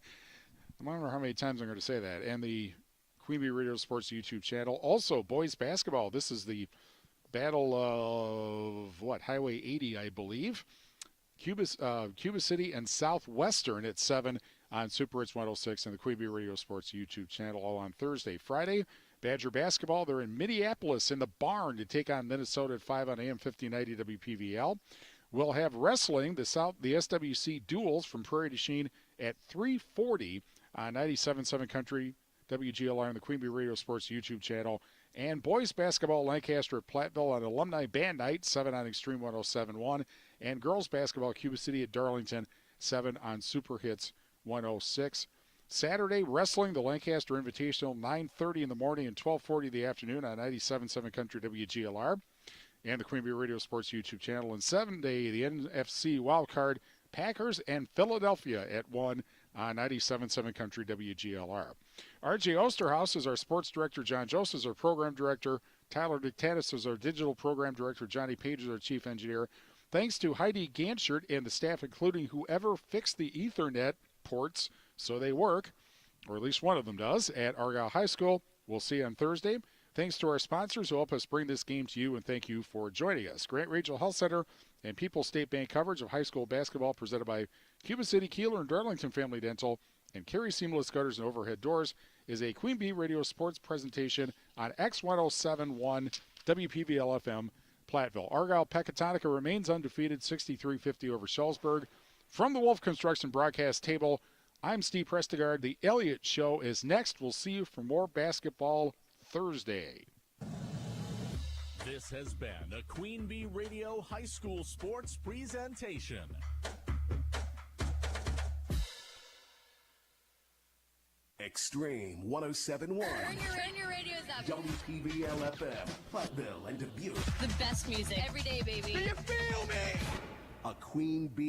I wonder how many times I'm going to say that. And the Queen Bee Radio Sports YouTube channel. Also, boys basketball. This is the battle of Highway 80, I believe. Cuba City and Southwestern at 7 on Super Hits 106 and the Queen Bee Radio Sports YouTube channel, all on Thursday. Friday, Badger basketball. They're in Minneapolis in the barn to take on Minnesota at 5 on AM 1590 WPVL. We'll have wrestling, the SWC duels from Prairie du Chien at 3:40 on 97.7 Country WGLR on the Queen Bee Radio Sports YouTube channel. And boys basketball, Lancaster at Platteville on Alumni Band Night, 7 on Extreme 107.1. And girls basketball, Cuba City at Darlington, 7 on Super Hits 106. Saturday, wrestling, the Lancaster Invitational, 9:30 in the morning and 12:40 in the afternoon on 97.7 Country WGLR and the Queen Bee Radio Sports YouTube channel. And Sunday, the NFC wildcard, Packers and Philadelphia at 1 on 97.7 Country WGLR. RJ Osterhaus is our sports director. John Joseph is our program director. Tyler Dictatis is our digital program director. Johnny Page is our chief engineer. Thanks to Heidi Ganchert and the staff, including whoever fixed the Ethernet ports so they work, or at least one of them does, at Argyle High School. We'll see you on Thursday. Thanks to our sponsors who help us bring this game to you, and thank you for joining us. Grant Regional Health Center and People's State Bank coverage of high school basketball presented by Cuba City, Kieler, and Darlington Family Dental, and Carey Seamless Gutters and Overhead Doors is a Queen Bee Radio Sports presentation on X1071 WPVL FM Platteville. Argyle Pecatonica remains undefeated, 63-50 over Shullsburg. From the Wolf Construction broadcast table, I'm Steve Prestegard. The Elliott Show is next. We'll see you for more basketball Thursday. This has been a Queen Bee Radio High School Sports presentation. Extreme 107.1. Turn your radios up. WPVL FM, Platteville and Dubuque. The best music every day, baby. Do you feel me? A Queen Bee